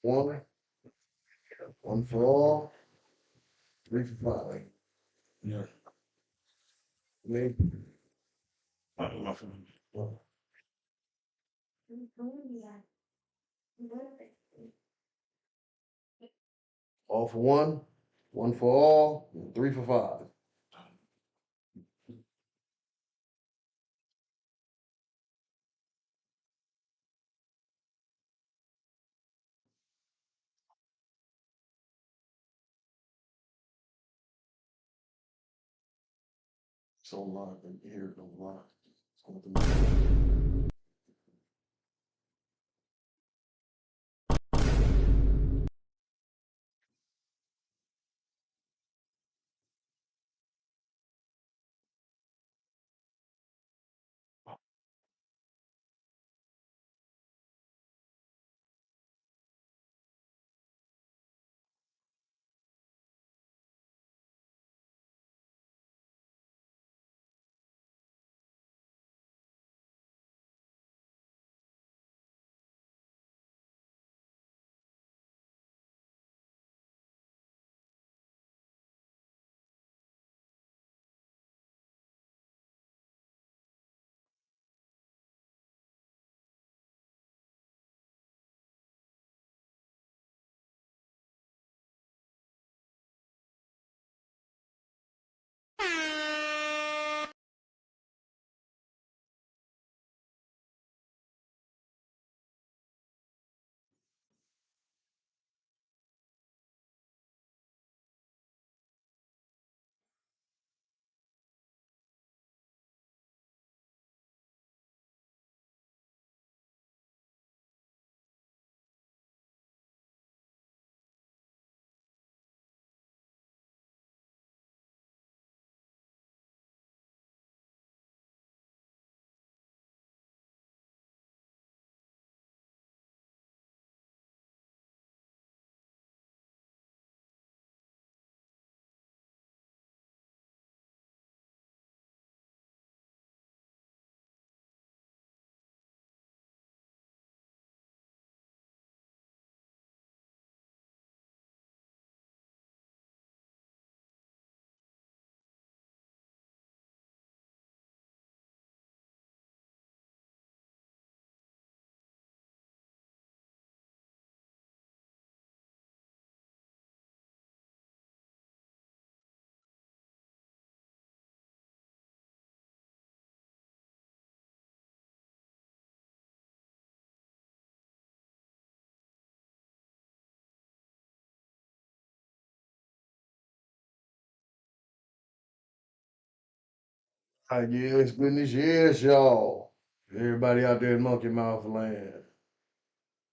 One, one for all, three for five. Yeah. Me. My phone. All for one for all, and three for five. So live and here no live. It's going to Yes, goodness, yes, y'all. Everybody out there in Monkey Mouth land.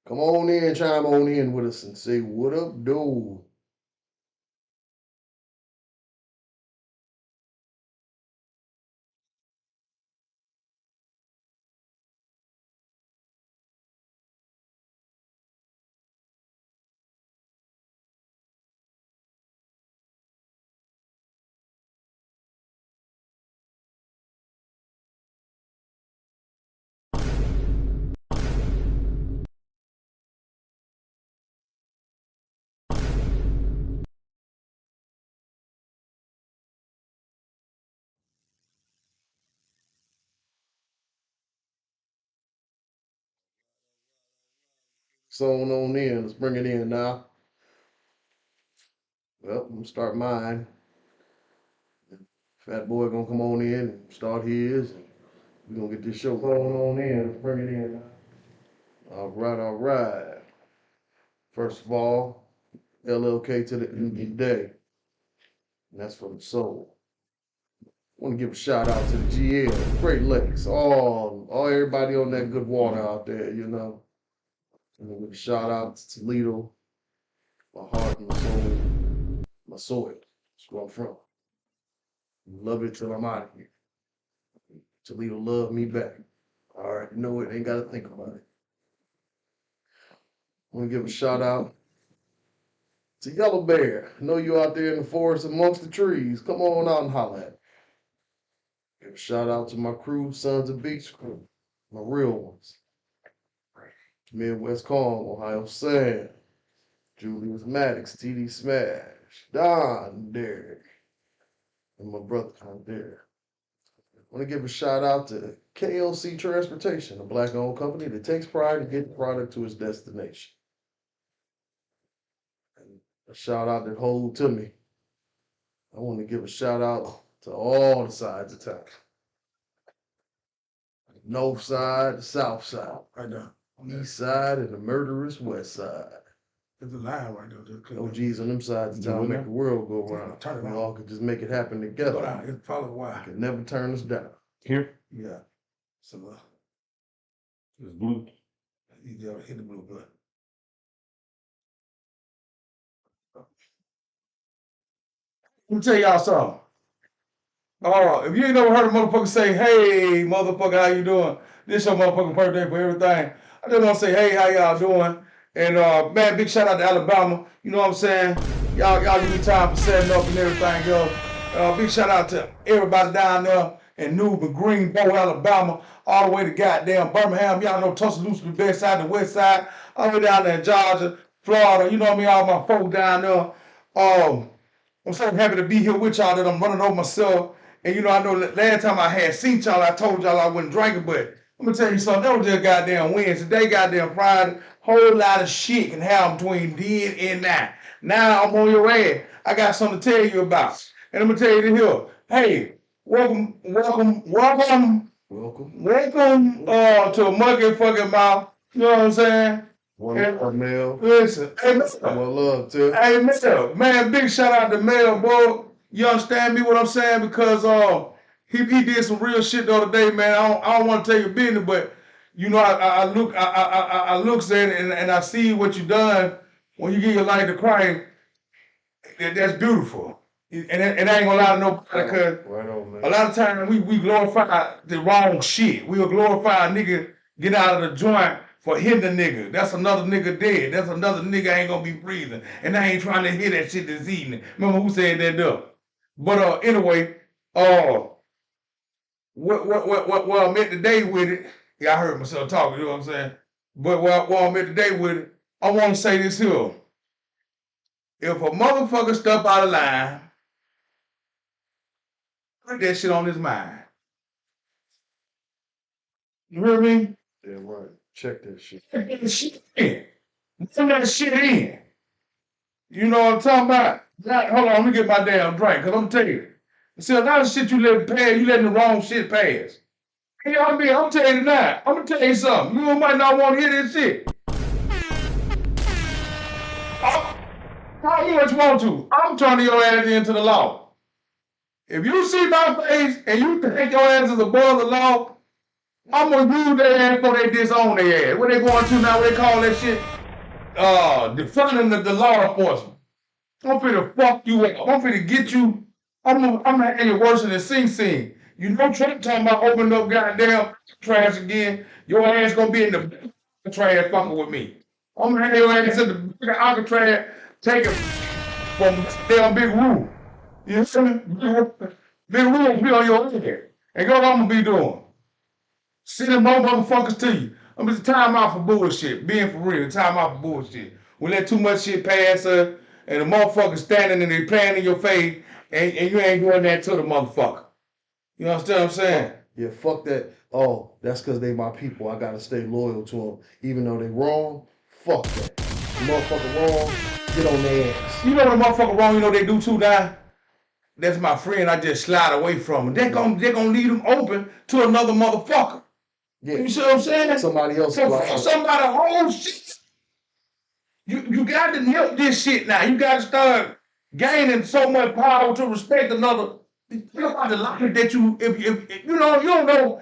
Come on in, chime on in with us and say, what up, dude? So on in. Let's bring it in now. Well, I'm gonna start mine. Fat boy gonna come on in and start his. And we're gonna get this show going on in. Let's bring it in now. All right, all right. First of all, LLK to the end of the day. And that's for the soul. I want to give a shout out to the GL, Great Lakes, all everybody on that good water out there, you know. And give a shout out to Toledo, my heart, my soul, my soil. That's where I'm from. Love it till I'm out of here. Toledo love me back. I already know it, ain't gotta think about it. I want to give a shout out to Yellow Bear. I know you out there in the forest amongst the trees. Come on out and holler at me. Give a shout out to my crew, Sons of Beach crew, my real ones. Midwest Calm, Ohio Sand. Julius Maddox, TD Smash, Don Derek, and my brother Derek. I want to give a shout out to KLC Transportation, a black-owned company that takes pride in getting product to its destination. And a shout out that hold to me. I want to give a shout out to all the sides of town. North side, the south side, Right there. east side, and the murderous west side. There's a line right there. Just click No on it. G's on them sides of You town in make there? the world go round. Turn it We on. all could just make it happen Go together. down. It's probably why. Can never turn us down. Here? Yeah. So, it's blue. You gotta hit the blue button. Let me tell y'all something. If you ain't never heard a motherfucker say, hey, motherfucker, how you doing? This your motherfucking birthday for everything. I just want to say, hey, how y'all doing? And, man, big shout out to Alabama. You know what I'm saying? Y'all give me time for setting up and everything else. Big shout out to everybody down there in Newbern, Greenbow, Alabama, all the way to goddamn Birmingham. Y'all know Tuscaloosa, the best side, the west side, all the way down there in Georgia, Florida. You know what I mean? All my folks down there. I'm so happy to be here with y'all that I'm running over myself. And you know, I know last time I had seen y'all, I told y'all I wasn't drinking, but I'm gonna tell you something, that was just goddamn Wednesday. Today, goddamn Friday, whole lot of shit can happen between then and now. Now I'm on your ass. I got something to tell you about. And I'm gonna tell you this here. Hey, welcome to Mucky fucking Mouth. You know what I'm saying? One love, Mel. Listen, hey, One love, too. hey, man, big shout out to Mel, boy. You understand me what I'm saying? Because he did some real shit the other day, man. I don't want to tell you business, but you know, I looks at it and I see what you done when you give your life to Christ. That's beautiful. And I ain't gonna lie to nobody, because Right on, man. a lot of times we glorify the wrong shit. We'll glorify a nigga get out of the joint for hitting a nigga. That's another nigga dead. That's another nigga ain't gonna be breathing. And I ain't trying to hear that shit this evening. Remember who said that though? But anyway, what I meant today with it, yeah, I heard myself talking, you know what I'm saying? But what I meant today with it, I want to say this here. If a motherfucker step out of line, put that shit on his mind. You hear me? Yeah, right. Check that shit. Put that shit in. Put that shit in. You know what I'm talking about? Hold on, let me get my damn drink, because I'm telling you. See, a lot of shit you let pass, you letting the wrong shit pass. You know what I mean? I'm telling you now. I'm going to tell you something. You might not want to hear this shit. How much want to? I'm turning your ass into the law. If you see my face and you think your ass is above the law, I'm going to use their ass for they disown their ass. What they going to now, what they call that shit? Defunding the law enforcement. I'm finna fuck you up. I'm finna get you. I'm gonna have you worse than Sing Sing. You know Trump talking about opening up goddamn trash again. Your ass gonna be in the trash fucking with me. I'm gonna have your ass in the big Alcatraz taking from damn big room. You see me? Big room be on your head. And go what I'm gonna be doing. Sending more motherfuckers to you. I'm just time out for bullshit. Being for real, time out for bullshit. We let too much shit pass us, and the motherfucker standing and they playing in your face, and you ain't doing that to the motherfucker. You understand what I'm saying? Yeah, fuck that. Oh, that's because they my people. I gotta stay loyal to them. Even though they wrong, fuck that. The motherfucker wrong, get on their ass. You know what the motherfucker wrong, you know they do too now? That's my friend, I just slide away from him. They're gonna leave him open to another motherfucker. Yeah. You see what I'm saying? Somebody else. Somebody whole shit. You got to milk this shit now. You got to start gaining so much power to respect another. Think about the logic that you, if you know, you don't know.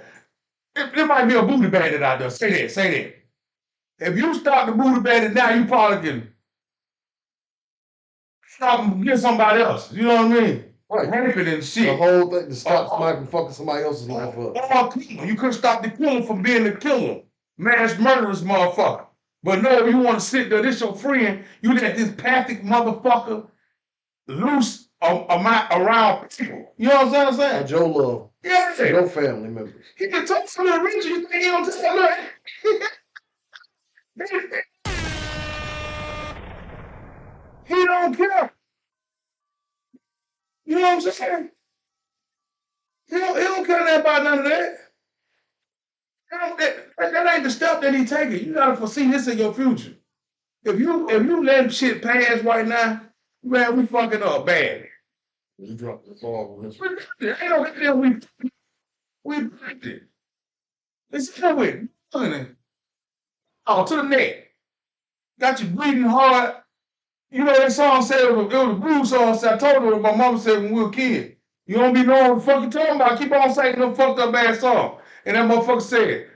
There might be a booty bandit out there. Say that. If you start the booty bandit now, you probably can stop and get somebody else. You know what I mean? Right. Raping and shit. The whole thing to stop somebody from fucking somebody else's life up. You couldn't stop the killer from being the killer. Mass murderous motherfucker. But no, you want to sit there, this your friend, you let this pathic motherfucker loose around people. You know what I'm saying? And Joe Love. Yeah. Your family members. He can talk to the rich, you think he don't tell them. He don't care. You know what I'm saying? He don't care that about none of that. That ain't the step that he taking. You gotta foresee this in your future. If you let shit pass right now, man, we fucking up bad. You dropped the ball on this. Ain't no goddamn we blocked it. It's with honey. Oh, to the neck. Got you breathing hard. You know that song said it was a blues song. So I told her what my mama said when we were kids. You don't be knowing what the fuck you talking about. Keep on saying them fucked up ass song. And that motherfucker said,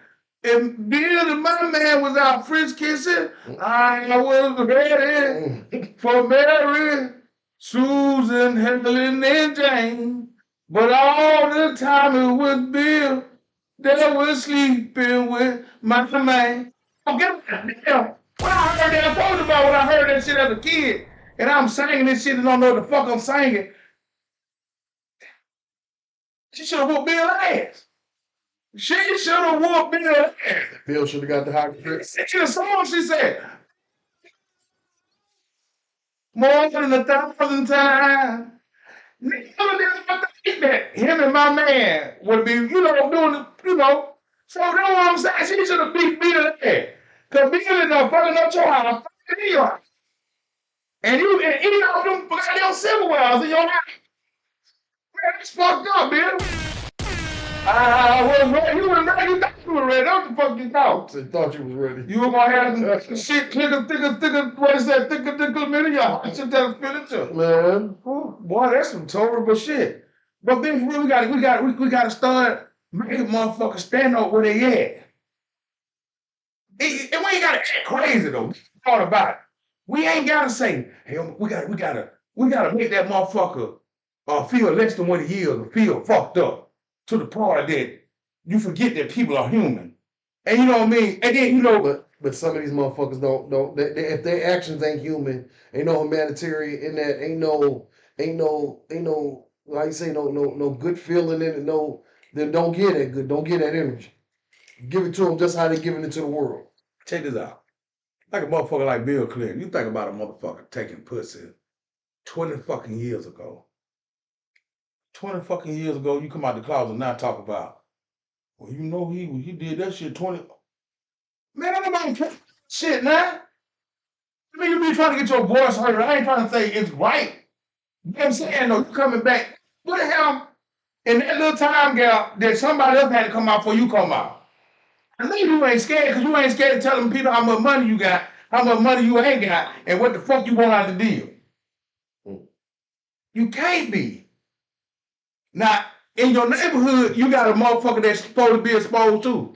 if Bill and my man was out French kissing, I was ready for Mary, Susan, Helen, and Jane. But all the time it was Bill that was sleeping with my man. Oh, get damn. When I heard that, I told you about when I heard that shit as a kid, and I'm singing this shit and don't know what the fuck I'm singing. She should have whooped Bill's ass. She should have whooped Bill's ass. Bill should have got the hockey trick. In the song, she said, more than 1,000 times. Nigga, that him and my man would be, doing the, So that's what I'm saying. She should have beat Bill's ass. Because Bill is fucking up your house, fucking in your house. And you eat off them goddamn silverwares in your house. Man, that's fucked up, Bill. I was ready. You were ready. You thought you were ready. That's what the fuck you thought. I thought you was ready. You were gonna have some shit thicker, what is that? Thicker, minute, y'all. I should tell the Man. Boy, that's some terrible shit. But then we gotta start making motherfuckers stand up where they at. And we ain't gotta act crazy though. Thought about it. We ain't gotta say, hey, we gotta make that motherfucker feel less than what he is and feel fucked up to the point that you forget that people are human. And you know what I mean? And then But some of these motherfuckers don't if their actions ain't human, ain't no humanitarian in that, ain't no like you say, no good feeling in it, then don't get that good, don't get that energy. Give it to them just how they giving it to the world. Check this out. Like a motherfucker like Bill Clinton, you think about a motherfucker taking pussy 20 fucking years ago. 20 fucking years ago, you come out the closet and now talk about, well, he did that shit 20. Man, ain't nobody care shit now. I mean, you be trying to get your voice heard. I ain't trying to say it's right. You know what I'm saying? No, you coming back. What the hell? In that little time gap that somebody else had to come out before you come out. I know you ain't scared because you ain't scared to tell them people how much money you got, how much money you ain't got, and what the fuck you want out of the deal. You can't be. Now, in your neighborhood, you got a motherfucker that's supposed to be exposed to.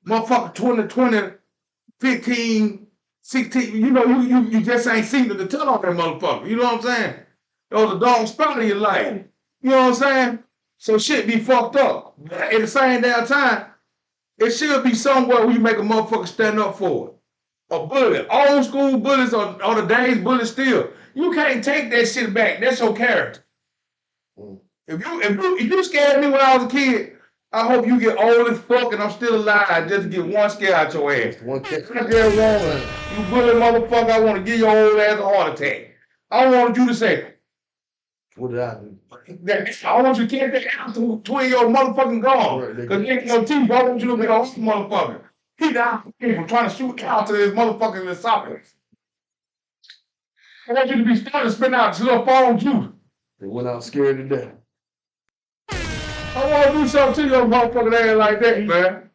Motherfucker 20, 15, 16, you just ain't seen the tell on that motherfucker. You know what I'm saying? Those are dog spot in your life. You know what I'm saying? So shit be fucked up. At the same damn time, it should be somewhere where you make a motherfucker stand up for it. A bullet. Old school bullets or the days bullets still. You can't take that shit back. That's your character. If you scared me when I was a kid, I hope you get old as fuck and I'm still alive just to get one scare out your ass. One kick. You bully motherfucker, I want to give your old ass a heart attack. I want you to say, what did I do? I want you to catch that out between your motherfucking gums. Because you ain't your teeth, I want you to be a motherfucker. He died from trying to shoot out to his motherfucking esophagus. I want you to be starting to spit out his little phone juice. They went out scared to death. I want to do something to your motherfucking ass like that, man.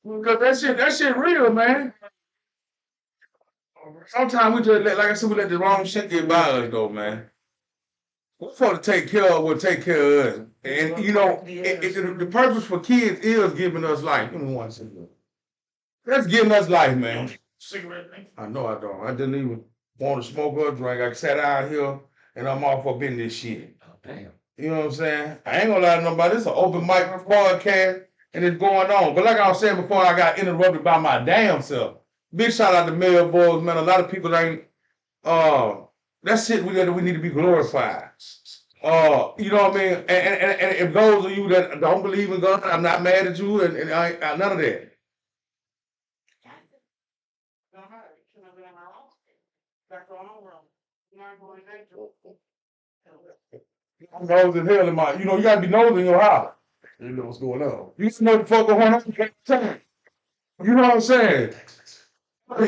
Because that shit real, man. Sometimes we just let, like I said, we let the wrong shit get by us, though, man. We're supposed to take care of what take care of us. And, the purpose for kids is giving us life. Give me one second. That's giving us life, man. Cigarette, man. I know I don't. I didn't even want to smoke or drink. I sat out here and I'm off up in this shit. Oh, damn. You know what I'm saying? I ain't gonna lie to nobody. It's an open mic podcast and it's going on. But like I was saying before, I got interrupted by my damn self. Big shout out to Mayor Boys, man. A lot of people ain't, that shit we need to be glorified. You know what I mean? And if those of you that don't believe in God, I'm not mad at you and I ain't none of that. Back on home. I'm nosy as hell in my, you gotta be nosy in your house. You know what's going on. You know what the fuck going on all the time. You know what I'm saying?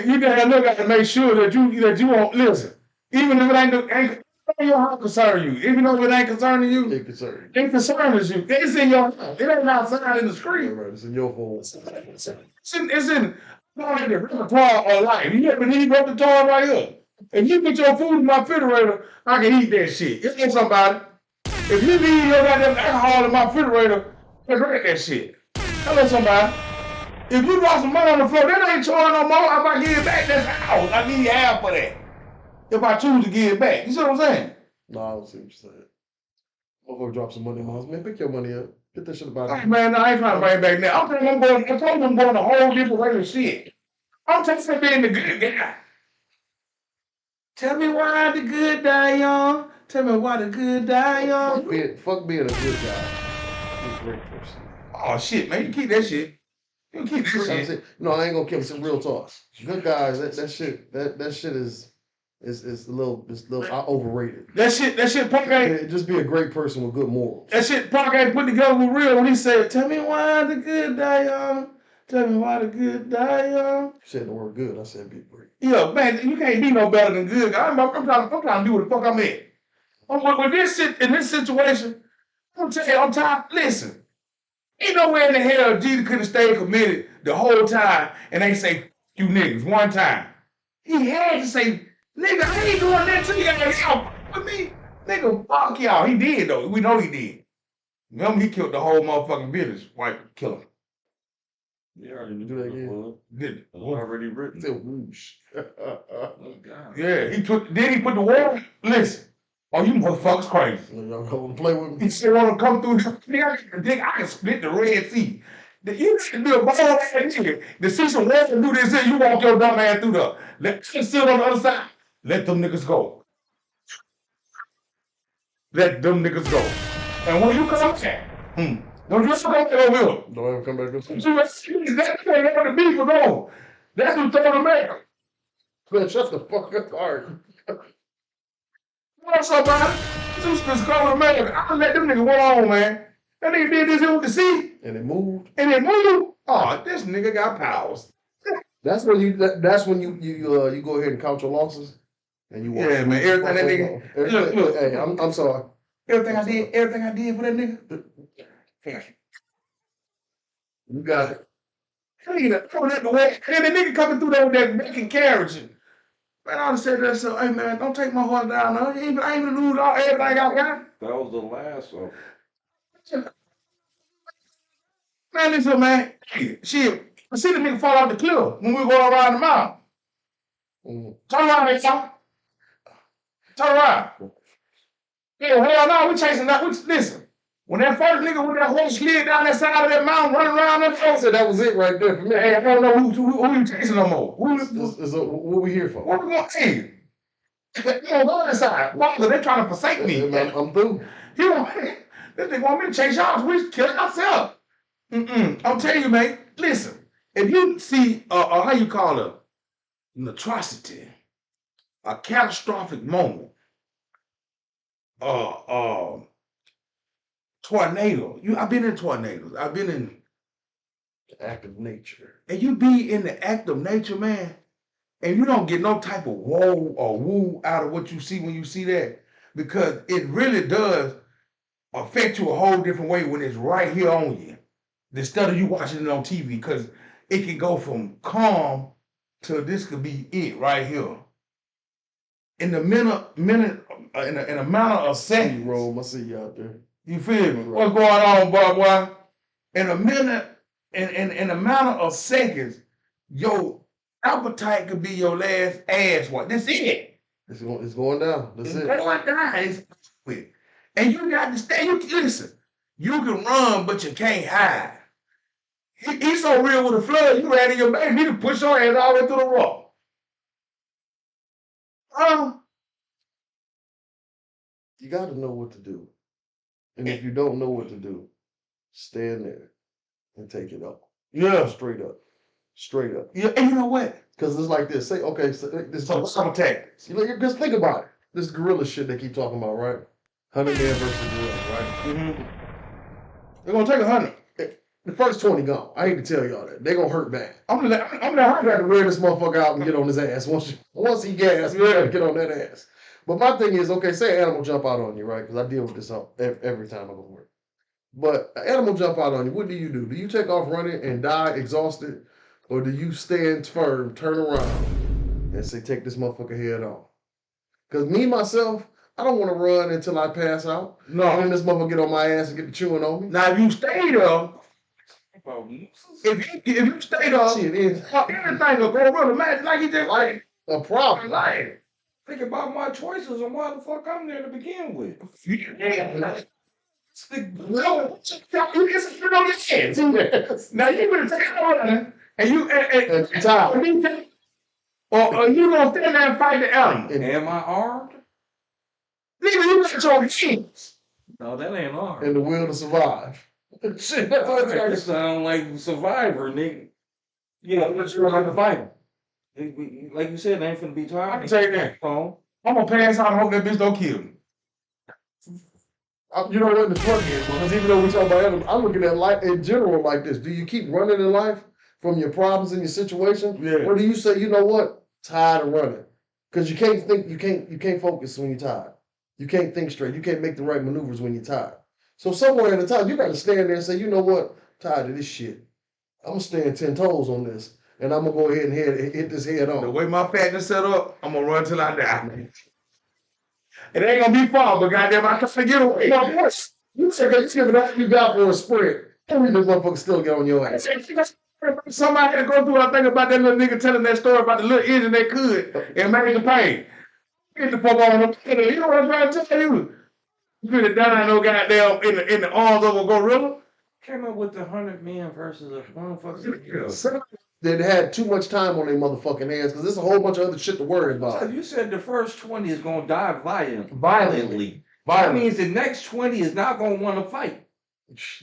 You gotta make sure that you won't listen. Even if it ain't your house concern you. Even though it ain't concerning you, It concerns it concerns you. It's in your house. It ain't outside in the street. Right, it's in your phone. It's in the repertoire of life. You ever need repertoire right here? If you put your food in my refrigerator, I can eat that shit. You know somebody. If you need your goddamn alcohol in my refrigerator, I can drink that shit. Hello, somebody. If you drop some money on the floor, that ain't yours no more. If I give it back, that's ours. I need half for that. If I choose to give it back. You see what I'm saying? No, I don't see what you're saying. Motherfucker drop some money in my house. Man, pick your money up. Get that shit about Hey, man, no, I ain't trying to bring it back now. I told you I'm going a whole different way of shit. I'm just being the good guy. Tell me why the good die young. Tell me why the good die young. Fuck being a good guy. Be a great person. Oh, shit, man. You keep that shit. You keep that shit. No, I ain't gonna keep some real talk. Good guys, that shit is a little overrated. That shit Punk ain't. Just be a great person with good morals. That shit Punk ain't put together with real when he said, tell me why the good die young. Tell me why the good die young. You said the word good, I said be great. Yeah, man, you can't be no better than good. I'm trying to do what the fuck I'm at. With this shit, in this situation, I'm telling you, I'm tired. Listen, ain't no way in the hell Jesus could have stayed committed the whole time and ain't say, you niggas, one time. He had to say, nigga, I ain't doing that to y'all with me. Nigga, fuck y'all. He did, though. We know he did. Remember, he killed the whole motherfucking village. White killer. Yeah, already do that again. Did it? Already written. It's a whoosh. Yeah, he put the war. Listen. Oh, you motherfuckers crazy. Y'all gonna play with me? He still want to come through. Nigga, I can split the Red Sea. You should be a bold ass nigga. To see some water do this here, you walk your dumb ass through the. Let sit on the other side. Let them niggas go. Let them niggas go. And when you come back, don't you come back over here. Don't ever come back this way. That's where the beef will go. That's what told America. Man, shut the fuck up, Art. What's up, man? Zeus called America. I let them niggas go on, man. That nigga did this here with the sea. And it moved. And it moved. Oh, this nigga got powers. That's when you go ahead and count your losses. And you walk. Yeah, man. Everything that nigga. Look. Hey, I'm sorry. Everything I did for that nigga. You got it. Nigga, throwing that away. And the nigga coming through there with that making carriage. Man, I said that, so, hey, man, don't take my horse down. No. I ain't even lose all everything I got. That was the last one. Man, listen, man. Shit, I see the nigga fall off the cliff when we go around the mountain. Turn around, nigga. Turn around. Yeah, hell no, we chasing that. Listen, when that first nigga with that horse slid down that side of that mountain, running around that I said that was it right there for me. Hey, I don't know who you chasing no more. What we here for? What we going to see? Go that side. Why? They trying to forsake me. I'm through. This nigga want me to chase y'all, so we kill ourselves. I'm telling you, man. Listen, if you see how you call it, an atrocity, a catastrophic moment, tornado. I've been in tornadoes. I've been in the act of nature. And you be in the act of nature, man, and you don't get no type of woe or woo out of what you see when you see that, because it really does affect you a whole different way when it's right here on you, instead of you watching it on TV, because it can go from calm to this could be it right here. In the in a matter of seconds. Rome, I see you out there. You feel me? Right. What's going on, boy? In a minute, in a matter of seconds, your appetite could be your last ass. What? That's it. It's going down. That's it. It's going down. It's with. And you got to stay. Listen. You can run, but you can't hide. He's so real with the flood. You ran in your baby. You can push your ass all the way through the rock. You got to know what to do. And if you don't know what to do, stand there and take it up. Yeah. Straight up. Straight up. Yeah, and you know what? Because it's like this. Say, okay, so this some tactics. Just think about it. this gorilla shit they keep talking about, right? 100 man versus gorilla, right? Mm-hmm. They're gonna take 100. The first 20 gone. I hate to tell y'all that. They're gonna hurt bad. I'm gonna I got to wear this motherfucker out and get on his ass. Once he gas, we gotta get on that ass. But my thing is, okay, say an animal jump out on you, right? Because I deal with this every time I go to work. But an animal jump out on you, what do? Do you take off running and die exhausted? Or do you stand firm, turn around, and say, take this motherfucker head on? Because me, myself, I don't want to run until I pass out. No. And then this motherfucker get on my ass and get the chewing on me. Now, if you stay there, if you stay there, Shit is everything will go real. Imagine like he just like a problem. like. Think about my choices and why the fuck I'm there to begin with. Now you gonna take out and you And time. or you gonna stand there and fight the animal. Am I armed? Nigga, you got your hands. No, that ain't armed. And the will to survive. Shit, that's what That sound like Survivor, nigga. Yeah, but you're like a fighter. Like you said, they ain't finna be tired. I can tell you that. Phone. I'm gonna pass out and hope that bitch don't kill me. You know what the fuck is? Because even though we talk about animals, I'm looking at life in general like this. Do you keep running in life from your problems and your situation? Yeah. Or do you say, you know what? Tired of running. Because you can't think, you can't focus when you're tired. You can't think straight. You can't make the right maneuvers when you're tired. So somewhere in the time, you got to stand there and say, you know what? I'm tired of this shit. I'm going to stand 10 toes on this. And I'm going to go ahead and hit this head on. The way my fatness set up, I'm gonna run till I die. It ain't gonna be far, but goddamn, I can't get away. You say that you give it you got for a sprint. And this motherfucker still get on your ass. Somebody had to go through. I think about that little nigga telling that story about the little engine they could and made the pain. Get the fuck on them. You know what I'm trying to tell you? You could have done no goddamn in the arms of a gorilla. Came up with the 100 men versus a motherfucker. That had too much time on their motherfucking hands because there's a whole bunch of other shit to worry So about. you said the first 20 is gonna die violently. That means the next 20 is not gonna want to fight.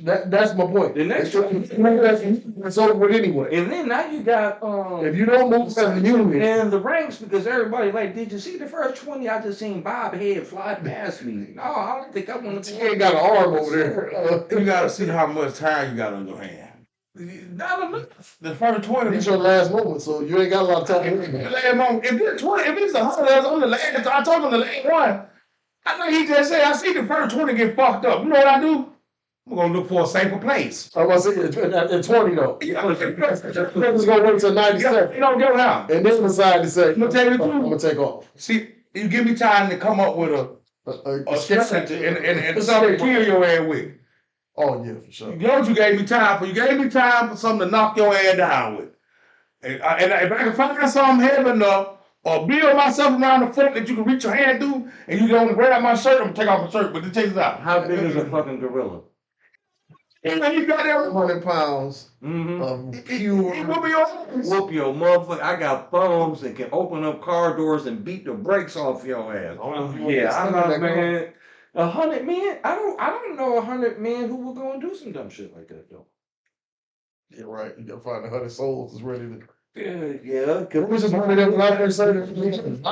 That's my point. The next it's over with anyway. And then now you got If you don't move as a unit, and the ranks, because everybody like, did you see the first 20? I just seen Bob head fly past me. No, I don't think I want to. he ain't got an arm over there. You gotta see how much time you got on your hand. Not enough. The first 20. These your last moment, so you ain't got a lot of time. Last moment. If it's 20, if it's 100, that's on the last. I told him the last one. I know he just said, I see the first 20 get fucked up. You know what I do? I'm gonna look for a safer place. I'm about to say at 20 though. Niggas gonna wait till 97. You don't go down. And then decide to say, I'm gonna tell you the truth. I'm gonna take off. See, you give me time to come up with a strategy and something to kill your ass with. Oh yeah, for sure. You know what you gave me time for? You gave me time for something to knock your ass down with. And if I can find something heavy enough or build myself around the foot that you can reach your hand through and you can grab my shirt, I'm gonna take off my shirt, but check this out. How big is a fucking gorilla? And then you got there 100 pounds of pure. Whoop your motherfucker. I got thumbs that can open up car doors and beat the brakes off your ass. Yeah, I know, man. 100 men? I don't know 100 men who were gonna do some dumb shit like that though. Yeah, right. You gotta find 100 souls that's ready to. Yeah. Which is one of them out there saying,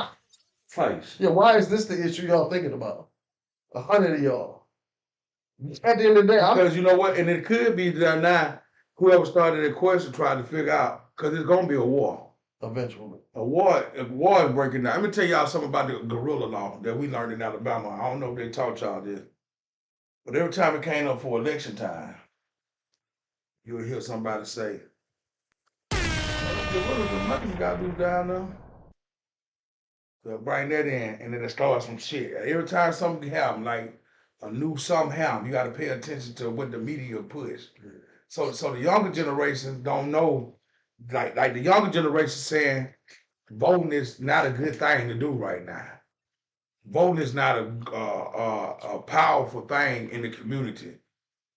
Fights. yeah, why is this the issue y'all thinking about? 100 of y'all. At the end of the day, Because you know what? And it could be that now, whoever started that question tried to figure out, because it's going to be a war. eventually. A war is breaking down. Let me tell y'all something about the guerrilla law that we learned in Alabama. I don't know if they taught y'all this. But every time it came up for election time, you would hear somebody say, what does the money got to do down there? They'll bring that in, and then it starts some shit. Every time something happens, like a new something happens, you got to pay attention to what the media push. So the younger generation don't know, like the younger generation saying, voting is not a good thing to do right now. Voting is not a powerful thing in the community.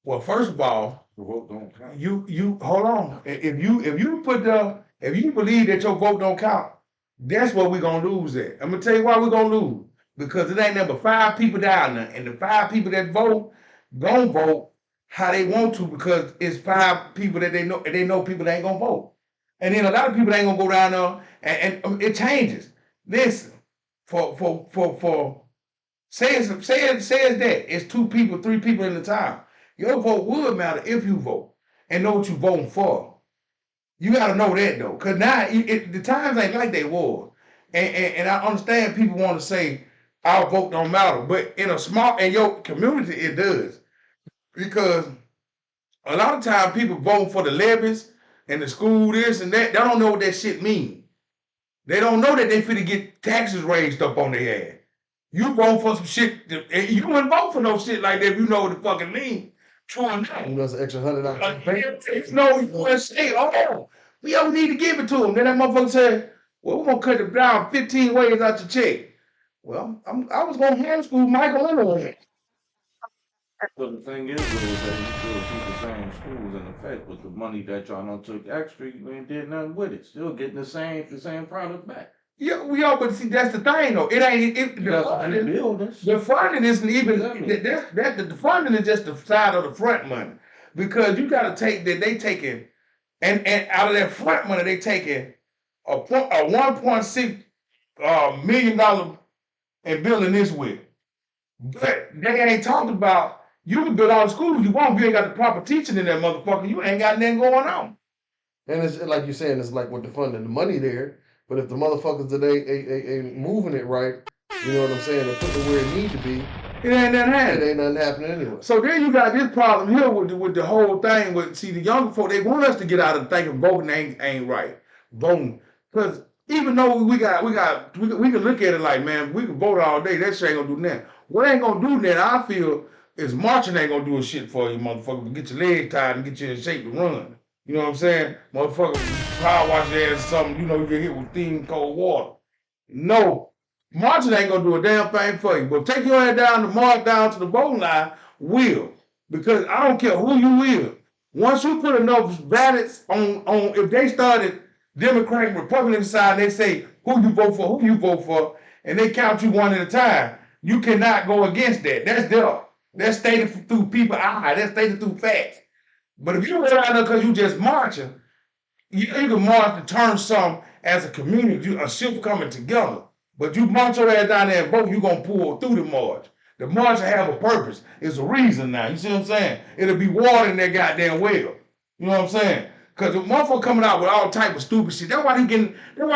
Well, first of all, The vote don't count. you hold on. If you believe that your vote don't count, that's what we're gonna lose at. I'm gonna tell you why we're gonna lose. Because it ain't number 5 people down there, and the 5 people that vote gonna vote how they want to because it's 5 people that they know people that ain't gonna vote. And then a lot of people ain't gonna go down there and it changes. Listen, say it's that it's 2 people, 3 people in the town. Your vote would matter if you vote and know what you voting for. You got to know that though, cause now the times ain't like they was, and I understand people want to say our vote don't matter, but in your community it does, because a lot of times people vote for the levies and the school this and that. They don't know what that shit mean. They don't know that they finna get taxes raised up on their ass. You vote for some shit, and you wouldn't vote for no shit like that if you know what it fucking mean. True enough. That's an extra $100. No, you wouldn't say, oh, we don't need to give it to them. Then that motherfucker said, well, we're gonna cut it down 15 ways out your check. Well, I was gonna homeschool Michael anyway. So the thing is, though, is that you still keep the same schools in effect, but the money that y'all done took extra, you ain't did nothing with it. Still getting the same product back. Yeah, but see, that's the thing though. It ain't the funding isn't even the funding is just the side of the front money, because you got to take that they taking and out of that front money they taking a $1.6 million and building this with. But they ain't talking about you can build all the schools you want. If you ain't got the proper teaching in that motherfucker, you ain't got nothing going on. And it's like you're saying, it's like with the funding, the money there. But if the motherfuckers today ain't moving it right, you know what I'm saying, and putting it where it need to be, it ain't nothing happening. It ain't nothing happening anyway. So then you got this problem here with the whole thing. With see the younger folk, they want us to get out of thinking voting ain't right. Voting, because even though we can look at it like, man, we can vote all day. That shit ain't gonna do nothing. What ain't gonna do nothing, I feel, is marching ain't gonna do a shit for you, motherfucker. Get your legs tied and get you in shape to run. You know what I'm saying? Motherfucker, power wash your ass or something, you know, you get hit with steam cold water. No. Marching ain't gonna do a damn thing for you. But take your ass down to march down to the voting line, will. Because I don't care who you is. Once you put enough ballots on if they started Democrat, Republican side, they say who you vote for, and they count you one at a time. You cannot go against that. That's there. That's stated through people's eyes. That's stated through facts. But if you go out there because you just marching, you can march to turn some as a community, a shift coming together. But you march your ass down there and vote, you're going to pull through the march. The march will have a purpose. It's a reason now. You see what I'm saying? It'll be water in that goddamn well. You know what I'm saying? Because the motherfucker coming out with all type of stupid shit. That's why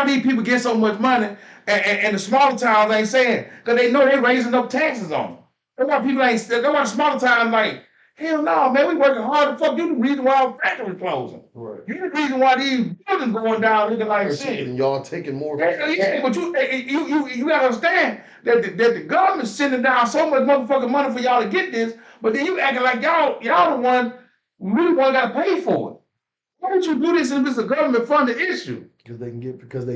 these people get so much money and the smaller towns ain't saying. Because they know they raising up taxes on them. That's why the smaller towns like, hell no, man, we working hard to fuck. You the reason why our factory closing. Right. You the reason why these buildings going down looking like shit. And y'all taking more. Yeah, but you gotta understand that the government's sending down so much motherfucking money for y'all to get this, but then you acting like y'all the one really gotta pay for it. Why don't you do this if it's a government funded issue? Because they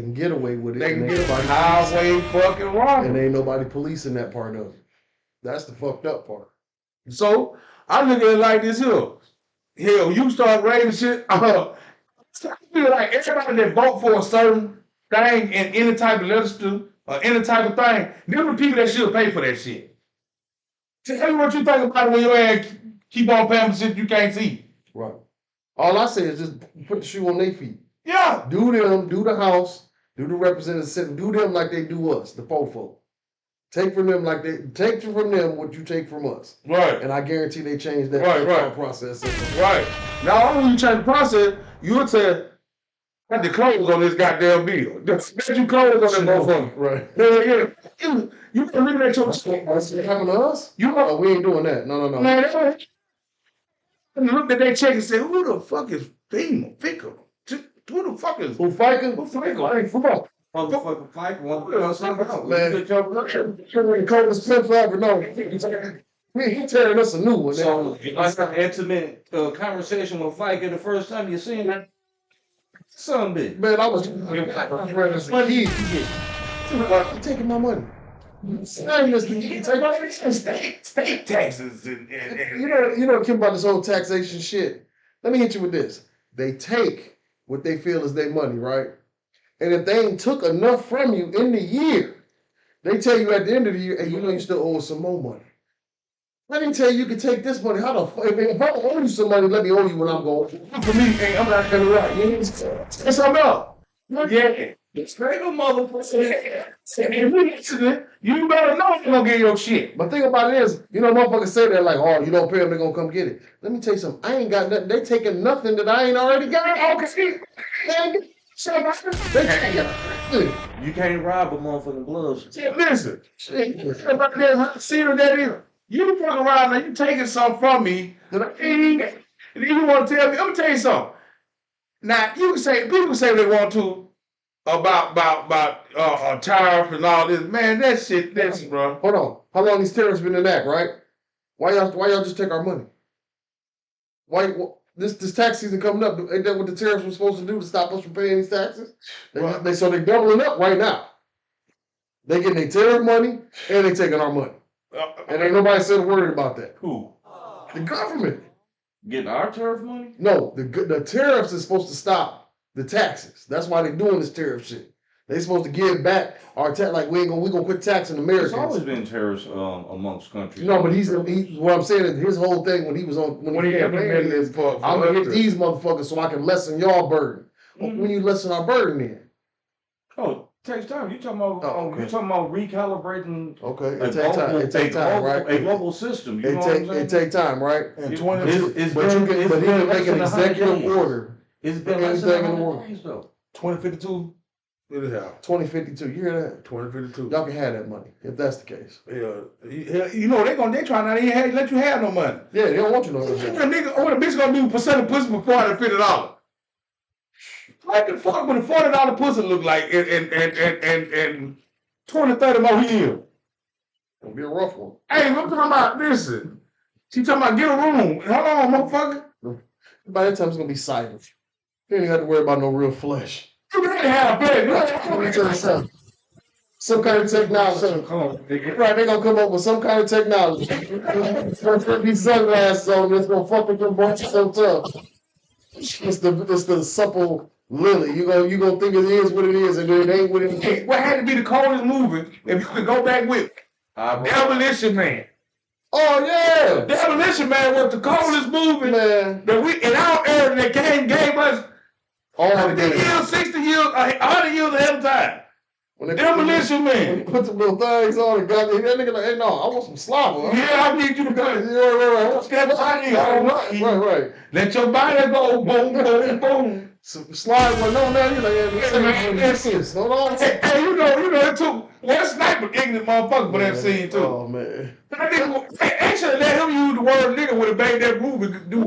can get away with it. They can get highway fucking wrong. And ain't nobody policing that part of it. That's the fucked up part. So I look at it like this here. Hell, you start raising shit. I feel like everybody that vote for a certain thing in any type of legislature or any type of thing, them are people that should pay for that shit. Tell me what you think about it when your ass keep on paying for shit you can't see. Right. All I say is just put the shoe on their feet. Yeah. Do them, do the House, do the representatives, do them like they do us, the poor folk. Take from them what you take from us. Right. And I guarantee they change that process. Right. Now, when you change the process, you'll tell got the clothes on this goddamn bill. Bet you clothes on that motherfucker. Right. Yeah. You can look at your That's what happened to us? We ain't doing that. No. Man, and look at that check and say, who the fuck is FEMA? FICA? Who the fuck is FICA? Who FICA? Hey, come on. Motherfucking fight one. Something else. Man, Curtis Smith forever. No, he tearing us a new one. So, like an intimate conversation with Fike the first time you seen that. Some bitch. Man, I was money. You taking my money. State taxes and you know Kim about this whole taxation shit. Let me hit you with this. They take what they feel is their money, right? And if they ain't took enough from you in the year, they tell you at the end of the year, hey, you know you still owe us some more money. Let me tell you can take this money. How the fuck? If I owe you some money, let me owe you when I'm going. For me, I'm not gonna right. It's something up. Yeah. The straight motherfucker. If you listening, you better know they're gonna get your shit. But think about it is, motherfuckers say that like, oh, you don't pay them, they're gonna come get it. Let me tell you something. I ain't got nothing. They taking nothing that I ain't already got. Okay. They taking nothing. You can't rob a motherfucking gloves. Listen, see what that is. You fucking around now, you taking something from me that I ain't. And then you want to tell me, I'm gonna tell you something. Now you can say people can say what they want to about tariff and all this. Man, that shit, bro. Hold on. How long these tariffs been in act, right? Why y'all just take our money? Why this tax season coming up? Ain't that what the tariffs were supposed to do to stop us from paying these taxes? So they're doubling up right now. They getting their tariff money and they taking our money. And ain't nobody said a word about that. Who? The government. Getting our tariff money? No, the tariffs is supposed to stop the taxes. That's why they're doing this tariff shit. They supposed to give back our tax. Like we gonna quit taxing Americans. There's always been tariffs amongst countries. No, but he's what I'm saying is his whole thing when he was on when he campaigned is I'm gonna hit these motherfuckers so I can lessen y'all burden. When you lessen our burden, then. Oh, it takes time. You talking about you talking about recalibrating? Okay, it takes time. It takes time, right? A global system. You know what I'm saying? It takes time, right? And but he can make an executive order. It's been less than 100 days though. 2052. What is that? 2052. You hear that? 2052. Y'all can have that money if that's the case. Yeah, you know they trying not to let you have no money. Yeah, they don't want you to know. What a bitch gonna do percent of pussy for $450? What the fuck would a $40 pussy look like in 20, 30 more years? It'll be a rough one. Hey, I'm talking about listen. She talking about get a room. Hold on, motherfucker. By that time it's gonna be silent. You ain't have to worry about no real flesh. You already have a bed. Some kind of technology. Right, they gonna come up with some kind of technology. It's gonna be sunglasses on. It's gonna fuck with your boy so tough. It's the supple lily. You gonna think it is what it is, and it ain't what it is. What had to be the coldest movie if you could go back with Demolition Man. Oh yeah, Demolition Man was the coldest movie man. That we in our era that gave us all the years, 60 years, 100 years ahead of time. Demolition Man. When you put the little things on and got that nigga like, hey no, I want some slobber. Yeah, I need you to put it. Right. Let your body go, boom, boom, boom. Slide one on there, you're like, that's it. Hold on. Hey, you know, it took one sniper ignorant motherfucker for that scene too. Oh man. Actually, let him use the word nigga would have made that movie do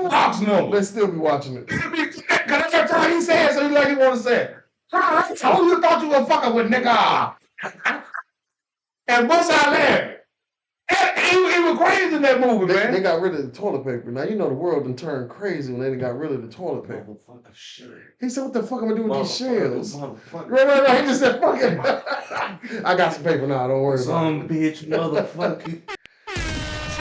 box numbers. Let's still be watching it. Cause that's how he said, so he like he want to say. I told you thought you were fucking with nigga. And bust out laughing. He was crazy in that movie, man. They got rid of the toilet paper. Now you know the world done turned crazy when they got rid of the toilet paper. He said, "What the fuck am I doing with these shells?" Right. He just said, "Fuck it." I got some paper now. Don't worry about it. Some bitch, motherfucker.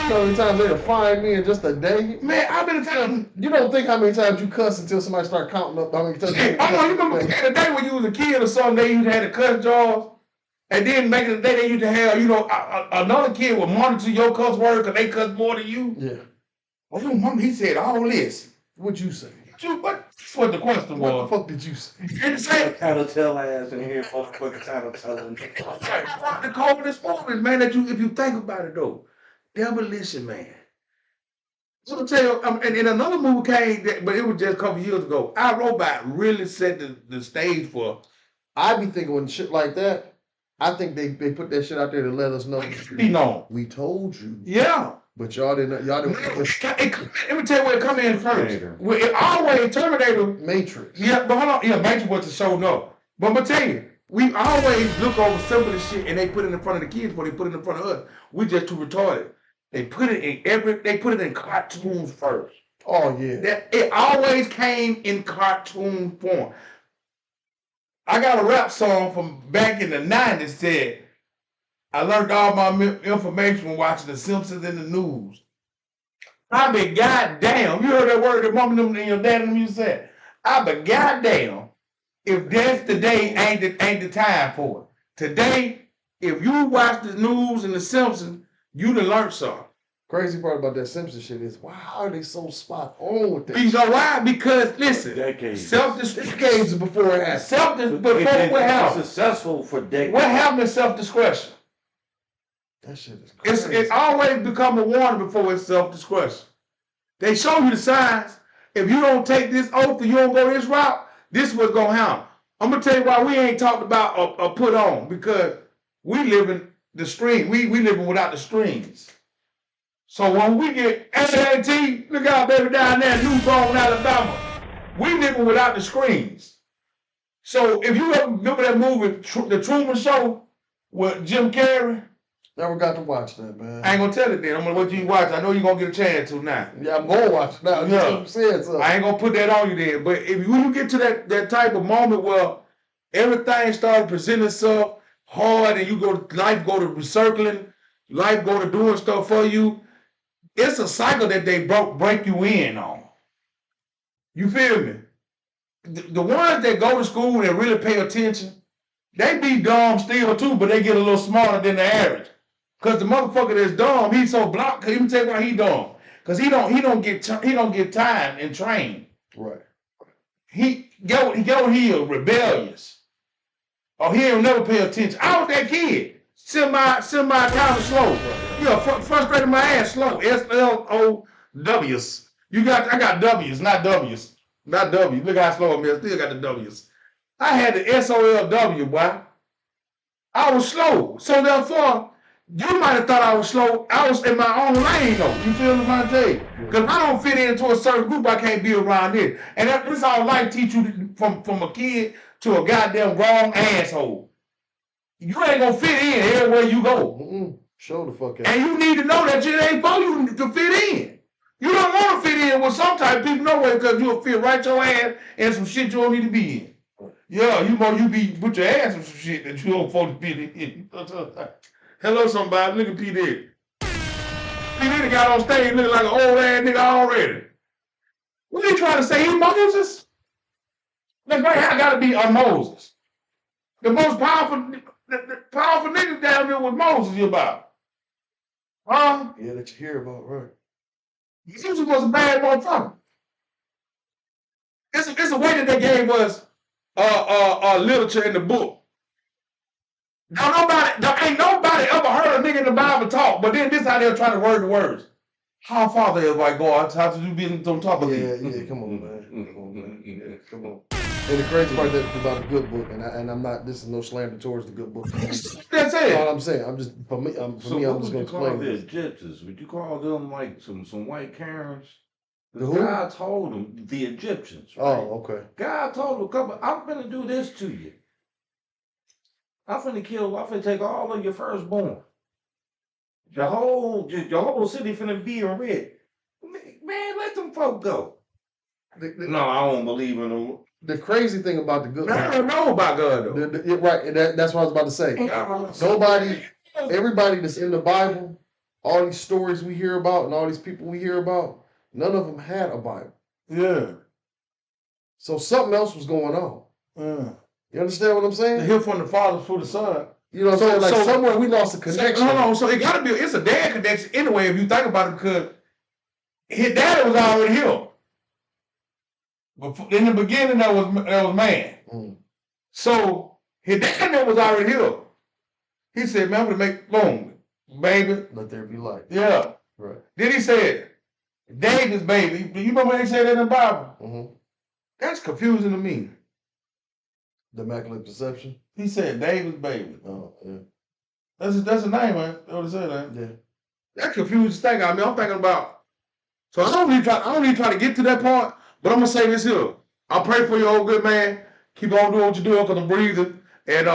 You know how many times they'll find me in just a day? Man, I've been telling you don't think how many times you cuss until somebody start counting up how many times. You remember the day when you was a kid or something, they used to have the cuss jaws? And then back in the day, they used to have, another kid would monitor your cuss word because they cuss more than you. Yeah. Well, your mama, he said all this. What'd you say? That's what the question was. What the fuck did you say? You didn't say. Tattletale ass in here, motherfucker, tattletale. The coldest moment, man, that if you think about it, though. Demolition Man. So to tell you, and another movie came, but it was just a couple years ago. I Robot really set the stage for. I be thinking when shit like that, I think they put that shit out there to let us know. We told you. Yeah. But y'all didn't. Y'all didn't. Let me tell you where it come in first. Well, it always Terminator. Matrix. Yeah, but hold on. Yeah, Matrix was the show no. But I'm gonna tell you, we always look over some of the shit and they put it in front of the kids before they put it in front of us. We just too retarded. They put it in cartoons first. Oh yeah. It always came in cartoon form. I got a rap song from back in the 90s said, I learned all my information from watching The Simpsons and the news. I be goddamn. You heard that word that mom and your dad and them used to say? I be goddamn. If that's the day, ain't the time for it. Today, if you watch the news and The Simpsons, you done learned something. Crazy part about that Simpson shit is, why are they so spot on with that? You know why? Because listen, Decades Decades before it happened. Before what happened? Successful for decades. What happened to self-discretion? That shit is crazy. It always become a warning before it's self-discretion. They show you the signs. If you don't take this oath or you don't go this route, this is what's gonna happen. I'm gonna tell you why we ain't talked about or put on, because we live in the stream. We living without the strings. So when we get AT, look out, baby, down there in New Bone, Alabama, we living without the screens. So if you ever remember that movie, The Truman Show, with Jim Carrey? Never got to watch that, man. I ain't gonna tell it then. I'm gonna let you watch. I know you're gonna get a chance to now. Yeah, I'm gonna watch it now. Yeah. You said something. I ain't gonna put that on you then. But if you get to that type of moment where everything started presenting itself hard and life go to recircling, life go to doing stuff for you, it's a cycle that they break you in on. You feel me? The ones that go to school and really pay attention, they be dumb still too, but they get a little smarter than the average. Cause the motherfucker that's dumb, he's so blocked. Cause you can tell why he dumb. Cause he don't get time and trained. Right. He rebellious, or he don't never pay attention. I was that kid, semi kind of slow. Frustrated my ass slow. SLOWs. I got W's, not W's, not W. Look how slow I'm here. Still got the W's. I had the SOLW, boy. I was slow, so therefore. You might have thought I was slow. I was in my own lane, though. You feel what I'm trying to tell you? Because if I don't fit into a certain group, I can't be around it. And this all life teach you from a kid to a goddamn grown asshole. You ain't gonna fit in everywhere you go. Show the fuck out. And you need to know that it ain't for you to fit in. You don't want to fit in with some type of people, no way, because you'll fit right your ass in some shit you don't need to be in. Yeah, you put your ass in some shit that you don't want to fit in. Hello, somebody. Look at P. Diddy. P. Diddy got on stage looking like an old ass nigga already. What are you trying to say? He Moses? That's right. I gotta be a Moses. The most powerful niggas down there was Moses. You about? Huh? Yeah, that you hear about, right? Moses was a bad motherfucker. It's a way that they gave us literature in the book. Ain't nobody ever heard a nigga in the Bible talk, but then this how they're trying to word the words. How far is like God? How to do business on top of it? Yeah, come on, man. Come on. And the crazy part about the good book, and I'm not. This is no slander towards the good book. That's it. That's all I'm saying. I'm just I'm just gonna explain the this. Egyptians? Would you call them like some white Karens? The who? God told them, the Egyptians. Right? Oh, okay. God told them a couple. I'm gonna do this to you. I'm finna take all of your firstborn. Your whole city finna be in red. Man, let them folk go. No, I don't believe in them. The crazy thing about the good book. I don't know about God though. Right, and that's what I was about to say. Everybody that's in the Bible, all these stories we hear about and all these people we hear about, none of them had a Bible. Yeah. So something else was going on. You understand what I'm saying? They hear from the Father through the Son. You know what I'm saying? Like somewhere we lost a connection. So it gotta be, it's a dad connection anyway if you think about it, because his daddy was already here. But in the beginning there was man. So his daddy was already here. He said, man, I'm gonna make boom, baby. Let there be light. Yeah. Right. Then he said, David's baby. You remember when they said that in the Bible? That's confusing to me. The Immaculate Conception? He said David's baby. Oh, yeah. That's the name, man. That's what it said, man. Yeah. That confused thing. I mean, I'm thinking about. So I don't need try to get to that point, but I'm gonna say this here. I pray for you, old good man. Keep on doing what you're doing, cause I'm breathing. And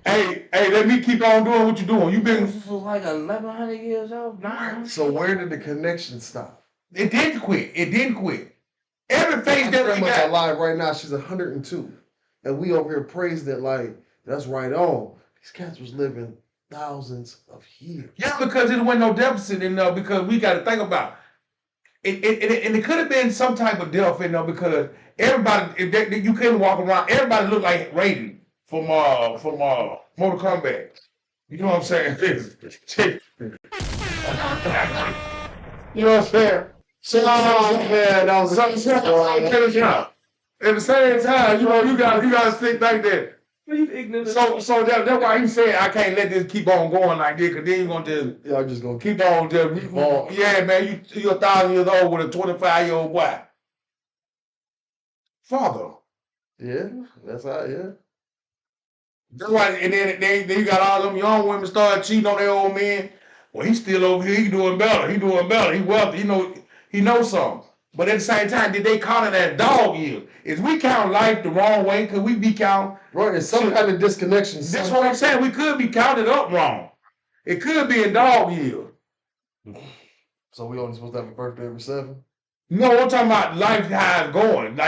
hey, let me keep on doing what you're doing. You've been like 1,100 years old. So where did the connection stop? It didn't quit. Every face that we got alive right now, she's 102, and we over here praising it like that's right on. These cats was living thousands of years. Yeah, because there wasn't no deficit in there. Because we got to think about it. And it could have been some type of death in there because everybody, you couldn't walk around. Everybody looked like Raiden from Mortal Kombat. You know what I'm saying? You know what I'm saying? So, man, that was at the same time, you know, you gotta think like that. You ignorant. So that's why he said I can't let this keep on going like this, cause then you're gonna just y'all just gonna keep on just yeah, man. You're 1,000 years old with a 25-year-old boy. Father. Yeah, that's how. Yeah. That's why, and then you got all them young women start cheating on their old men. Well, he's still over here. He doing better. He doing better. He wealthy. He knows something. But at the same time, did they count it as dog years? Is we count life the wrong way? Could we be count? Right, it's some kind of disconnection. That's what I'm saying. We could be counted up wrong. It could be a dog year. So we only supposed to have a birthday every 7? No, I'm talking about life how it's going.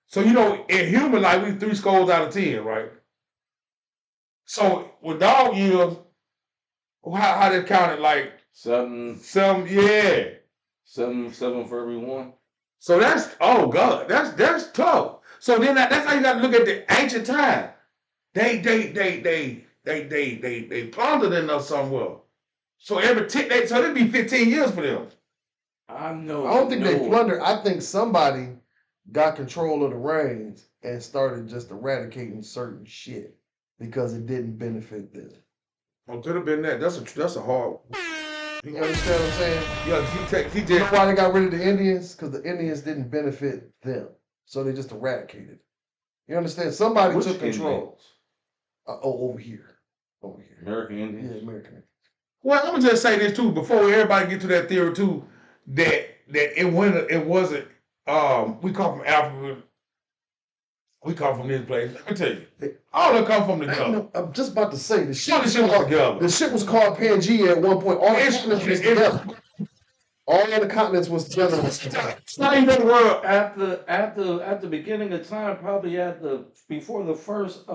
So you know, in human life, we 3 scores out of 10, right? So with dog years, how they counted like 7, yeah. 7 for every one. So that's God, that's tough. So then that's how you got to look at the ancient time. They plundered in us somewhere. So so it'd be 15 years for them. I know. I don't think they plundered. I think somebody got control of the reins and started just eradicating certain shit because it didn't benefit them. Oh, could have been that. That's a hard. You understand what I'm saying? Yeah, he You know why they got rid of the Indians? Because the Indians didn't benefit them, so they just eradicated. You understand? Somebody took control. Over here. American Indians. Yeah, American Indians. Well, let me just say this too before everybody get to that theory too. That it wasn't. We come from Africa. We come from this place. Let me tell you, all that come from together. I'm just about to say the shit was together. The shit was called Pangea at one point. All the continents was together. All the continents was together. It's not even the world. At the beginning of time, probably before the first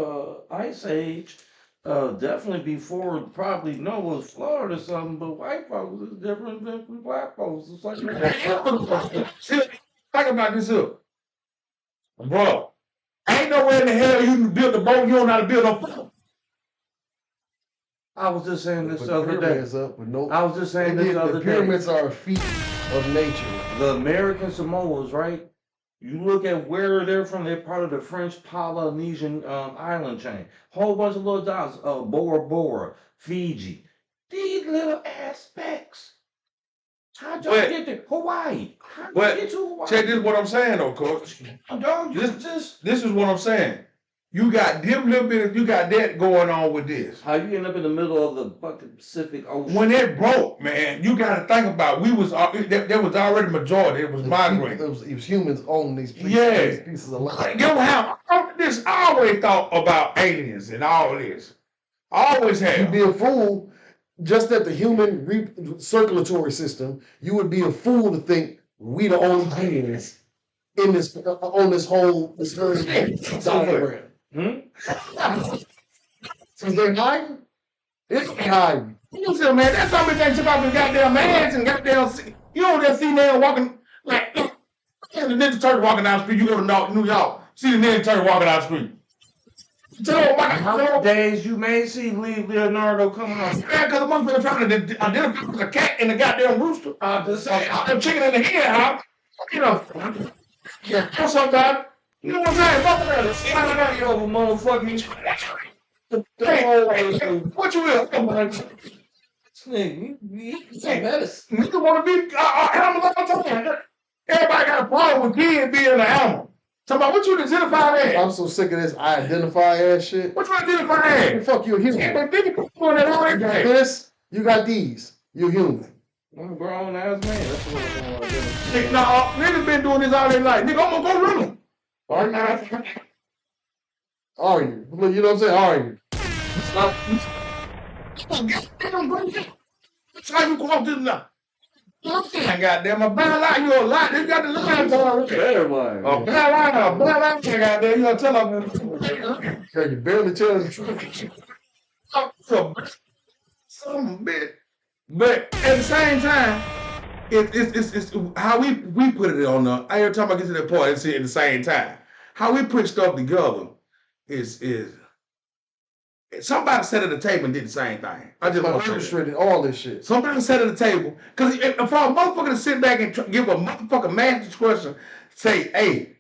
ice age, definitely before probably Noah's flood or something. But white folks is different than black folks. It's like Think about this up, bro. Ain't nowhere in the hell you can build a boat. You don't know how to build a boat. I was just saying this the other day. I was just saying this other day. The pyramids are a feat of nature. The American Samoas, right? You look at where they're from. They're part of the French Polynesian island chain. Whole bunch of little dots. Bora Bora, Fiji. These little aspects. How'd y'all get to Hawaii? How'd you get to Hawaii? Check this what I'm saying though, Coach. This is what I'm saying. You got them little bit. You got that going on with this. How you end up in the middle of the fucking Pacific Ocean? When it broke, man, you got to think about. There was already majority. It was migrating. It was humans owning these pieces, these pieces of land. You know how this? I always thought about aliens and all this. I always have. You'd be a fool. Just at the human circulatory system, you would be a fool to think we the only beings in this on this whole diagram. So they're hiding? It's hiding. You see, man, that's how many things about the goddamn ants and goddamn. You know that female walking like the Ninja Turtle walking down the street. You go to New York, see the Ninja Turtle walking down the street. Days you may see Leonardo coming on. Yeah, because the motherfucker trying to identify a cat and a goddamn rooster. A chicken in the hen, you know. Yeah, what's up, dog? You know what I'm saying? Motherfucking. Hey, what you will? Nigga want to be animal all the time. Everybody got a problem with kids being an animal. Talking about what you identify as. I'm so sick of this I identify as shit. What you identify as? Fuck you, human. You got this, you got these. You're human. I'm a grown ass man. That's what I'm going to do. Niggas been doing this all their life. Nigga, I'm gonna go run them. Are you? You know what I'm saying? Are you? That's how you walk this now. Goddamn, a bad lie, you a lie. You got the line already. A bad lie, goddamn. You gonna tell them. Yeah, you barely tell the truth. Some bit. But at the same time, it's how we put it on the. Every time I get to that point, it's at the same time. How we put stuff together is Somebody sat at the table and did the same thing. I just want to orchestrated all this shit. Somebody sat at the table. Because if a motherfucker to sit back and give a motherfucker master's question, say, hey,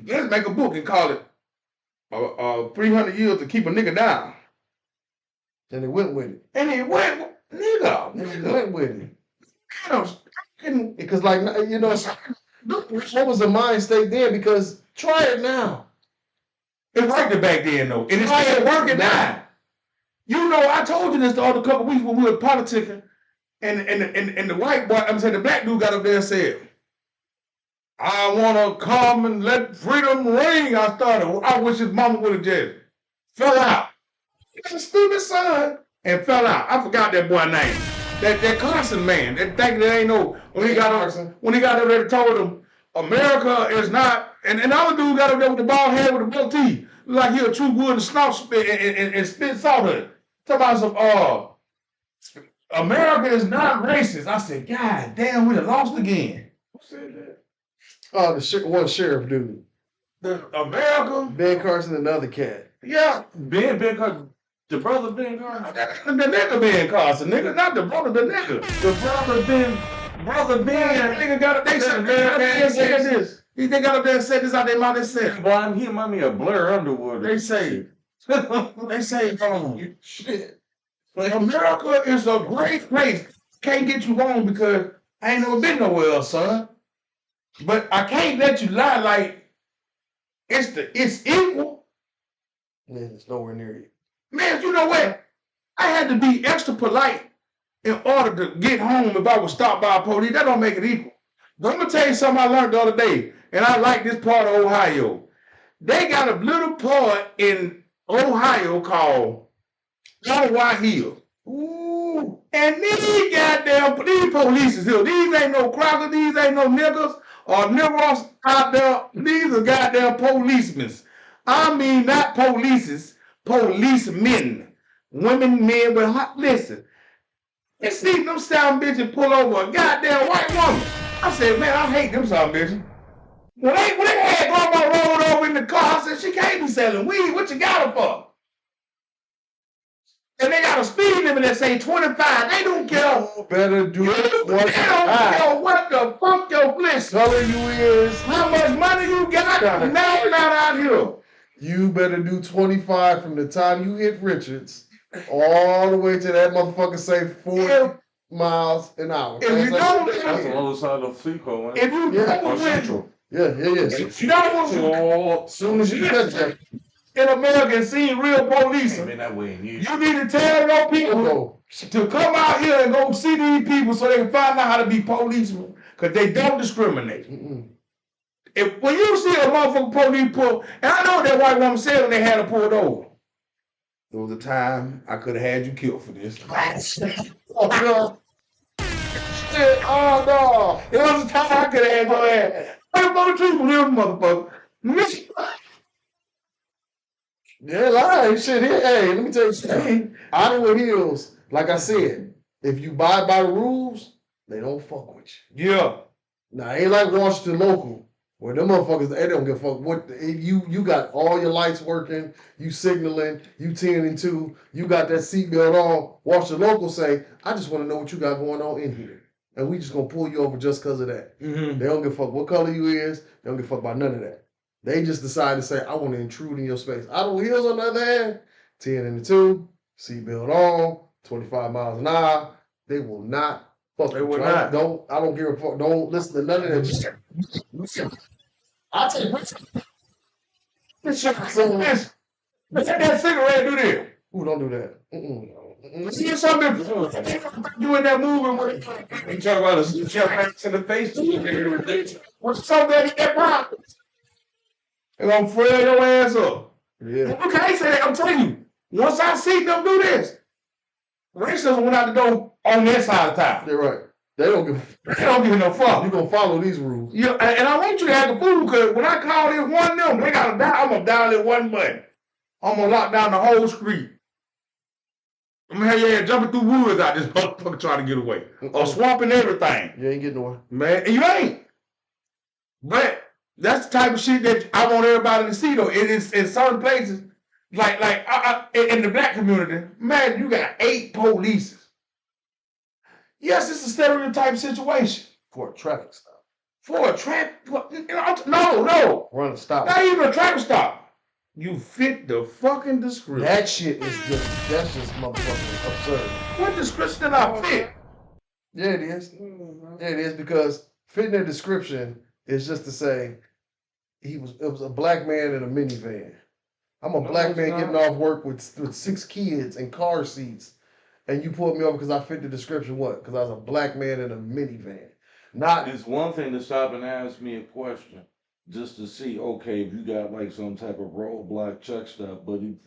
let's make a book and call it 300 years to keep a nigga down. And they went with it. And he went, nigga. Went with it. Because, like, you know, what was the mind state then? Because try it now. It worked back then, though. And it's still working now. You know, I told you this the other couple weeks when we were politicking, and the white boy, I'm saying the black dude got up there and said, I want to come and let freedom ring. I wish his mama would have just fell out. It's a stupid son. And fell out. I forgot that boy's name. That Carson man. That thing that ain't no. When he got up there and told him, America is not. And the other dude got up there with the bald head with the buck teeth. Like he a true wood and snort and spit salt at it. Talk about some, America is not racist. I said, God damn, we done lost again. Who said that? Oh, one sheriff dude. The America? Ben Carson and the other cat. Yeah. Ben Carson. The brother Ben Carson. The nigga Ben Carson, nigga. Not the brother, the nigga. The brother Ben. That nigga got up there and said this. They got up there and said this out their mouth. They said, boy, he remind me of Blair Underwood. They say, shit. America is a great place. Can't get you wrong because I ain't never been nowhere else, son. But I can't let you lie like it's equal. Man, it's nowhere near you. Man, you know what? I had to be extra polite in order to get home if I was stopped by a police. That don't make it equal. But I'm gonna tell you something I learned the other day, and I like this part of Ohio. They got a little part in Ohio called White Hill. Ooh. And these police is here. These ain't no crackers, these ain't no niggas or niggers out there. These are goddamn policemen. I mean, not polices, policemen. Women, men, but listen. You see them sound bitches pull over a goddamn white woman. I said, man, I hate them sound bitches. When they had grandma rolled over in the car, I said, she can't be selling weed. What you got her for? And they got a speed limit that say 25. They don't care. You better do it. They don't care what the fuck your bliss color you is. How much money you got? Now not out here. You better do 25 from the time you hit Richards all the way to that motherfucker say 40 miles an hour. If you don't, that's on the other side of Seco. If you on Central. Yeah. As soon as you touch that. In America and see real police, you need to tell your people to come out here and go see these people so they can find out how to be policemen, because they don't discriminate. When you see a motherfucking police pull, and I know what that white woman said when they had her pulled over. There was a time I could have had you killed for this. Oh no. There was a time I could have had your ass. I'm going to treat you, motherfucker. Yeah, lie. Shit, hey, let me tell you something. Iowa Hills, like I said, if you abide by the rules, they don't fuck with you. Yeah. Now, ain't like Washington local, where them motherfuckers, they don't give a fuck. What you got all your lights working, you signaling, you 10 and 2, you got that seatbelt on. Washington local say, I just want to know what you got going on in here. And we just gonna pull you over just because of that. They don't give a fuck what color you is, they don't give a fuck about none of that. They just decide to say, I want to intrude in your space. Iowa Hills, on the other hand, 10 and 2, seatbelt on, 25 miles an hour. They will not fuck. They will not. I don't give a fuck. Don't listen to none of that shit. I'll tell you what. This shit is so nice. Let's take that cigarette, do this. Ooh, don't do that. See something you in that movie where you talk about a chef in the face. What's so bad in that problem? They're gonna frail your ass up. Yeah. You can't say that. I'm telling you. Once I see them do this, racism went out the door on their side of town. You're right. They don't give no fuck. You're gonna follow these rules. Yeah, and I want you to have the food, because when I call this one of them, they gotta die. I'm gonna dial it one button. I'm gonna lock down the whole street. I'm gonna have your ass jumping through woods out this motherfucker trying to get away. Or swamping everything. You ain't getting nowhere. Man, and you ain't. But that's the type of shit that I want everybody to see, though. It is in certain places, in the black community, man, you got 8 police. Yes, it's a stereotype situation. For a traffic stop. For a traffic, no. Run a stop. Not even a traffic stop. You fit the fucking description. That shit is that's just motherfucking absurd. What description did I fit? Yeah, it is. Yeah, it is because fitting the description is just to say it was a black man in a minivan. I'm a black man getting off work with 6 kids and car seats, and you pulled me over because I fit the description. What? Because I was a black man in a minivan. Not. It's one thing to stop and ask me a question, just to see, okay, if you got like some type of roadblock check stuff, but you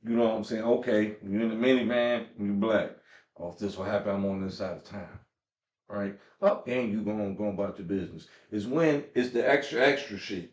know what I'm saying? Okay, you're in the minivan, you're black. Oh, if this will happen, I'm on this side of town, right? Up, and you going about your business. It's when it's the extra shit.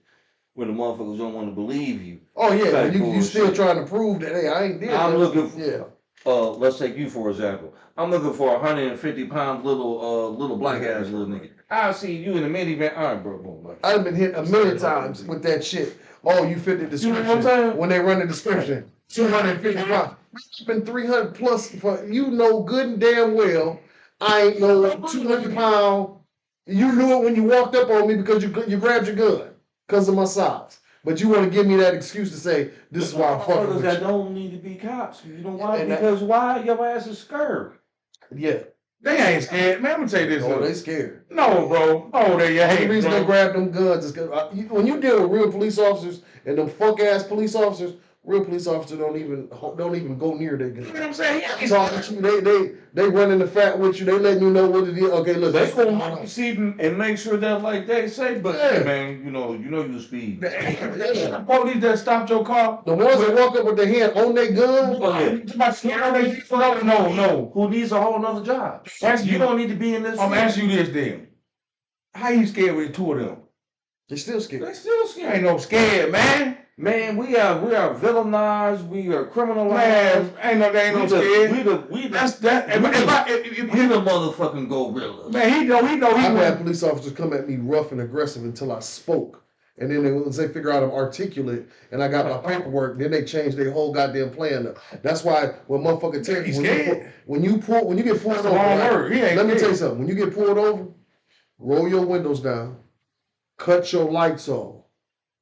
When the motherfuckers don't want to believe you. Oh yeah, you still trying to prove that, hey, I ain't dead. I'm looking for, let's take you for example. I'm looking for a 150-pound little black ass little nigga. I see you in the minivan. All right, bro. I've been hit a million times with that shit. Oh, you fit the description. You know what I'm saying? When they run the description, 250 pounds. It's been 300 plus. You know good and damn well I ain't no 200 pound. You knew it when you walked up on me because you grabbed your gun. Because of my size. But you want to give me that excuse to say, this is why I'm fucking with you. That don't need to be cops. You know why? Because why? Your ass is scared. Yeah. They ain't scared. Man, I'm going to tell you this. Oh, they scared. No, bro. Oh, they ain't. The reason they grab them guns is because when you deal with real police officers and them fuck-ass police officers, real police officers don't even go near their guns. You know what I'm saying? Talking to you, they running the fat with you. They letting you know what it is. Okay, look. They gonna see and make sure that like they say, but hey, man, you know you speed. The police that stopped your car. The ones that walk up with their hand on their gun. No. Who needs a whole nother job? You don't need to be in this. I'm asking you this then. How you scared with 2 of them? They still scared. Ain't no scared, man. Man, we are villainized. We are criminalized. Man, ain't no scared. We the motherfucking gorilla. Man, he know. I've had police officers come at me rough and aggressive until I spoke, and then once they figure out I'm articulate and I got my paperwork, then they change their whole goddamn plan up. That's why when motherfucker tell you when you get pulled over, let me tell you something. When you get pulled over, roll your windows down, cut your lights off,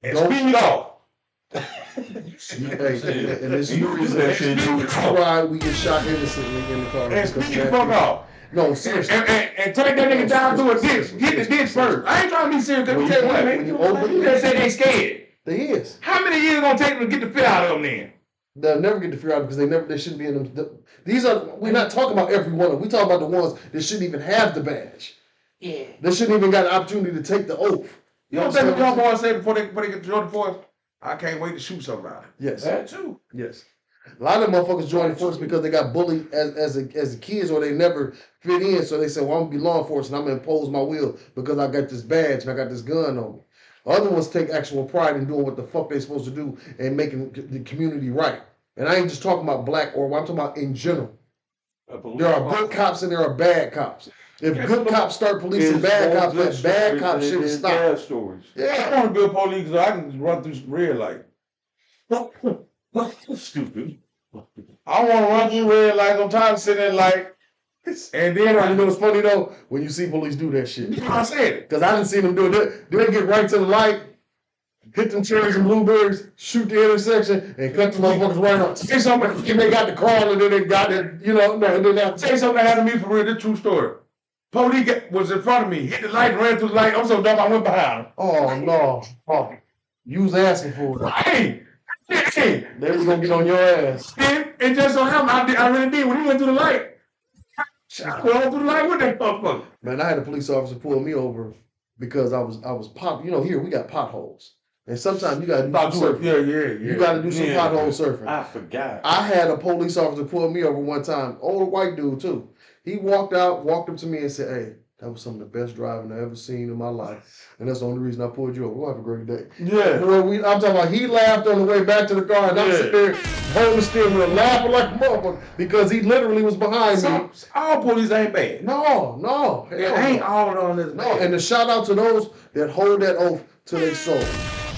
and speed off. And this is the reason why we get shot innocently in the car. And speed the fuck off. No, seriously. And take that nigga down to a ditch. Get the ditch first. I ain't trying to be serious because you just say they scared. They is. How many years gonna take them to get the fear out of them then? They'll never get the fear out because they shouldn't be in them. We're not talking about every one of them. We talking about the ones that shouldn't even have the badge. Yeah. They shouldn't even got the opportunity to take the oath. You know what I'm saying? Young boys say before they get to join the force, I can't wait to shoot somebody. Yes. That too. Yes. A lot of them motherfuckers join the force because they got bullied as kids or they never fit in. So they say, well, I'm going to be law enforcement. I'm going to impose my will because I got this badge and I got this gun on me. Other ones take actual pride in doing what the fuck they're supposed to do and making the community right. And I ain't just talking about black or I'm talking about in general. There are good cops and there are bad cops. If good cops start policing bad cops, that bad cops should stop. Yeah, I want to be a police so I can just run through some red light. Stupid. I want to run through red lights. I'm tired of sitting there like, and then you know what's funny though? When you see police do that shit. I said it. Because I didn't see them do it. They get right to the light, hit them cherries and blueberries, shoot the intersection, and cut the motherfuckers right off. Say something, and they got the crawl, and then they got it, Say something that happened to me for real, this true story. Police was in front of me, hit the light, ran through the light. I'm so dumb, I went behind him. Oh, no. Oh, you was asking for it. Hey. They was going to get on your ass. It just so happened, I really did. When he went through the light, I went through the light with that motherfucker. Man, I had a police officer pull me over because I was pop. Here we got potholes. And sometimes you got to do some surfing. Yeah. You got to do some pothole surfing. I forgot. I had a police officer pull me over one time. Old white dude, too. He walked up to me and said, hey, that was some of the best driving I ever seen in my life. And that's the only reason I pulled you over. We'll have a great day. Yeah. I'm talking about he laughed on the way back to the car and I'm sitting there holding the steering wheel laughing like a motherfucker because he literally was behind me. All police ain't bad. No. It ain't all on this. No, and a shout out to those that hold that oath to their soul.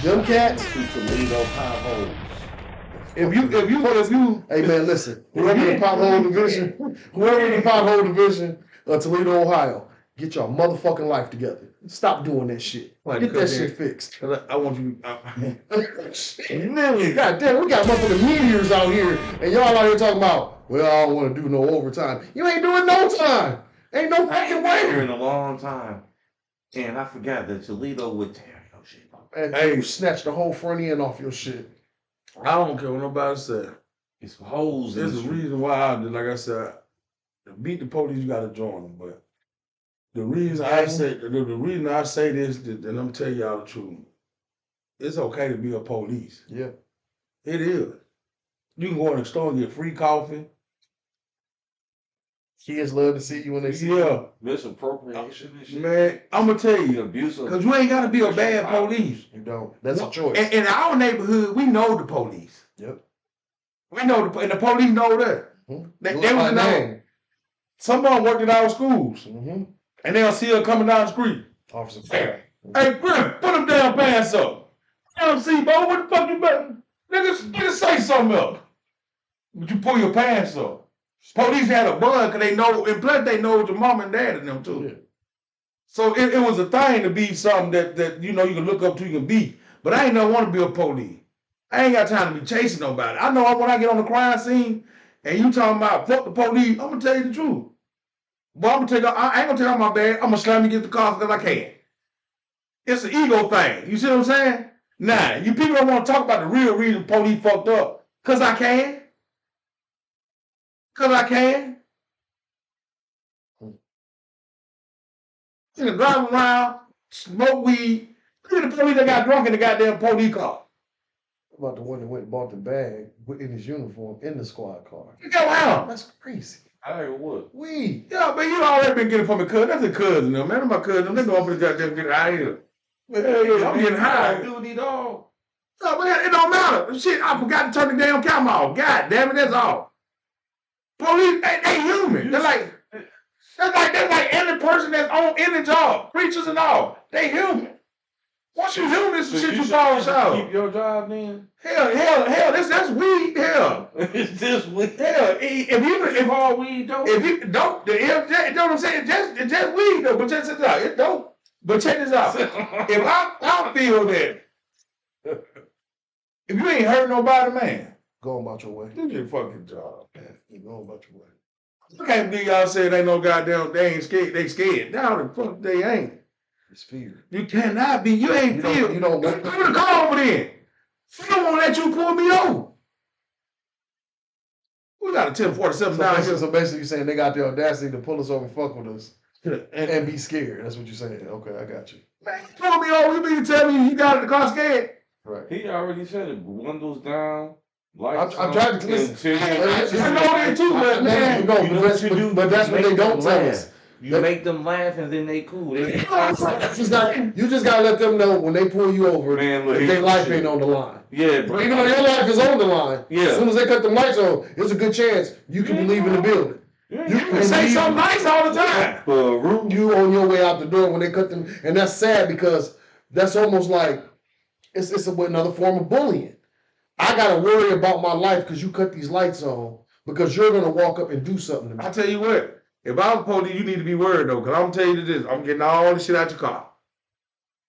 Them cats. Toledo potholes. If you, Hey man, listen. Whoever in the pothole division of Toledo, Ohio, get your motherfucking life together. Stop doing that shit. Get that shit fixed. I want you. God damn, we got motherfucking meteors out here, and y'all out here talking about, well, I don't want to do no overtime. You ain't doing no time. Ain't no fucking Here way. in a long time. And I forgot that Toledo would tear your shit off. And hey, you snatched the whole front end off your shit. I don't care what nobody said. It's holes. There's a reason why I did. Like I said, to beat the police, you got to join them. But the reason I say this, and I'm telling y'all the truth, it's okay to be a police. Yeah, it is. You can go in the store and get free coffee. Kids love to see you when they see you. Misappropriation and shit. Man, I'm gonna tell you, Abuse of. because you ain't gotta be a bad police. You don't. That's a choice. In our neighborhood, we know the police. Yep. We know and the police know that. Mm-hmm. They was know. Some of them worked in our schools, and they'll see her coming down the street. Officer. Hey, Grim, put them damn pants up. see, boy, what the fuck you better? Niggas say something else. But you pull your pants up. Police had a bun because they know, and plus they know it's your mom and dad and them too. Yeah. So it was a thing to be something that you know you can look up to, you can be. But I ain't never want to be a police. I ain't got time to be chasing nobody. I know when I get on the crime scene and you talking about fuck the police, I'm gonna tell you the truth. But I ain't gonna take out my bag. I'm gonna slam you against the car because I can. It's an ego thing. You see what I'm saying? Nah, you people don't want to talk about the real reason police fucked up. Cause I can. Cause I can. You can drive around, smoke weed. Look at the police that got drunk in the goddamn police car. About the one that went and bought the bag in his uniform in the squad car. You go out. That's crazy. I heard what? Weed. Yeah, but you already been getting from a cousin. That's a cousin, though. Man, my cousin. They go up and goddamn get out of here. Yeah, I'm getting high. Duty dog. No, but it don't matter. Shit, I forgot to turn the damn camera off. God damn it, that's all. Police, they human. They're like any person that's on any job, preachers and all. They human. Once you human, it's the shit you fall out. Keep your job then? Hell, that's weed. Hell, It's just weed. hell. If all weed dope. If you don't, you know what I'm saying? It's just weed though. But check this out. It's dope. But check this out. If I feel that if you ain't hurt nobody, man, go about your way. do your fucking job. You go about your way. I can't believe y'all said they no goddamn. They ain't scared. They scared. Now the fuck they ain't. It's fear. You cannot be. You ain't feel. You don't. Put the car over there. I don't want to let you pull me over. We got a 1047 down here. So basically, you're saying they got the audacity to pull us over, and fuck with us, and be scared. That's what you're saying. Okay, I got you. Man, pull me over. You mean to tell me you got in the car scared? Right. He already said it. Windows down. Lights I'm trying to listen. I know that too, but man. But that's what they don't tell us. You make them laugh and then they cool. You just gotta let them know when they pull you over, man, look, their life ain't on the line. Yeah, bro. Even though your life is on the line, yeah. As soon as they cut them lights on, there's a good chance you can be leaving the building. Yeah. You can say something nice all the time. You on your way out the door when they cut them, and that's sad because that's almost like it's another form of bullying. I gotta worry about my life because you cut these lights on because you're gonna walk up and do something to me. I tell you what. If I was police, you need to be worried though, because I'm gonna tell you this: I'm getting all the shit out your car.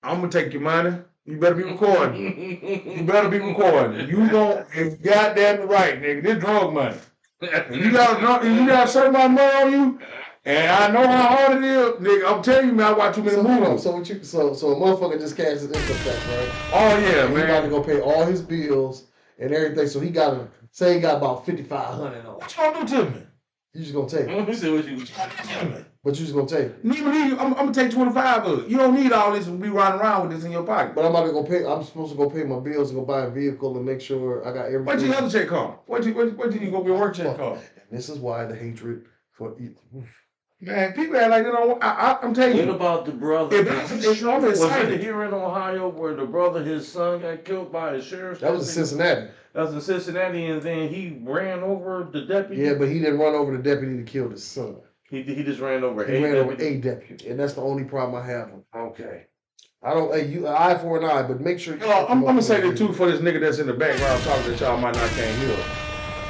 I'm gonna take your money. You better be recording. You better be recording. You goddamn right, nigga. This drug money. You got a certain amount of money on you, and I know how hard it is, nigga. I'm telling you, man. I watch too many movies. So a motherfucker just cashed his income tax, right? Oh yeah, and man. He got to go pay all his bills and everything. So he got to say he got about $5,500 on. What you gonna do to me? You just gonna take it. Let me see what you But you just gonna take it. I'm gonna take 25 of it. You don't need all this and be riding around with this in your pocket. But I'm supposed to go pay my bills and go buy a vehicle and make sure I got everything. What's your other check call? What did you go get work check call? And this is why the hatred for man, people act like they don't. I'm telling you. What about the brother? Was it here in Ohio where the brother, his son, got killed by a sheriff's? That was in Cincinnati. That was in Cincinnati, and then he ran over the deputy. Yeah, but he didn't run over the deputy to kill his son. He just ran over a deputy, and that's the only problem I have. Okay. I don't. Hey, you an eye for an eye, but make sure. I'm gonna say this too for this nigga that's in the background talking that y'all might not can't hear.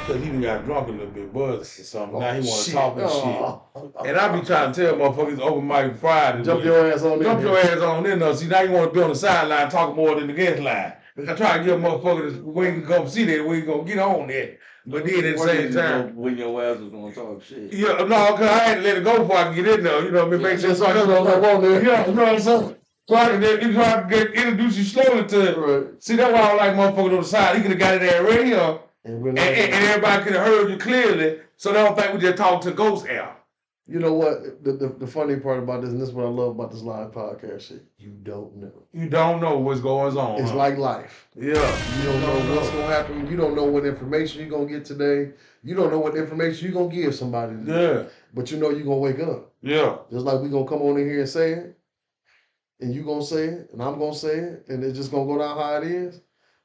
Cause he done got drunk a little bit, buzzed or something. Now he wanna talk and shit. And I be trying to tell motherfuckers open mic Friday. Jump your ass on in. Jump your ass on in there. See, now you wanna be on the sideline talking more than the guest line. I try to give motherfuckers we can come see that, we gonna get on that. But then at the same time, when your ass was gonna talk shit. yeah, no, cause I had to let it go before I could get in there. You know what I mean? Make sure so I on there. Yeah, you know what I'm saying? So I can get introduce you slowly to it. Right. See, that's why I don't like motherfuckers on the side. He could have got it there radio. And everybody could have heard you clearly, so they don't think we just talk to ghost air. You know what? The funny part about this, and this is what I love about this live podcast shit. You don't know. You don't know what's going on. It's like life. Yeah. You don't know what's gonna happen. You don't know what information you're gonna get today. You don't know what information you're gonna give somebody today. Yeah. But you know you're gonna wake up. Yeah. Just like we gonna come on in here and say it, and you gonna say it, and I'm gonna say it, and it's just gonna go down how it is.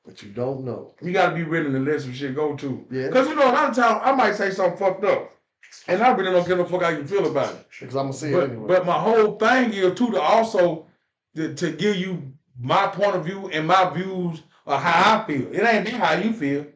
But you don't know. You gotta be willing to let some shit go too. Yeah. Cause you know, a lot of times I might say something fucked up. And I really don't give a fuck how you feel about it. Because I'm gonna say it anyway. But my whole thing is too to also to give you my point of view and my views of how I feel. It ain't how you feel.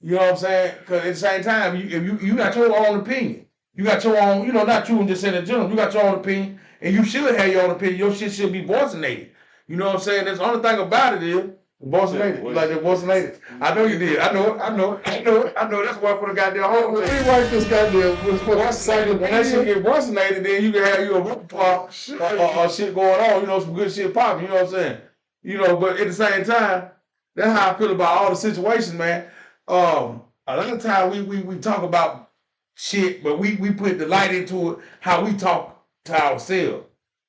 You know what I'm saying? Because at the same time, you got your own opinion. You got your own, you know, not you and just in the general. You got your own opinion, and you should have your own opinion. Your shit should be voicinated. You know what I'm saying? That's the only thing about it is voicinated. Like the voicinated. I know you did. I know it. That's why for the goddamn whole We thing. write this goddamn When that shit get voicinated, then you can have you a repertoire or shit going on. You know, some good shit popping. You know what I'm saying? You know, but at the same time, that's how I feel about all the situations, man. A lot of times we talk about shit, but we put the light into it, how we talk to ourselves.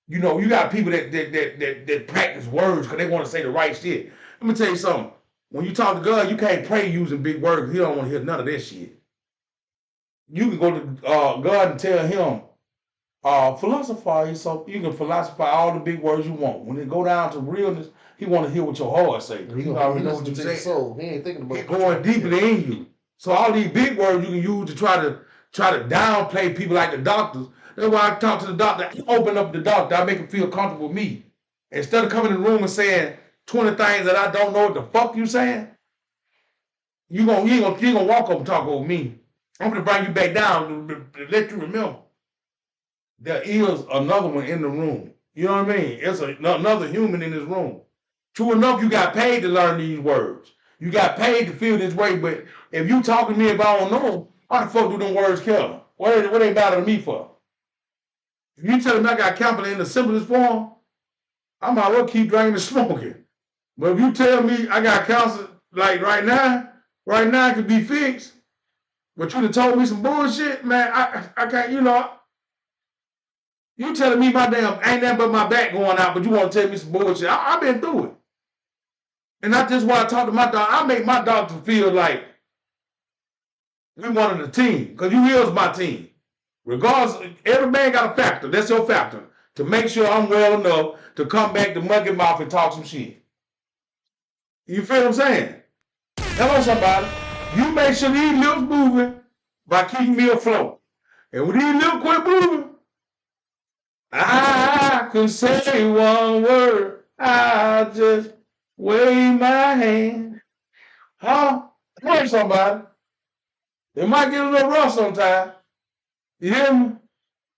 You know, you got people that practice words because they want to say the right shit. Let me tell you something. When you talk to God, you can't pray using big words. He don't want to hear none of that shit. You can go to God and tell him, philosophize, so you can philosophize all the big words you want. When it go down to realness, he want to hear what your heart say. He already know what you say. He ain't thinking about it. Going deeply in you. So all these big words you can use to try to downplay people like the doctors. That's why I talk to the doctor. I open up the doctor. I make him feel comfortable with me. Instead of coming in the room and saying 20 things that I don't know what the fuck you saying, you ain't gonna walk up and talk over me. I'm gonna bring you back down to let you remember. There is another one in the room. You know what I mean? It's another human in this room. True enough, you got paid to learn these words. You got paid to feel this way, but if you talking to me if I don't know, how the fuck do them words kill? What they matter to me for? If you tell me I got confidence in the simplest form, I might well keep drinking and smoking. But if you tell me I got counsel, like right now it could be fixed, but you done told me some bullshit, man, I can't, you know, you telling me my damn ain't nothing but my back going out, but you want to tell me some bullshit. I've been through it. And that's just why I talk to my doctor. I make my doctor feel like we one of the team, because you is my team. Regardless, every man got a factor. That's your factor. To make sure I'm well enough to come back to Mucky Mouth and talk some shit. You feel what I'm saying? Hello, somebody. You make sure these lips moving by keeping me afloat. And when these lips quit moving, I can say one word. I'll just wave my hand. Huh? Hey, somebody. It might get a little rough sometimes. You hear me?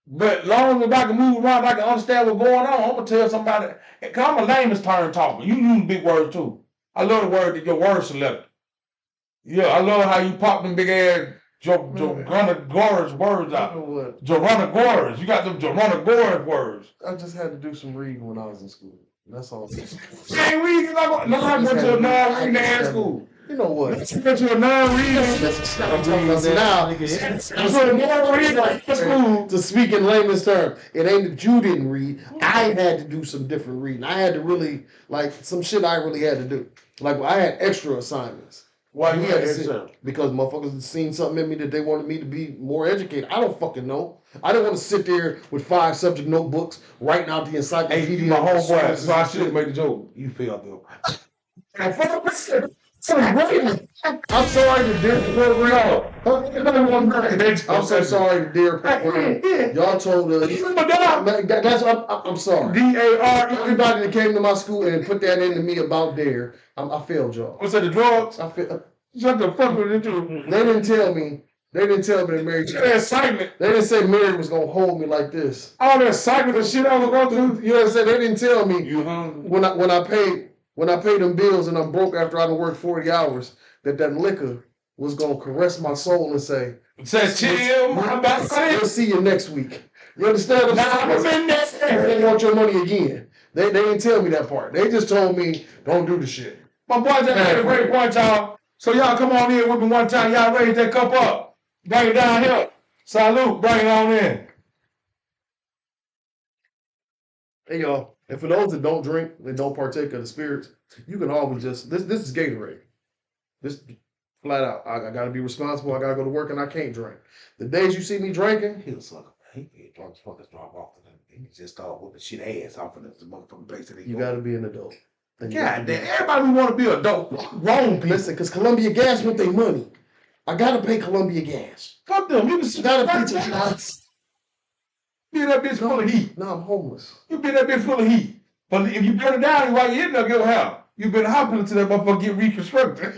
But long as I can move around, I can understand what's going on. I'm gonna tell somebody. Cause I'm a layman's turn talker. You use big words too. I love the word that your word selector. Yeah, I love how you pop them big ass Joranagor's words out. Joranagor's. You got them Joranagor's words. I just had to do some reading when I was in school. That's all. Can't read. No, I went to a non-reading ass school. You know what? You went to a non-reading. That's what I'm talking about now. To speak in layman's terms, it ain't that you didn't read. I had to do some different reading. I had to really, like, some shit I really had to do. Like, I had extra assignments. Why you had extra? Because motherfuckers had seen something in me that they wanted me to be more educated. I don't fucking know. I didn't want to sit there with 5 subject notebooks, writing out the encyclopedia. Hey, my homeboy, so I should have made the joke. You failed though. I'm sorry to dear program. I'm so sorry to dear program. Y'all told us. That's I'm sorry. D-A-R. Everybody that came to my school and put that into me about dare, I failed y'all. What's that, the drugs? I failed. Shut the fuck with you. They didn't tell me. They didn't tell me that Mary. That excitement. They didn't say Mary was gonna hold me like this. All that excitement and shit I was going through. You know what I'm saying? They didn't tell me You hungry? when I paid them bills and I'm broke after I done worked 40 hours that liquor was gonna caress my soul and say, chill, my back. we'll see you next week. You understand what I'm saying? They want your money again. They didn't tell me that part. They just told me don't do the shit. My boy just had a great point, y'all. So y'all come on in with me one time. Y'all raise that cup up. Bring it down here. Salute. Bring it on in. Hey y'all, and for those that don't drink and don't partake of the spirits, you can always just this is Gatorade. This flat out. I gotta be responsible. I gotta go to work and I can't drink. The days you see me drinking, He was like, he get drunk as fuck, drop off to them. He just start whooping shit ass off of the motherfucking place that he you gotta be an adult. And you God gotta damn, everybody want to be adult. Wrong people. listen, because Columbia Gas want their money. I gotta pay Columbia Gas. Fuck them. You I can gotta pay to be that bitch full of heat. No, I'm homeless. You be that bitch full of heat. But if you burn it down while you're in there, get help. You been hopping until that motherfucker get reconstructed.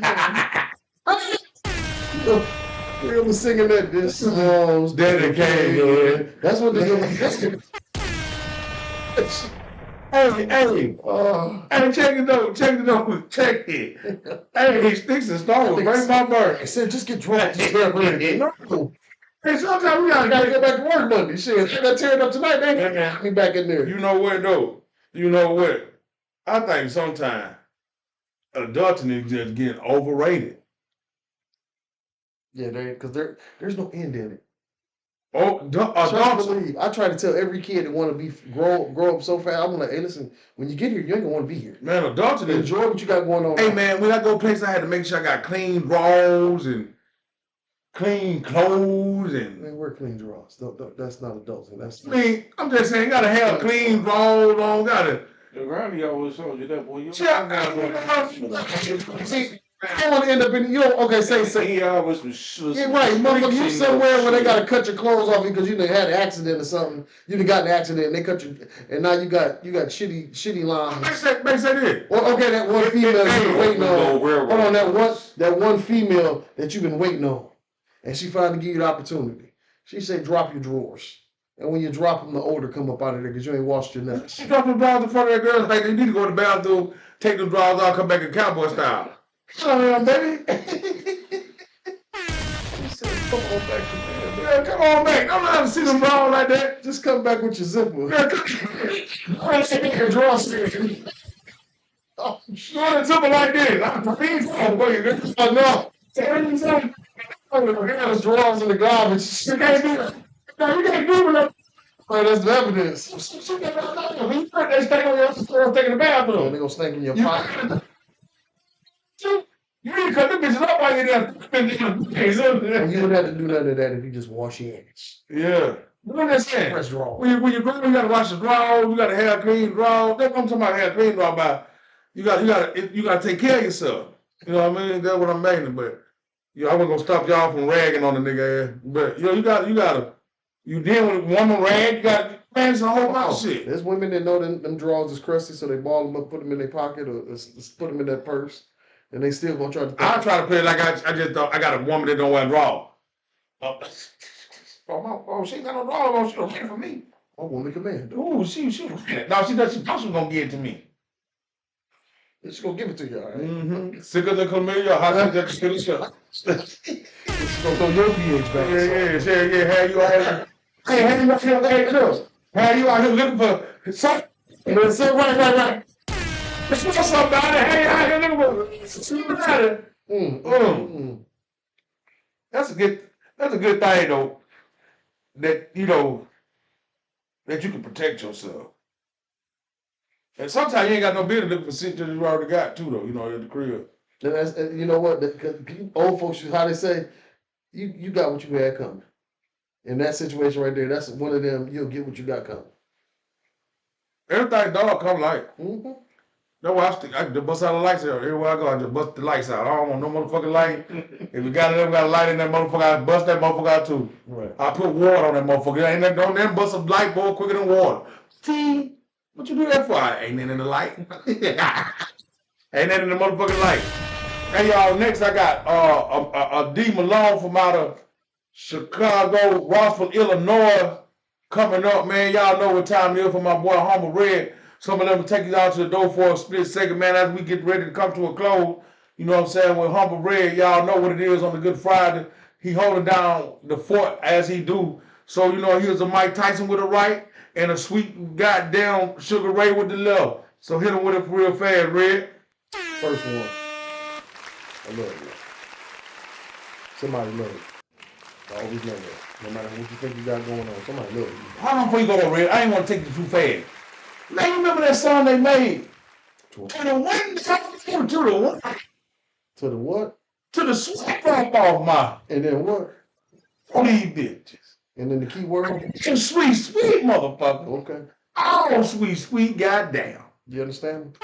We was singing that this song's dedicated. That's what they do. Hey, check it out. Check it. Hey, sticks and stones. Break my bird. I said, just get drunk. Just get ready. No. Hey, sometimes we gotta get back to work Monday. Shit, I got tearing up tonight. They ain't got me back in there. You know what, though? You know what? I think sometimes adulting is just getting overrated. Yeah, because there's no end in it. Oh, adulting. I try to tell every kid that want to be grow up so fast. I'm like, hey, listen, when you get here, you ain't gonna want to be here. Man, adulting is. Enjoy what you got going on. Hey, man, when I go places, I had to make sure I got clean drawers and clean clothes and. Man, wear clean drawers. That's not adulting. That's. I mean, I'm just saying, you gotta have clean drawers on. Gotta. The granny always told you that, boy. You See, I don't want to end up in okay. Say. He always was. Yeah, right, motherfucker. You somewhere where they gotta cut your clothes off because you done had an accident or something. You done got in an accident and they cut you, and now you got shitty lines. Make say this. Well, okay, that one female you've been waiting on. Hold on, that one female that you've been waiting on, and she finally give you the opportunity. She say, drop your drawers. And when you drop them, the odor come up out of there because you ain't washed your nuts. She dropped the drawers in front of that girl's like they need to go to the bathroom, take the drawers out, come back in cowboy style. Come on, baby. She said, come on back to bed. Yeah, come on back. I'm not to see them drawers like that. Just come back with your zipper. Yeah, your drawers. Oh, you want a zipper like this? I'm please. Oh, no. There's drawers in the garbage. You can't do it. No, you can't do it. Man, that's the evidence. They stay on your floor taking the bathroom. They gonna stink in your pocket. You need to cut them bitches up while you're there. You wouldn't have to do none of that if you just wash your hands. Yeah. What am I saying? Press draw. When you go, you gotta wash the drawers. You gotta have clean drawers. That's what I'm talking about. Have clean drawers. About you gotta take care of yourself. You know what I mean? That's what I'm making. But I wasn't gonna stop y'all from ragging on the nigga ass. But you gotta. You deal with a woman rag. You gotta manage the whole lot of shit. There's women that know them drawers is crusty, so they ball them up, put them in their pocket, or put them in that purse, and they still gonna try to. I try to play it like I just thought I got a woman that don't wear drawers. She ain't got no drawers on. She don't care for me. A woman command. Ooh, she no, she thought she was gonna give it to me. She's gonna give it to you, all right? Mm-hmm. Sicker than chlamydia, hot as the shot. She's gonna throw your pH back. Yeah. How you out here? Hey, look. How you out here looking for something? Right. Let's do something about it. Hey, out here looking for something. That's a good thing though. That that you can protect yourself. And sometimes you ain't got no business looking for shit that you already got too though. At the crib. And that's, you know what? Old folks, how they say, you got what you had coming. In that situation right there, that's one of them. You'll get what you got coming. Everything dog come like. Mm-hmm. That's why I just bust out the lights out. Everywhere I go, I just bust the lights out. I don't want no motherfucking light. If you got a light in that motherfucker, I bust that motherfucker out too. Right. I put water on that motherfucker. Ain't that don't then bust a light bulb quicker than water. See, what you do that for? Ain't that in the light? Ain't that in the motherfucking light? Hey y'all, next I got a D Malone from out of Chicago, Rossville, Illinois, coming up, man. Y'all know what time it is for my boy Humble Red. Some of them will take you out to the door for a split second, man, as we get ready to come to a close. You know what I'm saying? With Humble Red, y'all know what it is on the Good Friday. He holding down the fort as he do. So, you know, here's a Mike Tyson with a right and a sweet goddamn Sugar Ray with the left. So hit him with it real fast, Red. First one. I love you. Somebody love you. I always know that. No matter what you think you got going on, somebody love you. How long before you go, Red? I ain't want to take you too fast. Man, you remember that song they made? To the one, to the one, To the what? to the sweat drop off my. And then what? All these bitches. And then the key word? You sweet, sweet motherfucker. Okay. Oh, sweet, sweet, goddamn. You understand?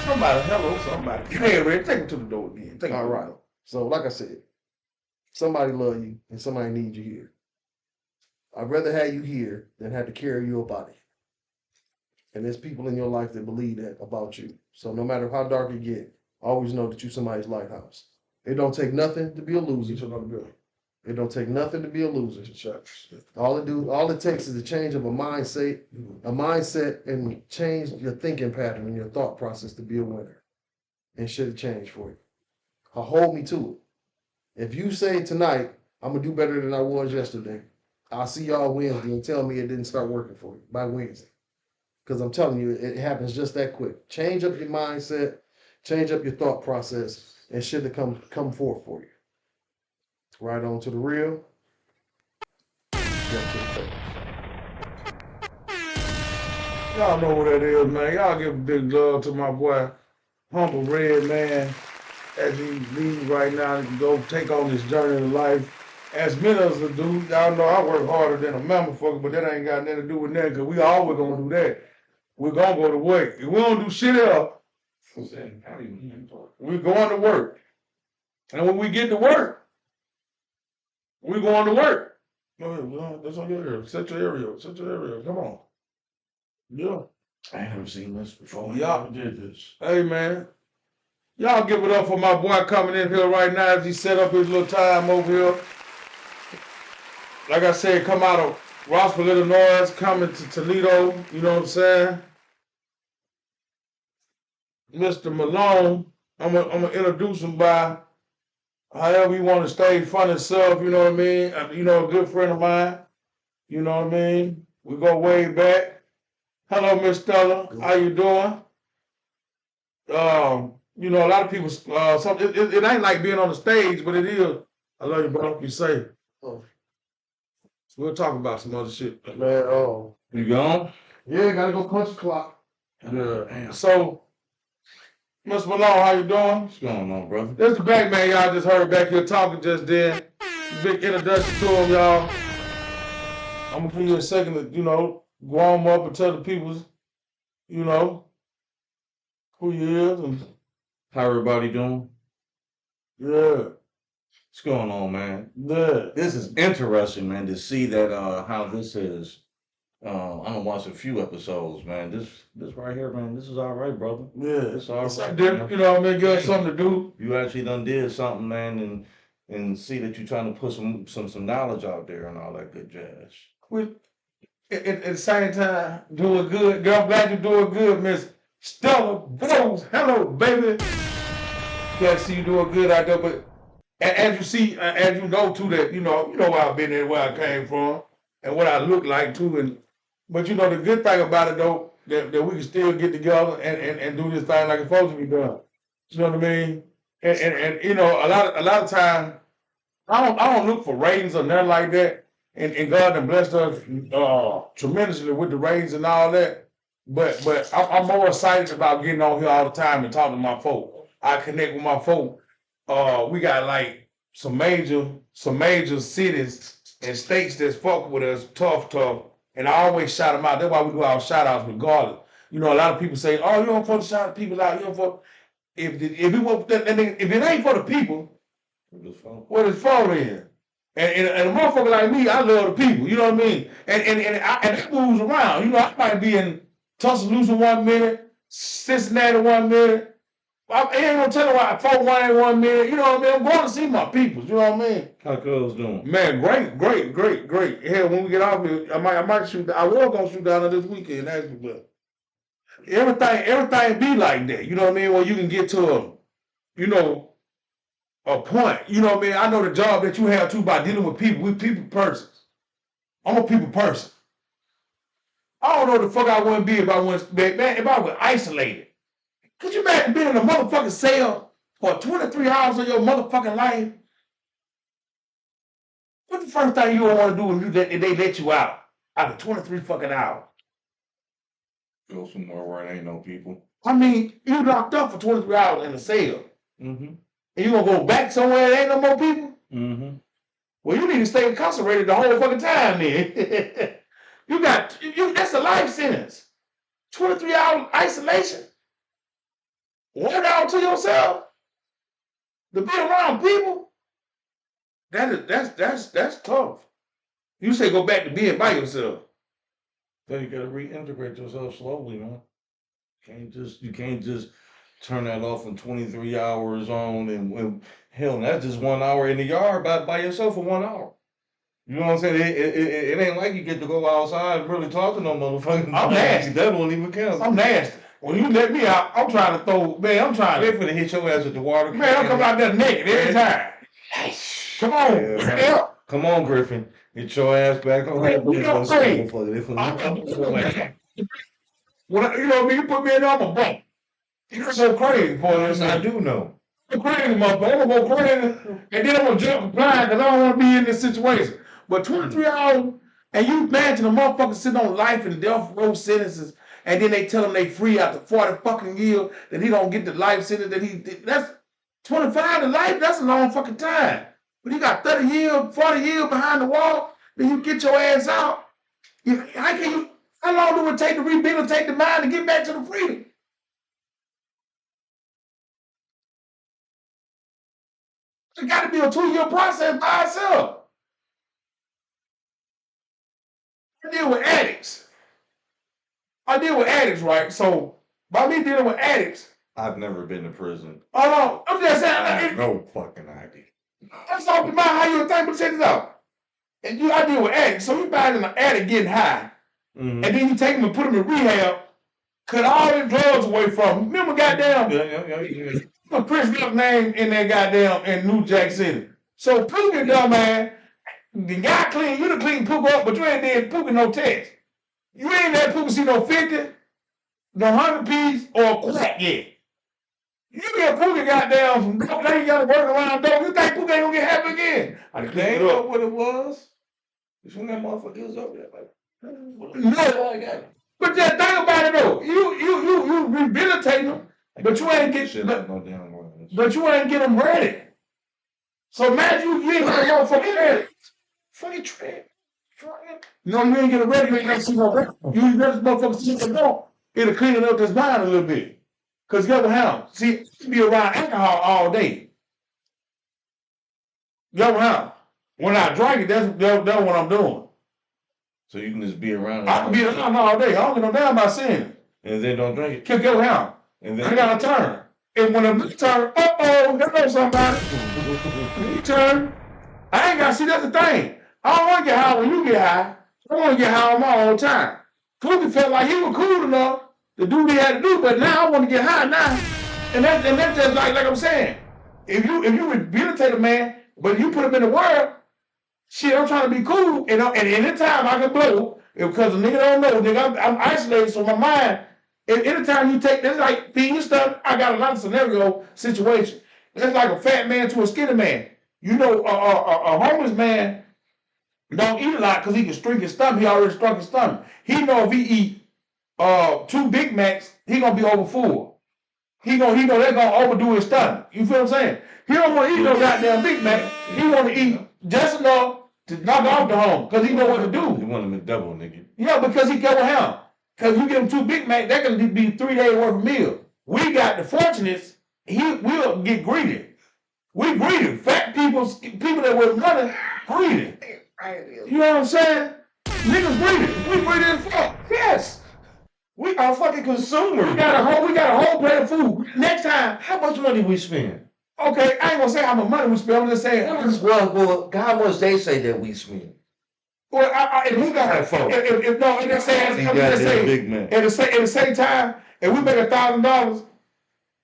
Somebody, hello, somebody. Hey, Red, take him to the door again. Take him All to the right. door. So, like I said, somebody love you and somebody needs you here. I'd rather have you here than have to carry your body. And there's people in your life that believe that about you. So no matter how dark it get, always know that you somebody's lighthouse. It don't take nothing to be a loser. It don't take nothing to be a loser. All it takes is a change of a mindset, and change your thinking pattern and your thought process to be a winner. And shit'll change for you. Hold me to it. If you say tonight, I'm gonna do better than I was yesterday, I'll see y'all Wednesday and tell me it didn't start working for you by Wednesday. Because I'm telling you, it happens just that quick. Change up your mindset, change up your thought process, and shit to come forth for you. Right on to the real. Yes, to the face. Y'all know what that is, man. Y'all give big love to my boy, Humble Red, man. As he leaves right now to go take on this journey of life. As many of us do, y'all know I work harder than a motherfucker, but that ain't got nothing to do with that, because we always gonna do that. We're gonna go to work. If we don't do shit else, we're going to work. And when we get to work, we're going to work. Go ahead, that's on your area. Set your area. Come on. Yeah. I ain't never seen this before. Y'all did this. Hey, man. Y'all give it up for my boy coming in here right now as he set up his little time over here. Like I said, come out of Rossville, Illinois, coming to Toledo, you know what I'm saying? Mr. Malone, I'm gonna introduce him by however you want to stay fun and self, you know what I mean? You know, a good friend of mine, you know what I mean? We go way back. Hello, Miss Stella, how you doing? You know, a lot of people, it ain't like being on the stage, but it is. I love you, bro. Be safe. Oh. We'll talk about some other shit. Man, oh. You gone? Yeah, gotta go punch the clock. Yeah. Damn. So, Mr. Malone, how you doing? What's going on, brother? This the back man y'all just heard back here talking just then. Big introduction to him, y'all. I'm gonna give you a second to, you know, warm up and tell the people, you know, who you is and How everybody doing? yeah. What's going on, man? Yeah. This is interesting, man, to see that how this is. I don't watch a few episodes, man. This right here, man, this is all right, brother. Yeah. It's all right, You know what I mean? Give us something to do. You actually done did something, man, and see that you're trying to put some knowledge out there and all that good jazz. At the same time, doing good. Girl, I'm glad you're doing good, Miss Stella Rose. Hello, baby. Glad to see you doing good out there. But as you see, as you know too, that you know where I've been and where I came from and what I look like too. But you know the good thing about it though, that we can still get together and do this thing like it's supposed to be done. You know what I mean? And you know, a lot of time I don't look for ratings or nothing like that. And God done blessed us tremendously with the ratings and all that. But I'm more excited about getting on here all the time and talking to my folk. I connect with my folk. We got like some major cities and states that's fuck with us tough. And I always shout them out. That's why we do our shout outs regardless. You know, a lot of people say, "Oh, you don't supposed to shout people out. You don't supposed." If it ain't for the people, what it's for then? And a motherfucker like me, I love the people. You know what I mean? And that moves around. You know, I might be in Tuscaloosa 1 minute, Cincinnati 1 minute. I ain't gonna tell you why Fort Wayne 1 minute. You know what I mean? I'm going to see my people. You know what I mean? How Cuz doing? Man, great. Hell, when we get off here, I might shoot. I was gonna shoot down there this weekend, actually, but everything be like that. You know what I mean? Where you can get to a point. You know what I mean? I know the job that you have too by dealing with people. We people persons. I'm a people person. I don't know what the fuck I wouldn't be if I was isolated. Could you imagine being in a motherfucking cell for 23 hours of your motherfucking life? What's the first thing you want to do when they let you out of 23 fucking hours? Go somewhere where there ain't no people. I mean, you locked up for 23 hours in a cell. Mm-hmm. And you gonna go back somewhere there ain't no more people? Mm-hmm. Well, you need to stay incarcerated the whole fucking time then. That's a life sentence. 23 hour isolation. 1 hour to yourself. To be around people. That's tough. You say go back to being by yourself. So you gotta reintegrate yourself slowly, man. You can't just turn that off in 23 hours on and hell, that's just 1 hour in the yard by yourself for 1 hour. You know what I'm saying? It ain't like you get to go outside and really talk to no motherfucking. I'm nasty. That don't even count. I'm nasty. When you let me out, I'm trying to throw, man, I'm trying They're to. finna hit your ass with the water. Man, I'm coming out there naked every time. Come on. Yeah. Come on, Griffin. Get your ass back on. You know what I'm saying? You know what I mean? You put me in there, I'm a bump. You're so crazy for this. I do know. I'm crazy, motherfucker. I'm gonna go crazy, and then I'm gonna jump blind because I don't want to be in this situation. But 23 hours, and you imagine a motherfucker sitting on life and death row sentences, and then they tell him they free after 40 fucking years, that he don't get the life sentence that he did. That's 25 to life. That's a long fucking time. But you got 30 years, 40 years behind the wall, then you get your ass out. How long do it take to rehabilitate the mind to get back to the freedom? It got to be a 2-year process by itself. I deal with addicts, right? So by me dealing with addicts, I've never been to prison. oh no, I'm just I have saying, no fucking idea. that's all about how you think, but check this out. I deal with addicts, so you find an addict getting high, Mm-hmm. and then you take him and put him in rehab, cut all the drugs away from him. Remember, goddamn, Yeah. Prince Rock name in that goddamn in New Jack City. So Pookie, dumb man, the guy clean, you done clean Pookie up, but you ain't did Pookie no test. You ain't let Pookie see no 50, no 100 piece, or a quack yet. You get Pookie goddamn from dope, now you gotta work around dope. You think Pookie ain't gonna get happy again? I They clean ain't it know up. what it was. It's when that motherfucker was up there. Like, No, but just think about it though. You rehabilitate them, but you ain't get shit like no damn words. but you ain't get them ready. So imagine you ain't get a motherfucker ready. Fucking trip. No, you ain't get them ready. You ain't gonna see no ready. You ain't let this motherfucker see the door. It'll clean up his mind a little bit. Cause guess what happens? See, you be around alcohol all day. Guess what happens? When I drink it, that's what I'm doing. So you can just be around it. I can be around all day. I don't give no damn about seeing it. And then don't drink it. Guess what happens? And I then got a turn. And when the turn, there goes somebody. You turn. I ain't got to see, that's the thing. I don't want to get high when you get high. I want to get high on my own time. Pookie felt like he was cool enough to do what he had to do, but now I want to get high now. And that's just like I'm saying. If you rehabilitate a man, but you put him in the world, shit, I'm trying to be cool, and anytime I can blow, because the nigga don't know, nigga, I'm isolated, so my mind, anytime you take, that's like feeding your stuff, I got a lot of scenario situation. That's like a fat man to a skinny man. You know, a homeless man don't eat a lot because he can shrink his stomach. He already shrunk his stomach. He know if he eat 2 Big Macs, he gonna be over full. He know they're gonna overdo his stomach. You feel what I'm saying? He don't want to eat no goddamn Big Mac. He want to eat just enough to knock off the home because he know what to do. you want him to double, nigga. Yeah, because he got him. Cause you give them 2 Big Mac, that can be 3 days worth of meal. We got the fortunates, we'll get greedy. We greedy. Fat people that with money, greedy. You know what I'm saying? Niggas greedy. We greedy as fuck. Yes. We are fucking consumers. We got a whole plate of food. Next time, How much money we spend? okay, I ain't gonna say how much money we spend. I'm just saying. Well, how much they say that we spend? Well, if we got that for? if no, and they say You got that big man. at the same time, if we make $1,000,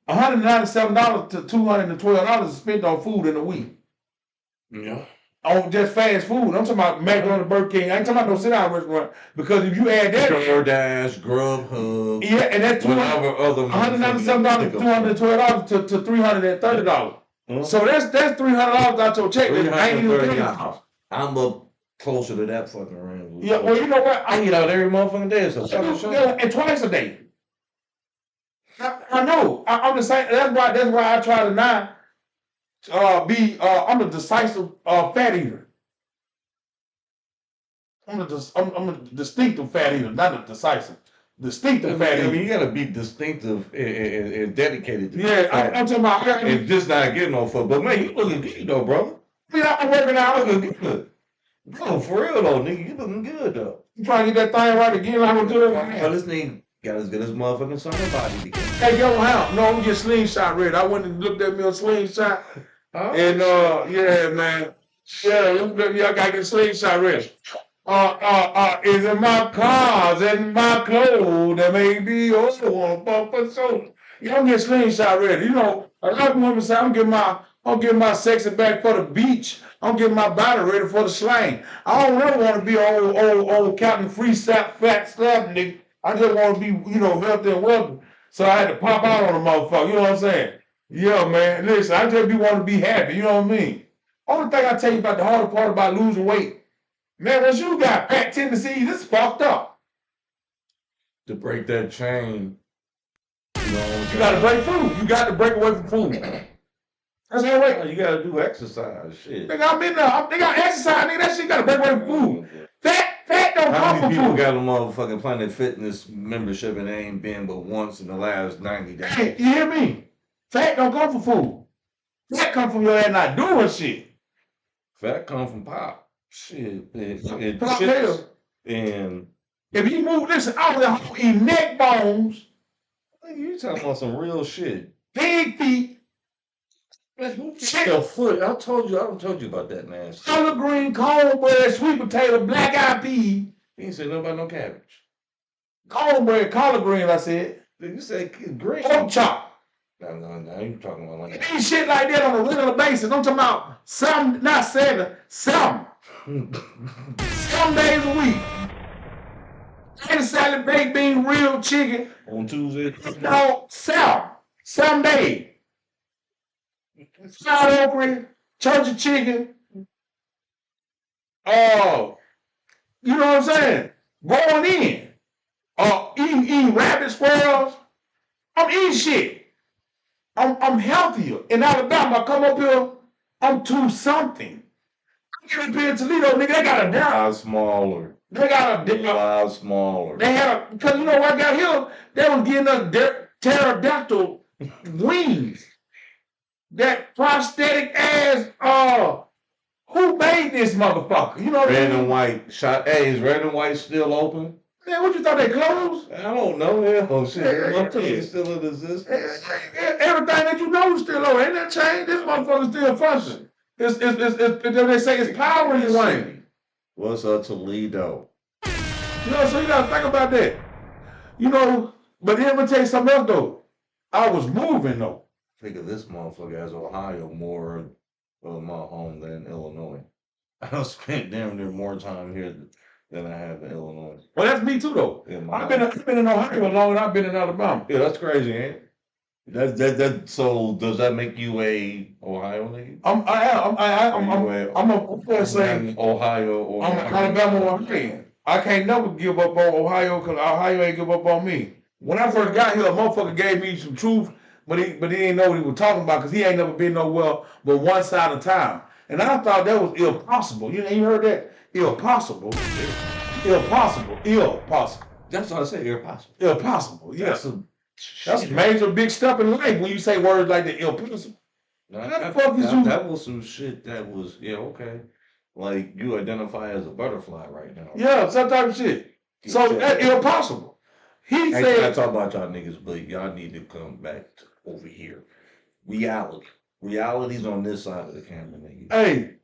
$197 to $212 is spent on food in a week. Yeah. On just fast food. I'm talking about McDonald's, Burger King. I ain't talking about no sit-down restaurant. Because if you add that, DoorDash, Grubhub, yeah, and that's whatever other $197 to $212 to $330. So that's $300 out your check. That I ain't even thinking about. I'm up closer to that fucking range. Yeah, well, you know what? I eat out every motherfucking day. So and twice a day. I know. I'm the same. That's why I try to not I'm a decisive fat eater. I'm a distinctive fat eater, not a decisive. Distinctive fat eater. I mean, you gotta be distinctive and dedicated to I'm talking about. And just not getting no fuck. But man, you looking good though, bro. Yeah, I'm working out. Looking good. Bro, for real though, nigga, you looking good though. You trying to get that thing right again? I'm gonna do it. Well, this nigga got as good as motherfucking summer body together. Hey, yo, how? No, I'm get slingshot ready. I went and looked at me on slingshot. And yeah, man. Yeah, I gotta get slingshot ready. Is in my cars and my clothes that may be also on for so. You don't get slingshot ready. You know, a lot of women say I'm getting my sexy back for the beach. I'm getting my body ready for the slang. I don't really want to be old Captain Free Fat Slap nigga. I just want to be, healthy and wealthy. So I had to pop out on a motherfucker. You know what I'm saying? Yeah, man. Listen, I just want to be happy. You know what I mean? Only thing I tell you about the harder part about losing weight, man, once you got fat tendencies, it's fucked up. To break that chain, you got to break food. You got to break away from food. That's all right. You got to do exercise. Shit. Nigga, I'm in there. They got exercise. Nigga, that shit got to break away from food. Fat don't come from food. How many people got a motherfucking Planet Fitness membership and they ain't been but once in the last 90 days? Hey, you hear me? Fat don't come from food. Fat come from your ass not doing shit. Fat come from pop. Shit. Pop chips. And if you move, listen, I was eat neck bones. You talking about some real shit. Pig feet. Your foot. I told you about that, man. Collard green, cornbread, sweet potato, black eyed pea. You ain't said nothing about no cabbage. Cornbread, collard green, I said. You said green. Pork chop. No, you talking about like that. Eat shit like that on a regular basis. I'm talking about some, not 7, some. Some days a week. Potato salad, baked bean, real chicken. On Tuesday? No, some days. Fried okra, church of chicken. You know what I'm saying? Going in. Eating rabbit squirrels. I'm eating shit. I'm healthier. In Alabama, I come up here, I'm 2 something. I get up here in Toledo, nigga, they got a lot smaller. They got a lot smaller. They had because you know what I got here, they was getting us pterodactyl wings. That prosthetic ass, who made this motherfucker? You know what I mean? Red and white shot. Hey, is red and white still open? Man, what you thought they closed? I don't know. Oh shit, it's still in existence. Everything that you know is still open. Ain't that changed? This motherfucker still functioning. They say it's power in the way. What's up, Toledo? You know, so you gotta think about that. You know, but then I'm gonna tell you something else though. I was moving though. Think of this motherfucker as Ohio more of my home than Illinois. I've spent damn near more time here than I have in Illinois. Well, that's me too though. I've been in Ohio longer than I've been in Alabama. Yeah, that's crazy, ain't it? So does that make you a Ohio nigga? I'm Ohio or I'm Alabama fan. I can't never give up on Ohio because Ohio ain't give up on me. When I first got here, a motherfucker gave me some truth, but he didn't know what he was talking about because he ain't never been nowhere but one side of town. And I thought that was impossible. You heard that? Impossible. That's what I say. Impossible. Impossible. Yeah. That's a Shit. major big step in life when you say words like the impossible. That was some shit that was, yeah, okay. Like, you identify as a butterfly right now. Yeah, some type of shit. So that's impossible. He I said, talk about y'all niggas, but y'all need to come back over here. Reality. Reality's on this side of the camera, nigga. hey,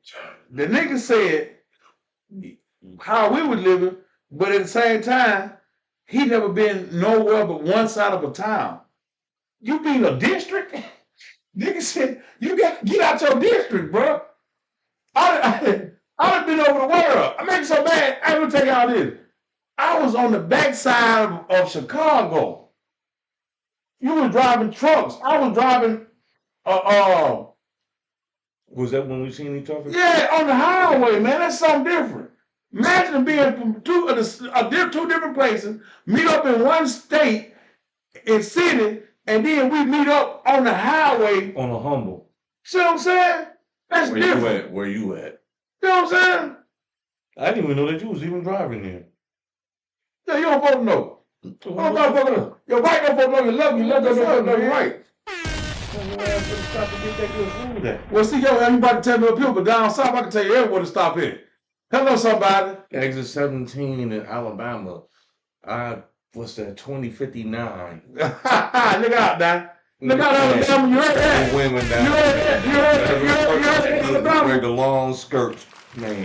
the nigga said how we was living, but at the same time, he never been nowhere but one side of a town. You being a district? Nigga said, you got to get out your district, bro. I done been over the world. I make it so bad, I ain't gonna tell y'all this. I was on the backside of Chicago. You was driving trucks. I was driving, Was that when we seen each other? yeah, on the highway, man. That's something different. Imagine being from two different places, meet up in one state and city, and then we meet up on the highway. On a humble. See what I'm saying? That's Where different. you at? Where you at? You know what I'm saying? I didn't even know that you was even driving there. Yeah, you don't fucking know. Your right don't fucking know you love you. Left don't fucking know you right. Well, see, yo, everybody tell me up here, but down south, I can tell you everywhere to stop at. Hello, somebody. Exit 17 in Alabama. What's that? 2059. Look out now. Look out, Alabama. You heard that? Women down. You heard that? You heard that? Alabama? Wear the long skirts, man.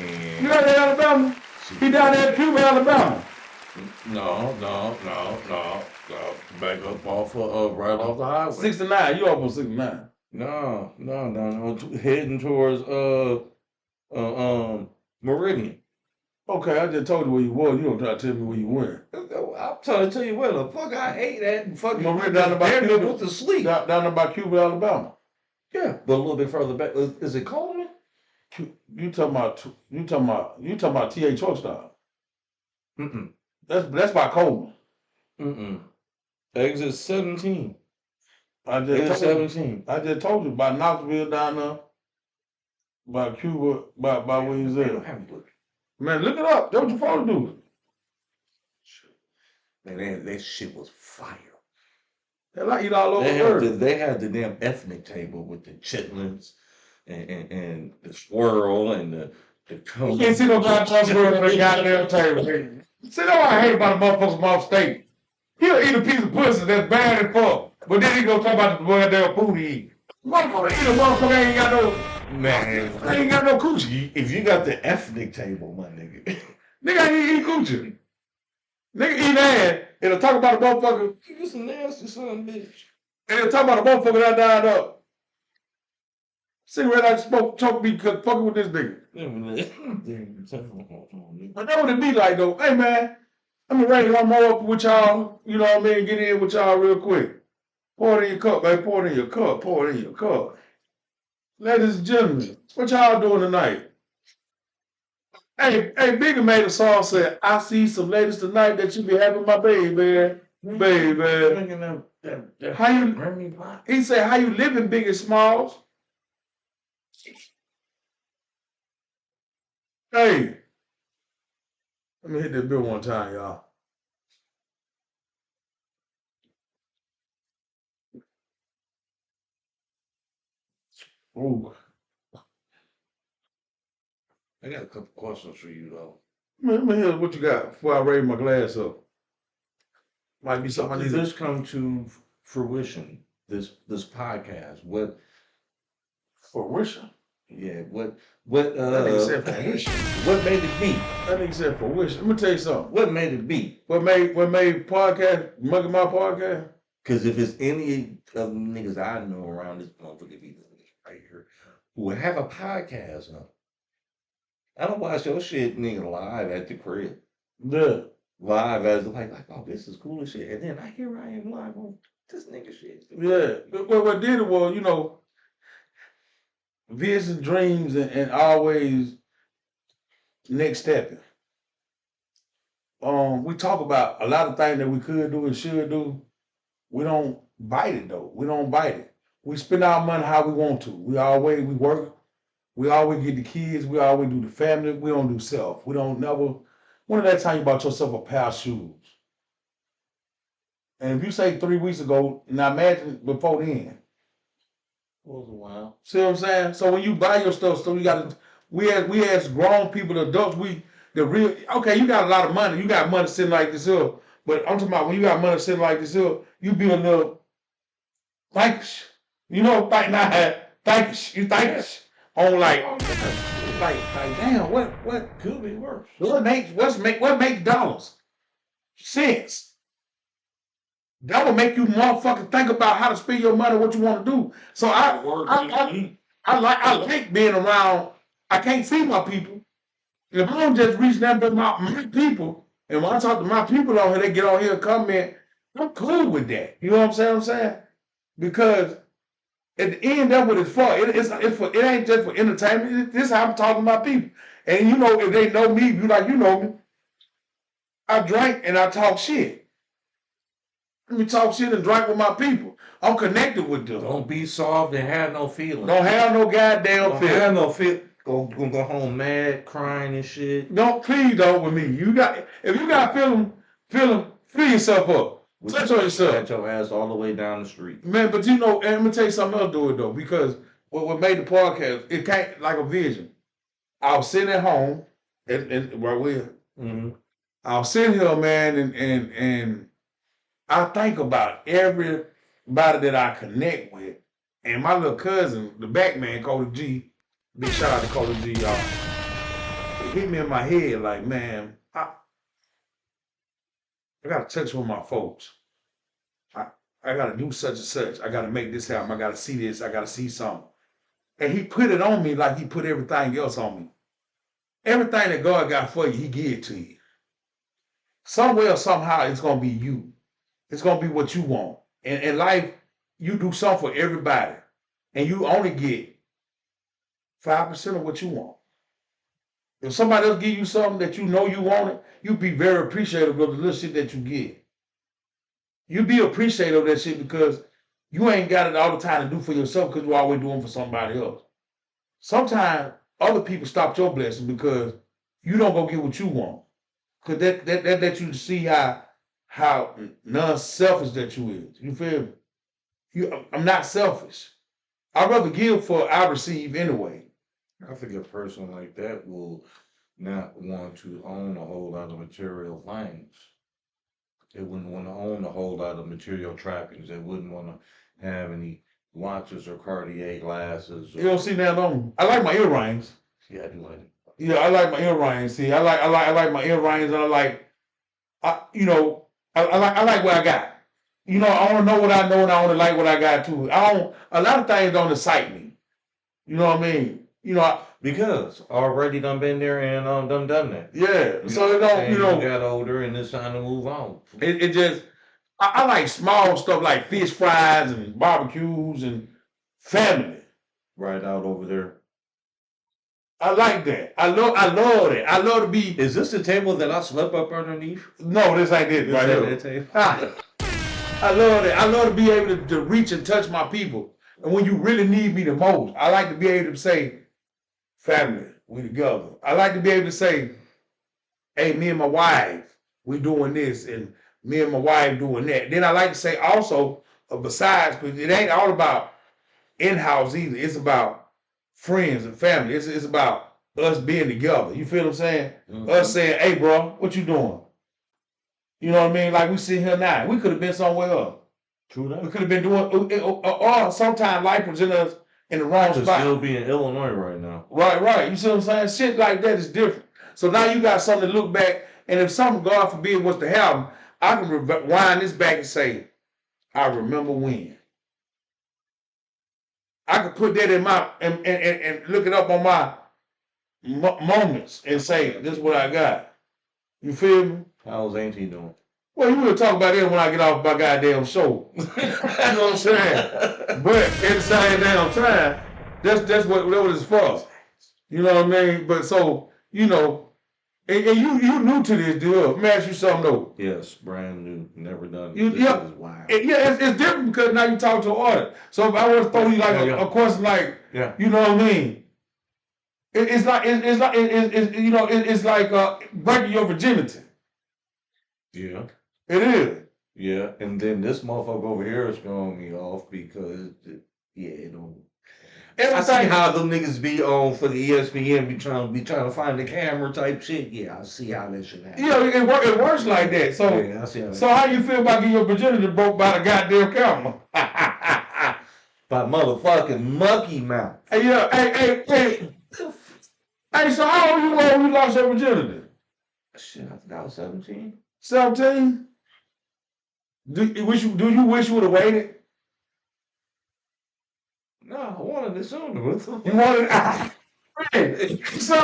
You heard that, Alabama? He down there in Cuba, Alabama. No. Back up off right off the highway. 69. You up on 69? No. Heading towards Meridian. Okay, I just told you where you were. You don't try to tell me where you went. I'm trying to tell you where the fuck I ate at and fucking Meridian down about Cuba. went to sleep. Down about Cuba, Alabama. Yeah, but a little bit further back. Is it Coleman? You talking about T.A. truck stop? Mm-mm. That's by Coleman. Mm-mm. Exit 17. I just told you by Knoxville down there, by Cuba, by where you at. Man, look it up. That's what your phone do. Man, that shit was fire. Hell, I eat all over the world. They had the damn ethnic table with the chitlins and the swirl and the You can't see no goddamn swirl on the goddamn table. See, that's what I hate about the motherfuckers from off state. He'll eat a piece of pussy that's bad as fuck, but then he gonna talk about the goddamn food he eat. Motherfucker eat a motherfucker ain't got no, man. I ain't got no coochie. If you got the ethnic table, my nigga. Nigga ain't eat coochie. Nigga eat ass, and he'll talk about a motherfucker. You some nasty son of a bitch. And he'll talk about a motherfucker that died up. Cigarette I smoke, choke me, fucking with this nigga. But that what it be like though. Hey man, let me raise one more up with y'all. You know what I mean? Get in with y'all real quick. Pour it in your cup, baby. Pour it in your cup. Pour it in your cup. Ladies and gentlemen, what y'all doing tonight? Hey, Biggie made a song said, I see some ladies tonight that you be having my baby. Baby. How you, he said, how you living, Biggie Smalls? Hey, let me hit that bill one time, y'all. Ooh. I got a couple questions for you though. Let me hear what you got before I raise my glass up. Might be something I need Does to... this come to fruition? This podcast? What Fruition? Yeah, what That nigga said fruition. what made it be? That nigga said fruition. Let me tell you something. What made it be? What made podcast, Mucky Mouth podcast? Because if it's any of the niggas I know around this motherfucker be right here who have a podcast, huh? I don't watch your shit nigga live at the crib. Yeah. Live as like, oh, this is cool as shit. And then I am live on this nigga shit. Yeah. What did it was, you know, vision, dreams, and always next stepping. We talk about a lot of things that we could do and should do. We don't bite it though. We don't bite it. We spend our money how we want to. We work. We always get the kids. We always do the family. We don't do self. We don't never. When did that time you bought yourself a pair of shoes? And if you say 3 weeks ago, now imagine before then. It was a while. See what I'm saying? So when you buy your stuff, so you got to. We as grown people, adults, okay. You got a lot of money. You got money sitting like this here. But I'm talking about when you got money sitting like this here, you be a little thankish. You know, thankish. You thankish on like damn. What Could be worse. what makes dollars? Cents. That will make you motherfucking think about how to spend your money, what you want to do. So I like being around. I can't see my people. If I don't just reach them to my people, and when I talk to my people on here, they get on here and comment, I'm cool with that. You know what I'm saying? Because at the end, that's what it's for. It ain't just for entertainment. This is how I'm talking to my people. And you know, if they know me, you know me, I drink and I talk shit. Let me talk shit and drink with my people. I'm connected with them. Don't be soft and have no feelings. Don't have no goddamn Don't feelings. have no feel. Go home mad, crying and shit. Please don't with me. If you got feel yourself up. Touch on yourself. Touch your ass all the way down the street. Man, but you know, and let me tell you something else do it though, because what made the podcast, it came like a vision. I was sitting at home and where we're I was sitting here, man, and I think about everybody that I connect with. And my little cousin, the back man, Cody G, big shout out to Cody G, y'all. It hit me in my head like, man, I got to touch with my folks. I got to do such and such. I got to make this happen. I got to see this. I got to see something. And he put it on me like he put everything else on me. Everything that God got for you, he give it to you. Somewhere, somehow, it's going to be you. It's going to be what you want. And in life, you do something for everybody. And you only get 5% of what you want. If somebody else give you something that you know you want it, you be very appreciative of the little shit that you get. You be appreciative of that shit because you ain't got it all the time to do for yourself because you're always doing for somebody else. Sometimes other people stop your blessing because you don't go get what you want. Because that you see how non-selfish that you is. You feel me? I'm not selfish. I'd rather give for I receive anyway. I think a person like that will not want to own a whole lot of material things. They wouldn't want to own a whole lot of material trappings. They wouldn't want to have any watches or Cartier glasses. You don't see that on me. I like my earrings. Yeah, I do like it. Yeah, I like my earrings. See, I like my earrings, and I like what I got. You know, I want to know what I know, and I want to like what I got too. A lot of things don't excite me. You know what I mean? You know, because already done been there and done that. Yeah. So it don't, you got older and it's time to move on. It just I like small stuff like fish fries and barbecues and family. Right out over there. I like that. I love it. I love to be. Is this the table that I slept up underneath? No, this ain't it right here. I love it. I love to be able to reach and touch my people. And when you really need me the most, I like to be able to say, family, we together. I like to be able to say, hey, me and my wife, we doing this, and me and my wife doing that. Then I like to say also, besides, because it ain't all about in-house either. It's about friends and family. It's about us being together. You feel what I'm saying? Mm-hmm. Us saying, hey, bro, what you doing? You know what I mean? Like we sit here now. We could have been somewhere else. True that. We could have been doing, or sometimes life presents us in the wrong spot. Still be in Illinois right now. Right. You see what I'm saying? Shit like that is different. So now you got something to look back, and if something, God forbid, was to happen, I can rewind this back and say, I remember when. I could put that in my, and look it up on my moments and say, this is what I got. You feel me? How's Auntie doing? Well, you will talk about it when I get off my goddamn show. You know what I'm saying? But at the same damn time, that's what it's for. You know what I mean? But so, you know, and you new to this deal. Let me ask you something though. Yes, brand new, never done. It's different because now you talk to an audience. So if I was to throw you like a question like, you know what I mean? It's like breaking your virginity. Yeah. It is. Yeah, and then this motherfucker over here is throwing me off because, yeah, it don't. I see Everything, how them niggas be on for the ESPN be trying to find the camera type shit. Yeah, I see how that shit happen. yeah, it works like that. So, Yeah, I see how that. so how you feel about getting your virginity broke by the goddamn camera? By motherfucking Mucky Mouth. Hey, yeah, hey, so how old you were when you lost your virginity? Shit, I think I was 17. 17? Do you wish you would have waited? No, I wanted it sooner. What the You wanted hey, so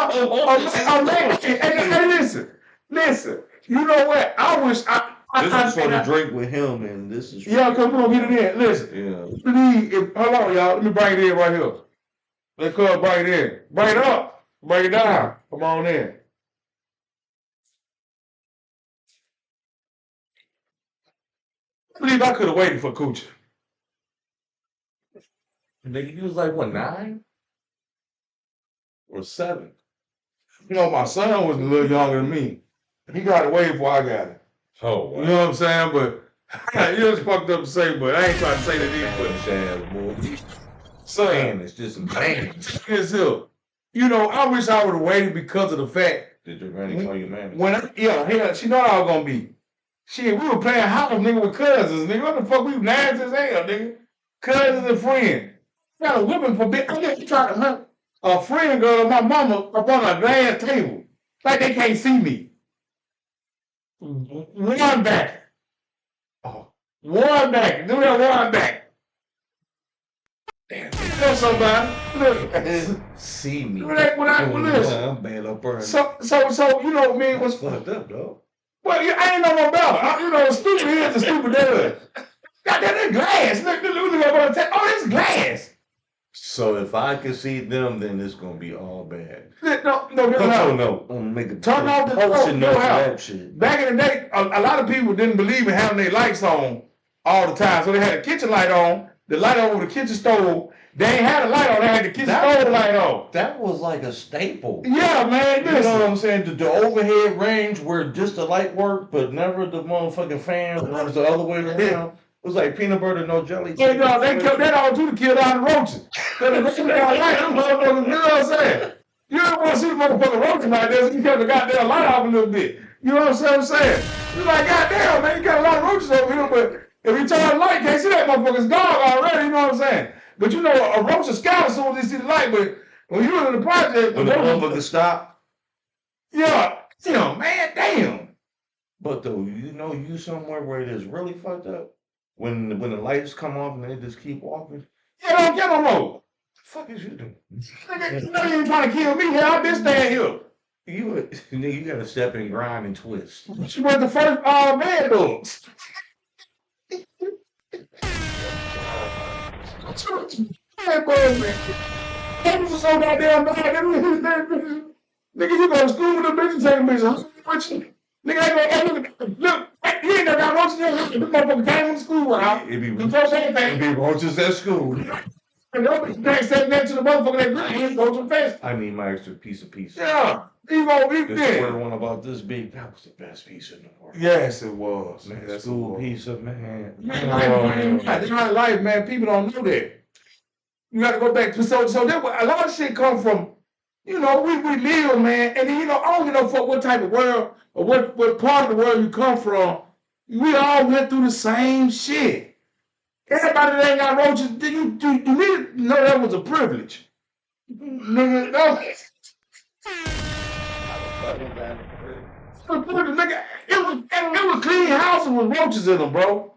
man, hey, listen. You know what? I wish This is for the drink with him, and this is. yeah, come on, get it in. Listen, Yeah. hold on, y'all. Let me bring it in right here. Let's go bring it in. Bring it up. Bring it down. Come on in. I believe I could have waited for Coochie. Nigga, you was like, what, 9? Or 7? You know, my son was a little younger than me. He got away before I got it. Oh, wow. You know what I'm saying? But it's fucked up to say, but I ain't trying to say that Ass boy. son, It's just some man. it's here. You know, I wish I would have waited because of the fact Did your granny call you man? she know how I was gonna be. Shit, we were playing house, nigga, with cousins, nigga. What the fuck? We nasty as hell, nigga. Cousins and friends. Got a whipping for big. I just tried to hunt a friend girl and my mama up on a glass table. Like they can't see me. One back. Oh, one back. Do that one back. Damn, that's somebody. Look. See me. When listen. I'm bad up burning. So, you know what I mean? What's fucked up, dog? well, I ain't know no better. You know, stupid is the stupid does. Goddamn, that's glass. Look up on oh, that's glass. So if I can see them, then it's gonna be all bad. No. No. I'm gonna make a turn off the potion no of house. that shit. Back in the day, a lot of people didn't believe in having their lights on all the time. So they had a kitchen light on, the light over the kitchen stove. They ain't had a light on, they had the kitchen stove light on. That was like a staple. Yeah, man. You know what I'm saying? The overhead range where just the light worked, but never the motherfucking fan was the other way around. It was like peanut butter, no jelly. Yeah, no, they kept that on too to kill all the roaches. So the roaches got light, them motherfuckers, you know what I'm saying? You don't want to see the motherfucking roaches like that, so you kept the goddamn light off a little bit. You know what I'm saying? You're like, goddamn, man, you got a lot of roaches over here, but if you turn the light, you can't see that motherfucker's dog already, you know what I'm saying? But you know, a roach is scared as soon as they see the light, but when you're in the project, when the motherfucker stop. Yeah, man, damn. But though, you know, you somewhere where it is really fucked up. When the lights come off and they just keep walking. Yeah, don't get no more. What the fuck is you doing? You know you ain't trying to kill me here. I've been staying here. You gotta step and grind and twist. She was the first man dogs. That was so goddamn bad. Nigga, you go to school with a bitch and take a bitch. Nigga, look, you ain't never got roaches in here. This motherfucker came from school out. It be roaches at school. And they sat next to the motherfucker that really go to the face. I need my extra piece of pizza. Yeah. You gonna be the square one about this big, that was the best pizza in the world. Yes, it was. Man, that school pizza, man. That's my life, man. People don't know that. You got to go back to so that a lot of shit come from, you know, we live, man, and then, you know, I don't give no fuck what type of world or what part of the world you come from. We all went through the same shit. Everybody that ain't got roaches, you need to know that was a privilege. Nigga, no. It was clean houses with roaches in them, bro.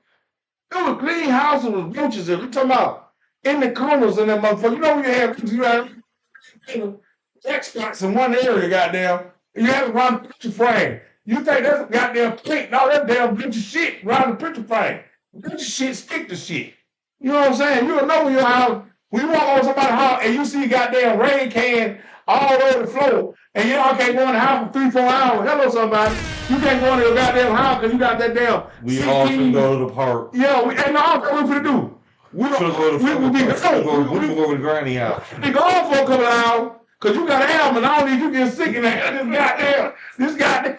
It was clean houses with roaches in them. You talking about in the corners in that motherfucker. You know you have X spots in one area, goddamn. You have it around the picture frame. You think that's a goddamn plate? No, that damn bunch of shit around the picture frame. Bunch of shit stick to shit. You know what I'm saying? You don't know when your house, when you walk on somebody's house and you see goddamn rain can all over the floor, and y'all can't go in the house for 3-4 hours. Hello, somebody. You can't go into your goddamn house because you got that damn. We all should go to the park. Yeah, and all what we finna do. We should go to the go to Granny house. We gone for a couple of hours because you got an album and I don't need you get sick in that. This goddamn.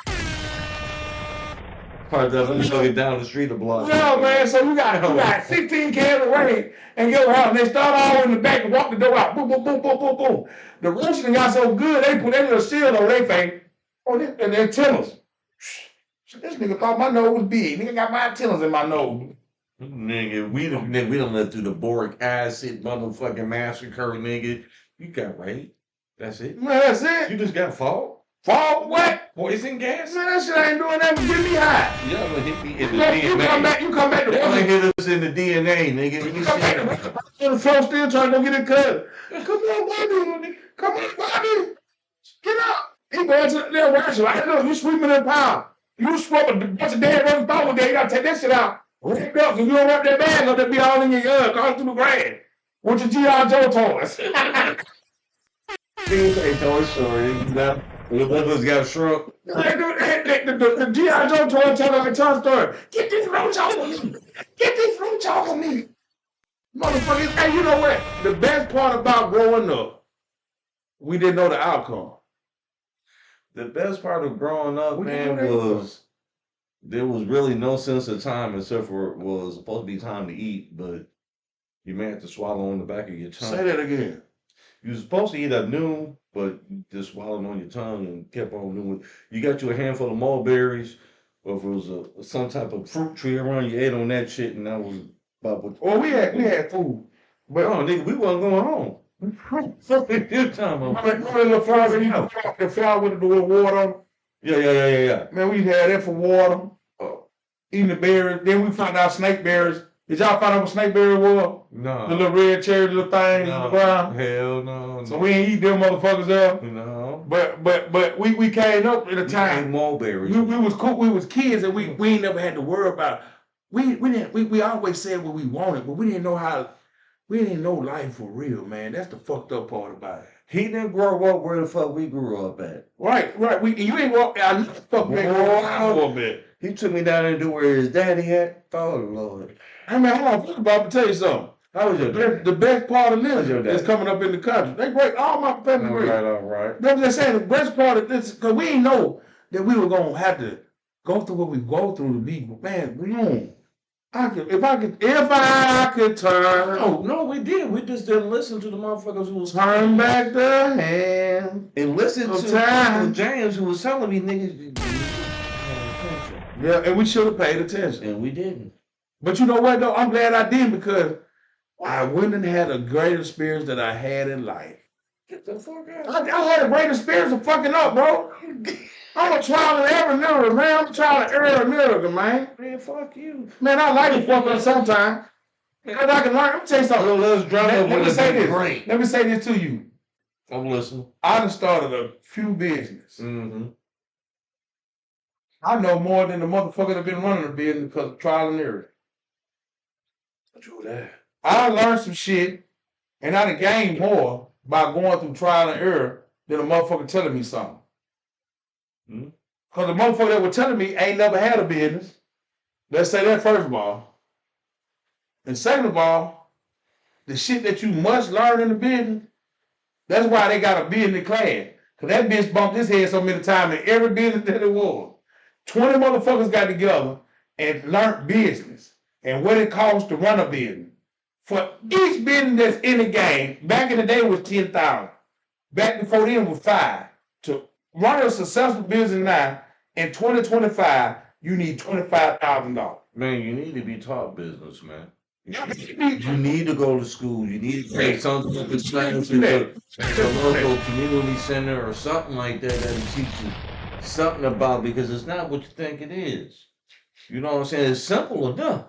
Part that I'm going down the street a block. No, man, so you got 16 cans of rain and your house, and they start all in the back and walk the door out. Boom, boom, boom, boom, boom, boom. The roasting got so good, they put that little shield on their face. Oh, this, and their antennas. This nigga thought my nose was big. Nigga got my antennas in my nose. Nigga, we done lived through the boric acid motherfucking massacre, nigga. You got raped. That's it. Man, that's it. You just got fought. Fall what? Poison gas? Man, that shit ain't doing nothing but get me high. Y'all gonna hit me in the DNA. You come back to Y'all gonna work. hit us in the DNA, nigga. You come back to work. On the floor still trying to go get it cut. Come on, Bobby. Come on, Bobby. Get up. He going to their wash. Like, look, you sweeping in pound. You sweep a bunch of dead rubber ball there. You gotta take that shit out. Wrap it up. If you don't wrap that bag up, that'll be all in your all through the grass. With your G.I. Joe toys. Hey, Toy Story. The others got shrunk. The G.I. Joe toy telling a Toy Story. Get this roach off of me. Get this roach off of me. Motherfuckers, hey, you know what? The best part about growing up, we didn't know the outcome. The best part of growing up, We man, didn't know that. was there was really no sense of time except for it was supposed to be time to eat, but you may have to swallow on the back of your tongue. Say that again. You were supposed to eat at noon, but you just swallowed on your tongue and kept on doing it. You got you a handful of mulberries, or if it was some type of fruit tree around, you ate on that shit, and that was about what. Well, we had food. But nigga, we wasn't going home. Fuck you talking about? Remember the flowers the flower with the water on? Yeah. Man, we had that for water. Eating the berries. Then we found out snake berries. Did y'all find out what snake berry was? No. The little red cherry little things on the ground. Hell no. So we ain't eat them motherfuckers up. No. But we came up at a We ate time. mulberries. We was cool. We was kids and we ain't never had to worry about. We always said what we wanted, but we didn't know how. We didn't know life for real, man. That's the fucked up part about it. He didn't grow up where the fuck we grew up at. Right. You ain't walk. I fuck me for a bit. He took me down into where his daddy at. Oh Lord. I mean, hold on, Bob, to tell you something. How was your dad? The best part of How's this your dad? is coming up in the country. They great. All my family great. All right. That's what I'm saying. The best part of this, because we didn't know that we were gonna have to go through what we go through to be, man. If I could turn. No, we did. We just didn't listen to the motherfuckers who was Turn back the hand. and listen of to time. James who was telling me niggas. Yeah, and we should have paid attention. And we didn't. But you know what though? I'm glad I did because I wouldn't have had a great experience that I had in life. Get the fuck out. I had a great experience of fucking up, bro. I'm a trial and error miracle, man. I'm a trial and error miracle, man. Man, fuck you. Man, I like to fuck up sometimes. Because I can learn. Let me tell you something. Let's drown Let me say this. Great. Let me say this to you. I'm listening. I done started a few businesses. Mm-hmm. I know more than the motherfucker that been running the business because of trial and error. True that. I learned some shit, and I done gained more by going through trial and error than a motherfucker telling me something. Mm-hmm. Because the motherfucker that was telling me ain't never had a business. Let's say that first of all. And second of all, the shit that you must learn in the business, that's why they got a business class. Because that bitch bumped his head so many times in every business that it was. 20 motherfuckers got together and learned business and what it costs to run a business. For each business that's in the game, back in the day was 10,000. Back before then was 5. To run a successful business now, in 2025, you need $25,000. Man, you need to be taught business, man. You You need to go to school. You need to take something to the local community center or something like that that'll teach you something about, because it's not what you think it is. You know what I'm saying? It's simple enough.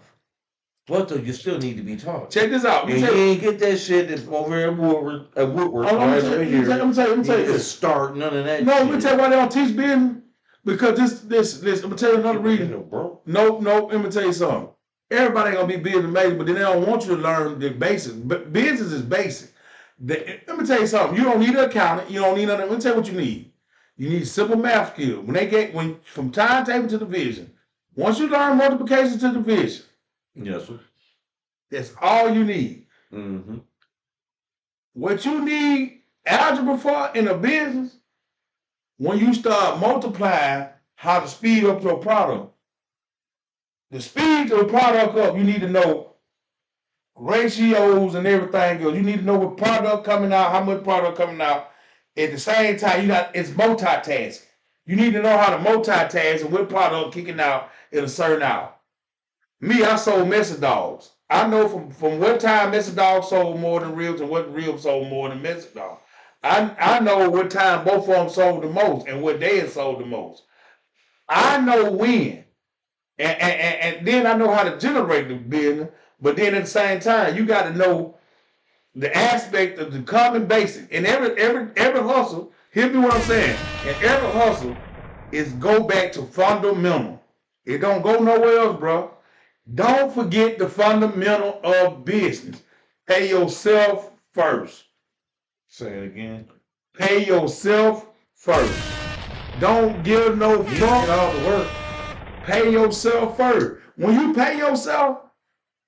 But you still need to be taught. Check this out. And you ain't get that shit that's over here at Woodward, right over here. Let me tell you Just start none of that No, shit. let me tell you why they don't teach business. Because this, I'm gonna tell you another reason. No, let me tell you something. Everybody ain't gonna be business major, but then they don't want you to learn the basics. But business is basic. Let me tell you something. You don't need an accountant. You don't need nothing. Let me tell you what you need. You need simple math skills. When from timetable to division. Once you learn multiplication to division, Yes, sir. that's all you need. Mm-hmm. What you need algebra for in a business, when you start multiplying how to speed up your product, the speed of the product up, you need to know ratios and everything else. You need to know what product coming out, how much product coming out. At the same time, it's multitasking. You need to know how to multitask and what product kicking out in a certain hour. Me, I sold message dogs. I know from what time message dogs sold more than ribs and what ribs sold more than message dogs. I know what time both of them sold the most and what day it sold the most. I know when. And then I know how to generate the business, but then at the same time, you got to know the aspect of the common basic. And every hustle, hear me what I'm saying. And every hustle is go back to fundamental. It don't go nowhere else, bro. Don't forget the fundamental of business. Pay yourself first. Say it again. Pay yourself first. Don't give no fuck. All the work. Pay yourself first. When you pay yourself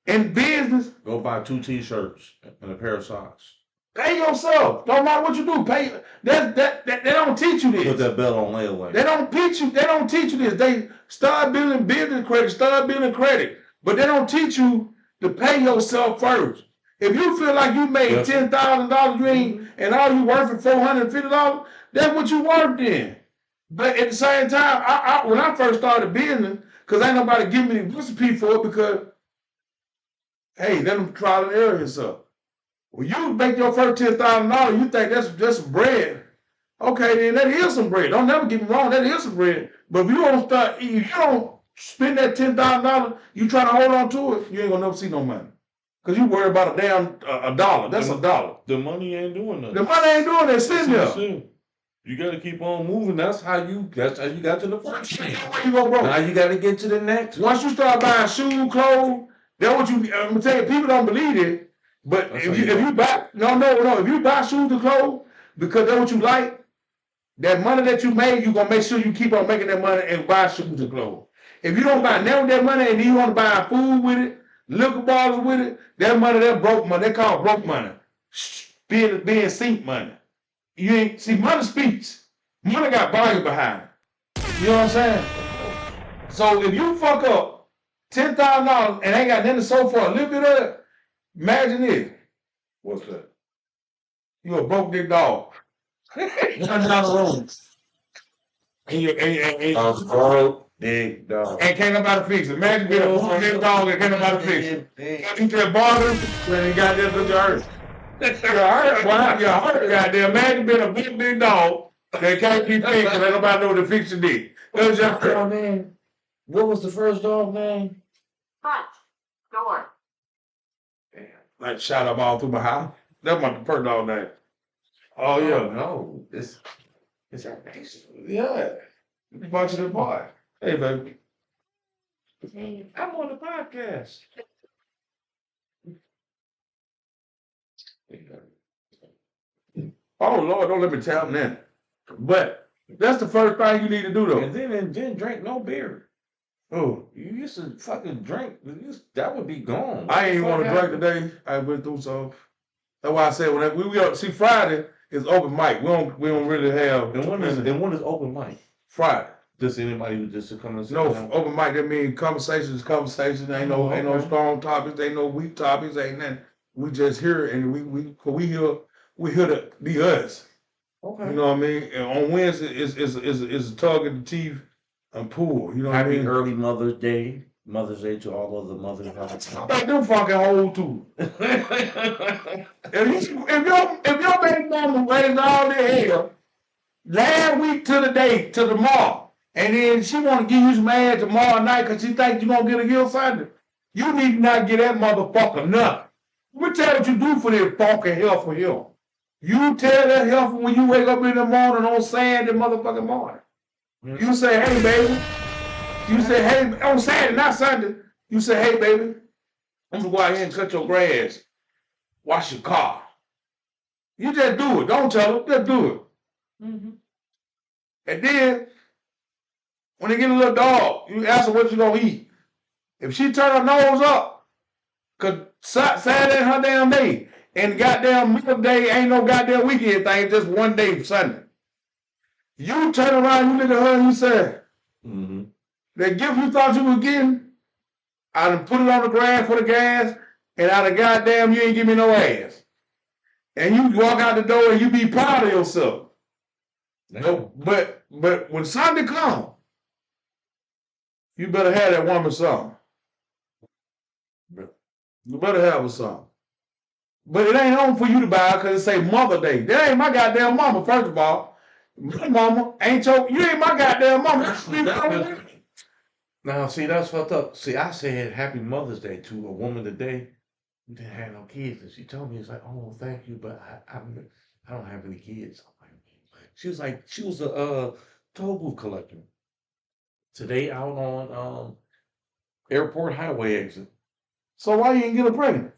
in business, Go buy 2 t-shirts and a pair of socks. pay yourself. Don't matter what you do. Pay. That they don't teach you this. Put that belt on layaway. They don't teach you. They don't teach you this. They start building business credit. Start building credit, but they don't teach you to pay yourself first. If you feel like you made $10,000, you ain't, and all you worth for $450, that's what you worked in. But at the same time, when I first started business, because ain't nobody give me the recipe for it, because hey, let them trial and error yourself. When you make your first $10,000, you think that's some bread. Okay, then that is some bread. Don't never get me wrong, that is some bread. But if you don't spend that $10,000, you trying to hold on to it, you ain't gonna never see no money. Because you worry about a damn a dollar. That's a dollar. The money ain't doing nothing. The money ain't doing that. Sitting there. You got to keep on moving. That's how you got to the first thing. Where you go, bro? Now you got to get to the next. Once you start buying shoes, clothes, that's what you. I'm gonna tell you, people don't believe it. But That's if how you buy if you buy shoes and clothes because that's what you like, that money that you made, you gonna make sure you keep on making that money and buy shoes and clothes. If you don't buy none of that money and then you want to buy food with it, liquor bottles with it, that money, that broke money. They call it broke money. Being sink money. You ain't see money speaks. Money got volume behind it. You know what I'm saying? So if you fuck up $10,000 and ain't got nothing to show for a little bit of it, imagine this. What's that? You a broke dick dog. Run down the road. And Broke dick dog. and can't nobody fix it. Imagine being a broke dick dog and can't nobody fix it. You just bargain when you got there to your earth. You're hurt, goddamn. Imagine being a big big dog that can't be fixed and ain't nobody know to fix your dick. That was just name. What was the first dog name? Hunt. Door. like shot up all through my house. That's my first dog name. Oh yeah. No. It's our base. Yeah. Bunch of the boy. Hey baby. I'm on the podcast. Oh Lord, don't let me tell him that. But that's the first thing you need to do though. And then drink no beer. Oh, You used to fucking drink. That would be gone. I ain't even want to Fuck drink today. I went through some. That's why I said when we up. See, Friday is open mic. We don't really have. And when is open mic? Friday? Just anybody who just to come and sit No, down? open mic. That means conversations. Ain't no Okay. strong topics. Ain't no weak topics. Ain't nothing. We just here and we here to be us. Okay. You know what I mean? And on Wednesday is a tug of the teeth and pull. You know what I Happy mean? early Mother's Day. Mother's Day to all of the mothers out Like them fucking hoes too. there. If your baby mama raised all their hell last week to the day to tomorrow, and then she want to give you some ass tomorrow night because she think you gonna get a gift Sunday, you need to not get that motherfucker nothing. We tell what you do for this fucking hell for him. You tell that heifer when you wake up in the morning on Saturday motherfucking morning. You say, hey baby. You say, hey, on Saturday, not Sunday. You say, hey baby, I'm gonna go out here and cut your grass. Wash your car. You just do it. Don't tell her. Just do it. Mm-hmm. And then, when they get a little dog, you ask her what you gonna eat. If she turn her nose up, cause Saturday ain't her damn day, and goddamn middle day ain't no goddamn weekend thing, just one day Sunday. You turn around, you look at her, and you say, Mm-hmm. that gift you thought you was getting, I done put it on the grass for the gas, and I done goddamn you ain't give me no ass. And you walk out the door and you be proud of yourself. No, but when Sunday come, you better have that woman something. You better have her something. But it ain't on for you to buy because it say Mother Day. That ain't my goddamn mama, first of all. My mama ain't you ain't my goddamn mama. Now, see, that's fucked up. See, I said Happy Mother's Day to a woman today who didn't have no kids, and she told me, it's like, oh, thank you, but I don't have any kids. She was like, she was a toll booth collector. Today out on Airport Highway exit. So why you ain't get her pregnant?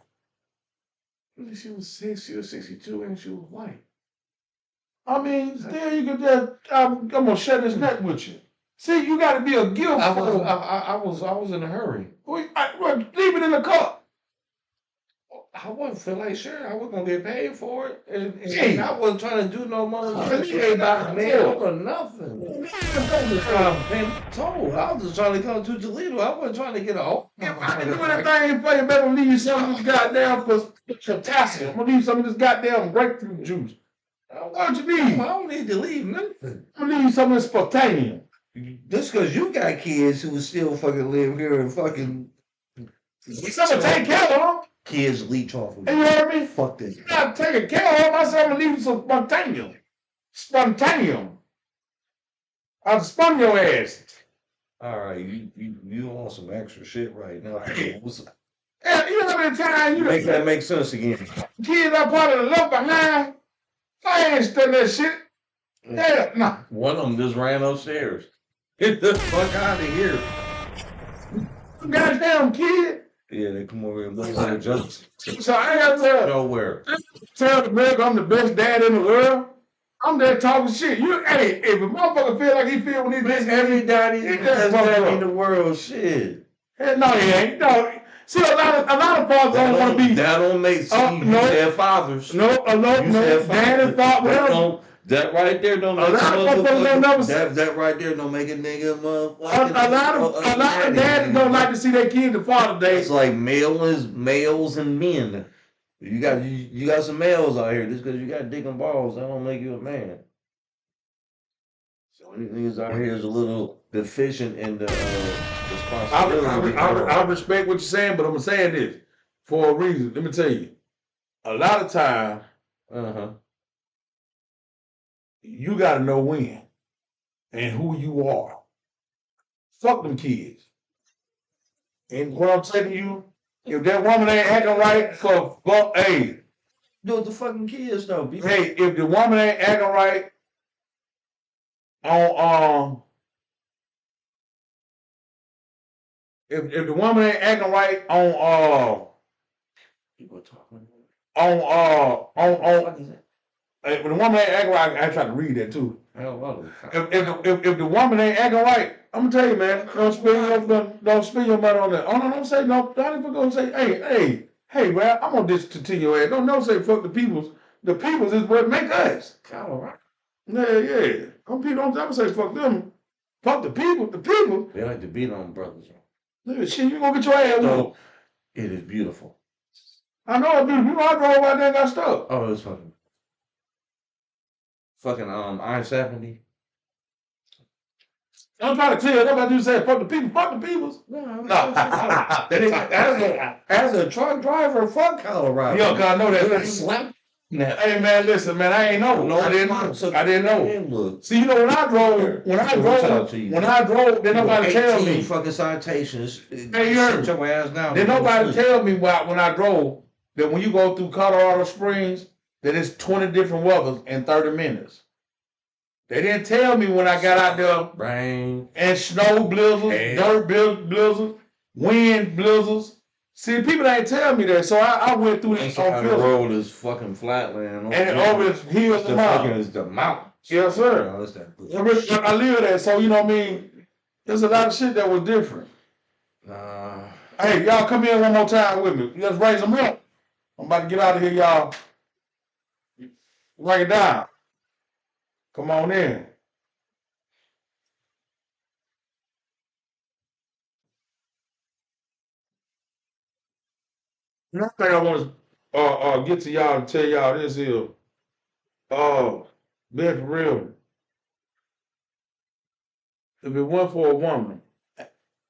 She was 62, and she was white. I mean, still you could just, I'm gonna shut this neck with you. See, you gotta be a gift. I was in a hurry. Leave it in the cup. I wasn't feel like sure I was gonna get paid for it, and Gee. I wasn't trying to do no Really? money man or nothing. I was trying to pay the toll. I was just trying to come to Toledo. I wasn't trying to get a whole. If I can do anything for you, better leave you some of this goddamn potassium. I'm gonna leave you some of this goddamn grapefruit juice. What you need? I don't need to leave nothing. I'm gonna leave you some of this potassium. Just because you got kids who still fucking live here and fucking. Someone take care of them. Kids leech off of You heard me? Fuck this. You gotta take care of them. I said I'm gonna leave you some spontaneum. Spontaneum. I'll spun your ass. All right, you want some extra shit right now? And you know how many times you Make that make sense again. kids are part of the left behind. I ain't studying that shit. Hell no. One of them just ran upstairs. Get the fuck out of here. Goddamn kid. Yeah, they come over here and look like jokes. So I got to Nowhere. tell the nigga I'm the best dad in the world. I'm there talking shit. Hey, if a motherfucker feel like he feel when he's best Every daddy he has fucked daddy up. in the world. Shit. Hell no, he ain't. No. See, a lot of fathers don't want to be. That don't make sense. You no. said fathers. No. Dad and father, whatever. That right there don't make that right there don't make a nigga motherfucker. A lot of daddies don't like to see their kids the Father Day. It's like males and men. You got some males out here. Just because you got dick and balls, that don't make you a man. So niggas out here is a little deficient in the responsibility. I respect what you're saying, but I'm saying this for a reason. Let me tell you. A lot of time, you got to know when and who you are. Fuck them kids. And what I'm saying to you, if that woman ain't acting right hey. Do it the fucking kids though. Hey, if the woman ain't acting right on if the woman ain't acting right on People talking. if the woman ain't acting right, I try to read that too. If the woman ain't acting right, I'm gonna tell you, man, don't spend your money on that. Don't say no. Don't even go say, hey, man, I'm gonna discontinue your ass. Don't say fuck the peoples. The peoples is what make us. Colorado. Yeah. Some people don't ever say fuck them. Fuck the people. The people. They like to beat on brothers. Shit, you gonna get your ass whooped. It is beautiful. I know it's beautiful. You know I drove out there and got stuck. Oh, it's fucking I-70. I'm trying to tell you, nobody do say fuck the people. Fuck the peoples. No. As a truck driver, fuck Colorado. Yo, cause I know that. Slap. Hey man, listen, man, I ain't know. I didn't know. See, you know when I drove, then nobody tell me. Fucking citations. Hey, you your ass down. Then nobody tell me when I drove that when you go through Colorado Springs, that it's 20 different weathers in 30 minutes. They didn't tell me when I got out there. Rain. And snow blizzards, dirt blizzards, wind blizzards. See, people ain't tell me that, so I went through this on the road is fucking flatland. And over this hills and mountains. Is the mountains. Yes, sir. I live there, so you know what I mean? There's a lot of shit that was different. Hey, y'all come in one more time with me. Let's raise them up. I'm about to get out of here, y'all. Break it down. Come on in. Another thing I want to get to y'all and tell y'all this is, being for real, if it wasn't for a woman,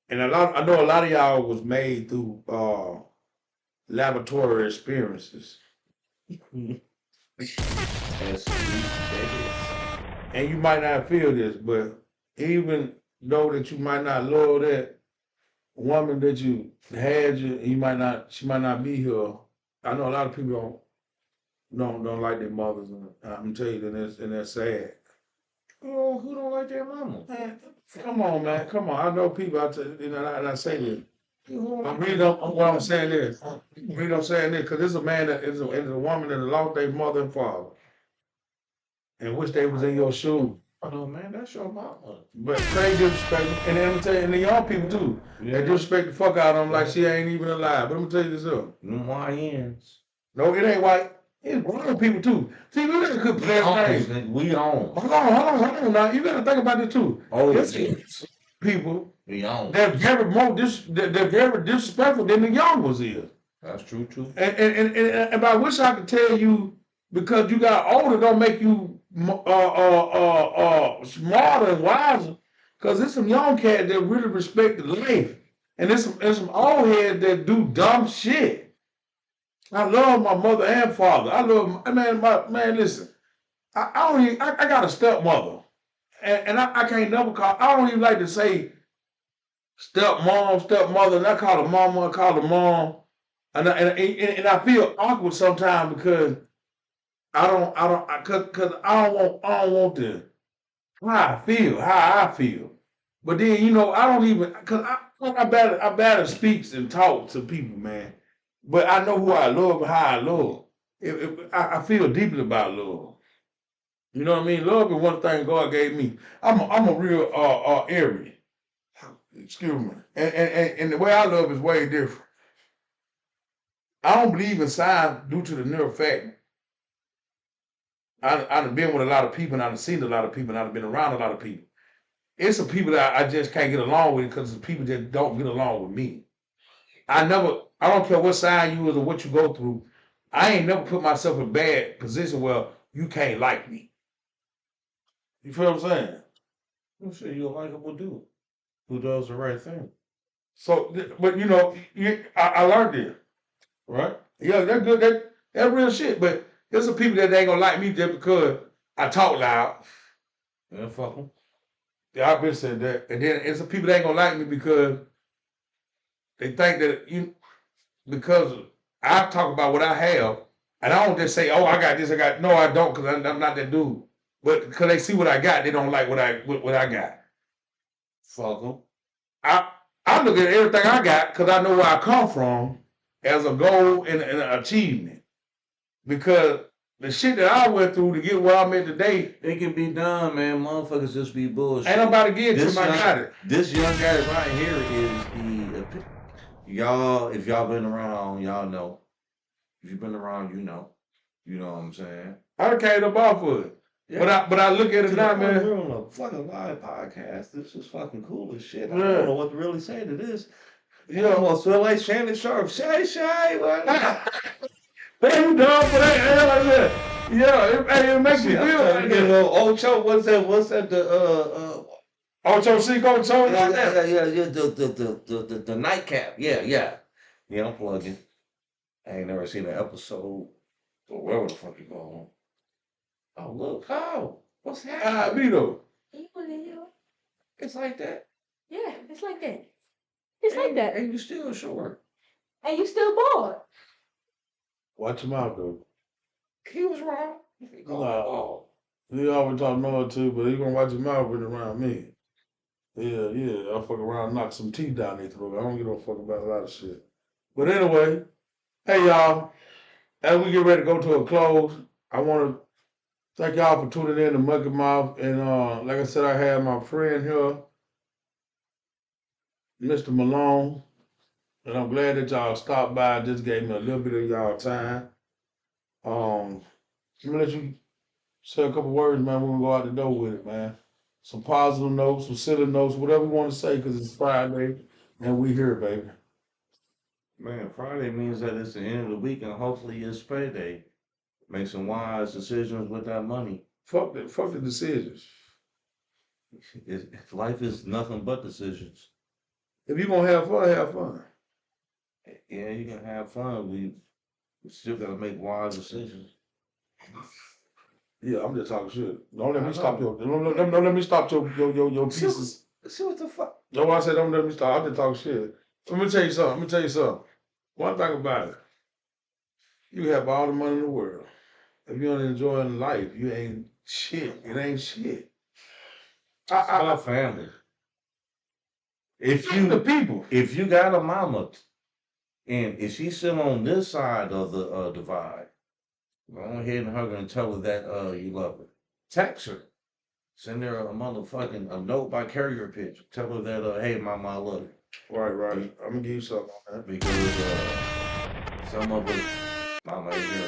and I know a lot of y'all was made through laboratory experiences, As sweet that and you might not feel this, but even though that you might not love that woman that you had, she might not be here. I know a lot of people don't like their mothers, and I'm telling you, and that's sad. Oh, who don't like their mama? Man, come on, man, come on. I know people. And I say this. Who I don't really don't. What I'm saying this. Really don't saying this because it's a man that is a woman that lost their mother and father, and wish they was in your shoes. Oh man, that's your mama. But crazy disrespect, and then I'm gonna tell you, and the young people too. Yeah. They disrespect the fuck out of them like she ain't even alive. But I'm gonna tell you this up. Them YNs. No, it ain't white. It's brown people too. See, we got good players. We own. Hold on now. You gotta think about this too. Oh, It's yes. people We own. they're very disrespectful than the young ones is. That's true too. And I wish I could tell you because you got older don't make you smarter and wiser. Cause there's some young cats that really respect the life, and there's some old heads that do dumb shit. I love my mother and father. I love man. Listen, I got a stepmother, and I can't never call. I don't even like to say stepmom, stepmother, and I call her mama, I call her mom, and I feel awkward sometimes because cause I don't want to how I feel, but then I don't even cause I better speaks and talk to people, man, but I know who I love and how I love. I feel deeply about love. You know what I mean? Love is one thing God gave me. I'm a real Aries. Excuse me. And the way I love is way different. I don't believe in signs due to the mere fact I've been with a lot of people and I've seen a lot of people and I've been around a lot of people. It's some people that I just can't get along with because it's people that don't get along with me. I don't care what sign you is or what you go through. I ain't never put myself in a bad position where you can't like me. You feel what I'm saying? I'm sure you're a likable dude who does the right thing. So, but I learned this, right? Yeah, they're good. That's real shit. But there's some people that ain't gonna like me just because I talk loud. Yeah, fuck them. Yeah, I've been saying that. And then there's some people that ain't gonna like me because they think that because I talk about what I have, and I don't just say, "Oh, I got this, I got." No, I don't, because I'm not that dude. But because they see what I got, they don't like what I got. Fuck them. I look at everything I got because I know where I come from as a goal and an achievement. Because the shit that I went through to get where I'm at today, It can be done, man. Motherfuckers just be bullshit. ain't nobody get to my got it. This young guy right here is y'all. If y'all been around, y'all know. If you've been around, you know. You know what I'm saying? I done came up off of it. Yeah. But I look at it now, man. We're on a fucking live podcast. This is fucking cool as shit. I Yeah. don't know what to really say to this. Yeah. I almost feel like Shannon Sharp. Shay, what? Hey, you dumb for that hell like that. Yeah, it makes you feel like You that. know, Ocho, what's that? Ocho Cinco, so like that. Yeah. The nightcap. Yeah. Yeah, I'm plugging. I ain't never seen an episode or wherever the fuck you going. Oh look, how? What's happening? Vito. It's like that. Yeah, it's like that. It's like that. And you still short. And you still bored. Watch him out, though. He was wrong. No. He always talk noise too, but he gonna watch his mouth when around me. Yeah. I'll fuck around and knock some teeth down their throat. I don't give no fuck about a lot of shit. But anyway, hey y'all, as we get ready to go to a close, I want to thank y'all for tuning in to Mucky Mouth. And like I said, I had my friend here, Mr. Malone. And I'm glad that y'all stopped by. Just gave me a little bit of y'all time. I'm gonna let you say a couple words, man. We're gonna go out the door with it, man. Some positive notes, some silly notes, whatever you want to say, because it's Friday and we here, baby. Man, Friday means that it's the end of the week and hopefully it's payday. Make some wise decisions with that money. Fuck the decisions. Life is nothing but decisions. If you gonna have fun, have fun. Yeah, you can have fun. We still gotta make wise decisions. Yeah, I'm just talking shit. Don't let I me stop know. don't let me stop your pieces. See what the fuck? No, I said don't let me stop. I'm just talking shit. Let me tell you something. One thing about it, you have all the money in the world. If you don't enjoy life, you ain't shit. It ain't shit. It's about family. If The you people. if you got a mama and if she's still on this side of the divide, go ahead and hug her and tell her that you love her. Text her. Send her a motherfucking a note by carrier pigeon. Tell her that hey mama, I love you. Right. I'm gonna give you something on that. Because some of us mama ain't here no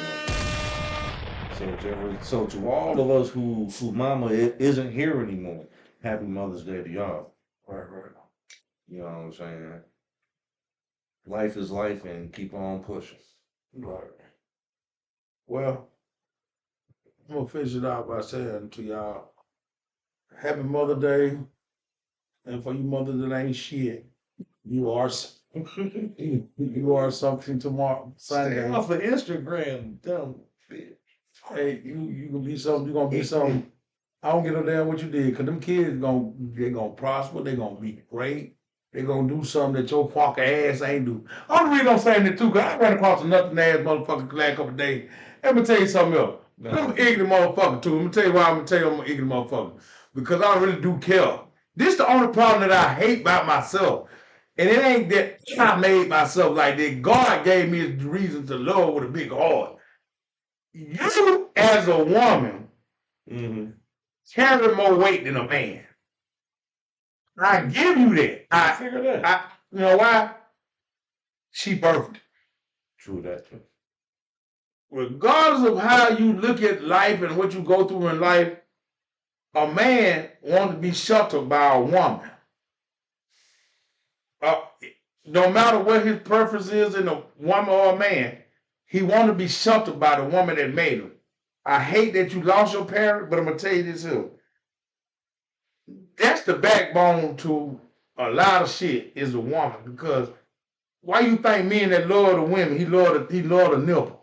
more. So to all of us who mama isn't here anymore, happy Mother's Day to y'all. Right. You know what I'm saying? Life is life and keep on pushing. Right. Well, I'm gonna finish it out by saying to y'all, Happy Mother's Day. And for you mothers that ain't shit, you are you are something tomorrow Stay Sunday. off of Instagram, dumb bitch. Hey, you gonna be something, you gonna be something. I don't give a damn what you did, cause them kids they gonna prosper, they gonna be great, they gonna do something that your fucking ass ain't do. Only reason I'm saying that too, cause I ran across a nothing ass motherfucker the last couple of days. Let me tell you something else. I'm an ignorant motherfucker too. Let me tell you why I'm gonna tell you I'm an ignorant motherfucker. Because I really do care. This the only problem that I hate about myself. And it ain't that I made myself like that. God gave me the reason to love with a big heart. You, as a woman, carry more weight than a man. I give you that. I figure that. You know why? She birthed. True that. Regardless of how you look at life and what you go through in life, a man wants to be sheltered by a woman. No matter what his preference is in a woman or a man, he wants to be sheltered by the woman that made him. I hate that you lost your parent, but I'm gonna tell you this here. That's the backbone to a lot of shit is a woman. Because why you think men that love the women, he love the nipple,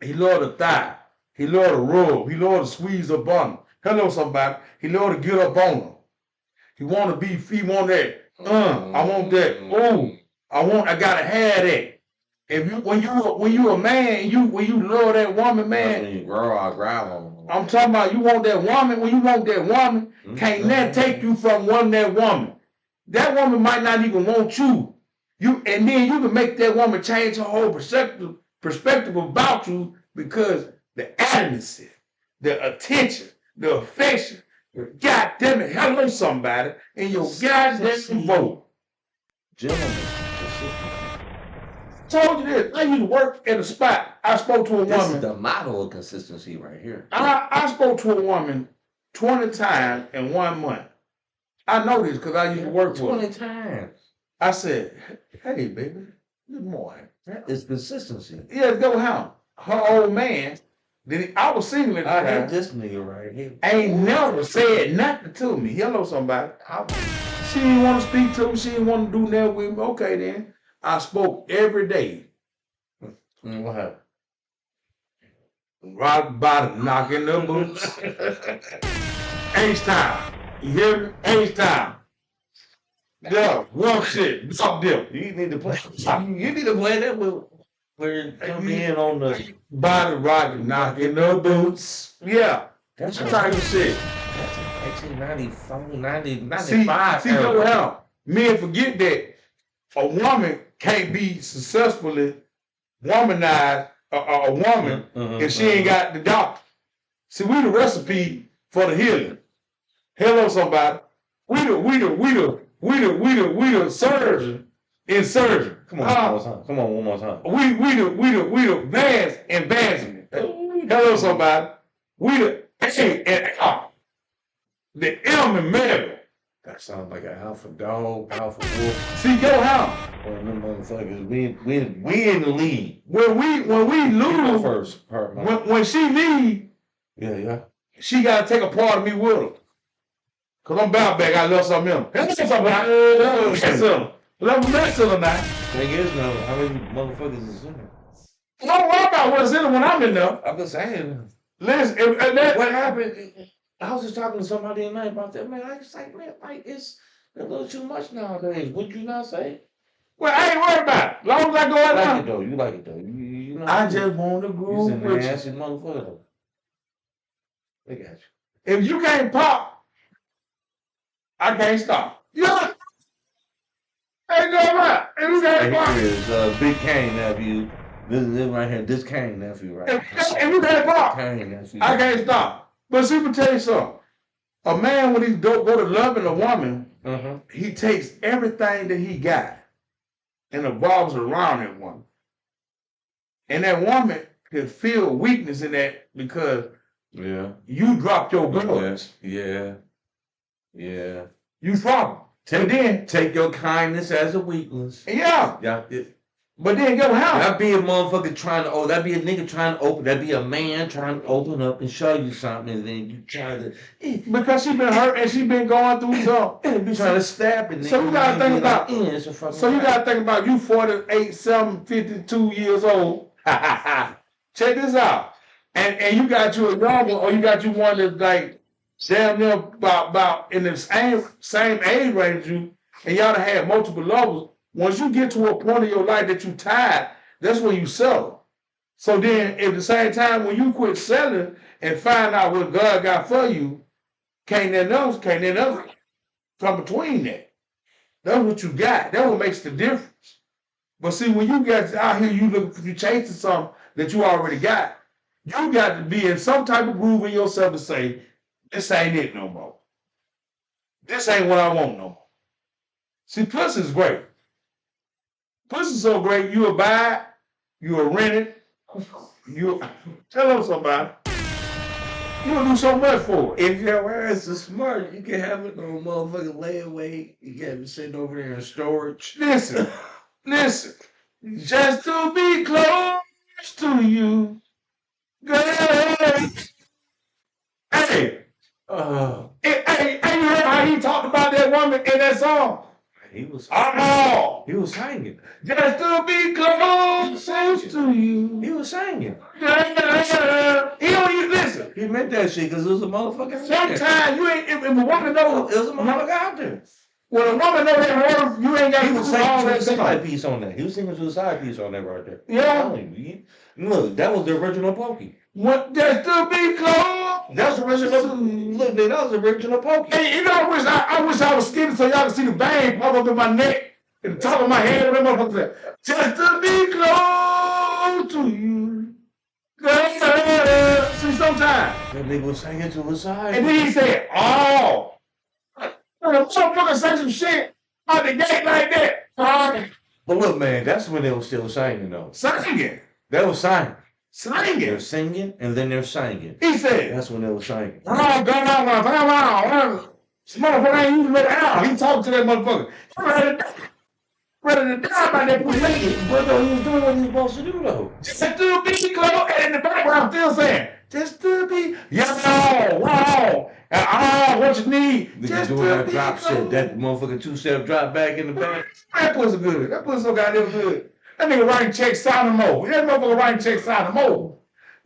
he love the thigh, he love the rub, he love to squeeze up on them. Hello, somebody. He love to get up on them. He want that. I want that. Oh, I gotta have that. If you when you a man, when you love that woman, man. When you grow, I'll grab on. I'm talking about you want that woman. When you want that woman, can't nothing take you from that woman. That woman might not even want you. And then you can make that woman change her whole perspective about you because the intimacy, the attention, the affection. God damn it, hello somebody, and your goddamn vote. Gentlemen, Told you this. I used to work at a spot. I spoke to a this woman. is the model of consistency right here. I spoke to a woman 20 times in 1 month. I know this because I used to work with her. 20 times. I said, hey, baby, good morning. That is consistency. Yeah, go home. Her old man, I was single at the I time. hate this nigga right here. Ain't never said nothing to me. Hello, somebody. She didn't want to speak to me. She didn't want to do that with me. Okay, then. I spoke every day. What happened? Rock bottom, knocking the boots. H-time. You hear me? H-time. Yeah, one shit. Stop them. You need to play. You need to play that with where it come in on the body rocking, knocking the boots. Yeah, that's that type of shit. That's 1994, 95. See, go down. Men forget that a woman can't be successfully womanized a woman if she ain't got the doctor. See, we the recipe for the healing. Hello, somebody. We the surgeon in surgery. Come on, one more time. We the advancement. Hello, somebody. We the A and R. The M and Mary. That sounds like an alpha dog, alpha wolf. See, go how? Well, them motherfuckers, we in the lead. When we You go lose, first, part man. when she leave, Yeah. she gotta take a part of me with her. Cause I'm bound back, I love something in her. Let me mess with her now. Thing is, now, how many motherfuckers is in there? Don't worry about what's in her when I'm in there. I've been saying. Listen, if What happened? I was just talking to somebody tonight about that, man. I just like, man, like it's a little too much nowadays. Would you not say? well, I ain't worried about it. As long as I go You out like there. it though. You like it though. You know. I just want to You groove some with you. nasty motherfucker though. They got you. If you can't pop, I can't stop. Yeah. Ain't no right. If you can't Right pop, here is Big Kane nephew. This right here, this Kane nephew right here. if you can't pop, Kane nephew. I can't stop. But see, let me tell you something. A man, when he go to loving a woman, he takes everything that he got and evolves around that woman. And that woman can feel weakness in that because you dropped your guards. Yeah. You dropped them. And then, Take your kindness as a weakness. yeah. Yeah. But then go how? That'd be a motherfucker trying to, that'd be a nigga trying to open, that'd be a man trying to open up and show you something, and then you try to, Because she been hurt and she been going through something. and be trying to stab it. So you gotta think about, it's a fucking so you gotta think about you 48, 7, 52 years old. Check this out. And you got you a young one, or you got you one that's like damn near about in the same age range as you, and y'all done had multiple lovers. Once you get to a point of your life that you tired, that's when you settle. So then at the same time, when you quit selling and find out what God got for you, can't nothing else come between that. That's what you got. That's what makes the difference. But see, when you get out here, you chasing something that you already got. You got to be in some type of groove in yourself to say, this ain't it no more. This ain't what I want no more. See, pussy is great. Pussy's so great, you will buy it, you will rent it, you tell them somebody. You'll do so much for it. If your ass is smart, you can have it on motherfucking layaway. You can have it sitting over there in storage. Listen, just to be close to you, girl. Hey, hey, you heard how he talked about that woman in that song? He was singing. Just to be close to you. He was singing. He don't even listen. He meant that shit because it was a motherfucking Sometimes you ain't, if a woman knows, it was a motherfucker out there. when a woman knows that word, you ain't got He was to do all singing to that a stuff. side piece on that. He was singing to a side piece on that right there. Yeah. I'm telling you, look, that was the original Pokey. What, just to be close. That's the original. Look, nigga, that was the original Pokey. Hey, you know, I wish I was skinny so y'all could see the vein pop up in my neck and the top of my head. Whatever motherfucker said. Just to be close to you. Girl. See, sometimes. That nigga was singing to a side. And then he said, oh. Motherfucker say some shit out the gate like that. But look, man, that's when they were still singing, though. Singing. They were singing. Singing. They're singing, and then they're singing. He said, That's when they were singing. oh, God, this motherfucker ain't even let out. He talked to that motherfucker. Ready to die by that pussy. But though, he was doing what he was supposed to do, though. Just to be close. And in the background, still saying, just to be, wow. And what you need. Nigga Just doing to that be drop close. shit, that motherfucking two-step drop back in the back. That pussy good. That pussy so goddamn good. That nigga writing checks signing more. That motherfucker writing checks signing more.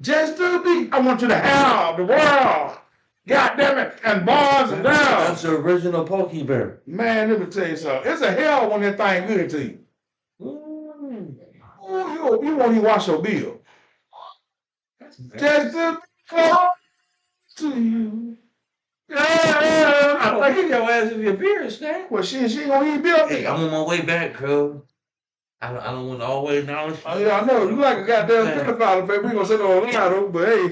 Just to be, I want you to have the world. God damn it. And bars and down. That's the original Pokey Bear. Man, let me tell you something. It's a hell when that thing good to you. Ooh, you won't even wash your bill. Just to be close to you. Yeah. I think your ass in your beer, Stan. Well, she ain't gonna eat bill. Hey, I'm on my way back, cuz. I don't want to always knowledge. Oh, yeah, I know. You like a goddamn pedophile, baby. We gonna say no lie, but hey,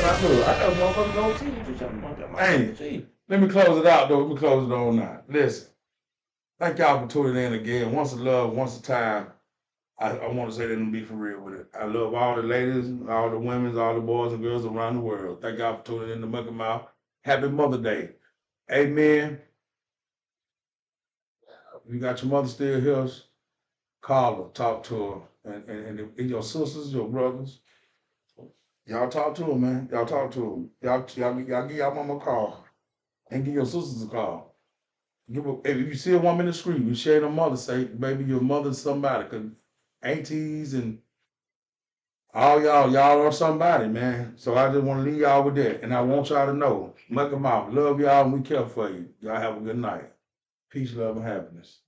I know. I got motherfuckers on TV. What you talking about? Hey. Let me close it out, though. Let me close it on now. Listen, thank y'all for tuning in again. Once a love, once a time. I want to say that and be for real with it. I love all the ladies, all the women, all the boys and girls around the world. Thank y'all for tuning in to Mucky Mouth. Happy Mother's Day. Amen. You got your mother still here. Call her, talk to her, and if your sisters, your brothers, y'all talk to them, man. Y'all talk to them. Y'all give y'all mama a call and give your sisters a call. If you see a woman in the street, you share the mother, say, baby, your mother's somebody, cause aunties and all y'all are somebody, man. So I just want to leave y'all with that. And I want y'all to know, Mucky Mouth, love y'all and we care for you. Y'all have a good night. Peace, love, and happiness.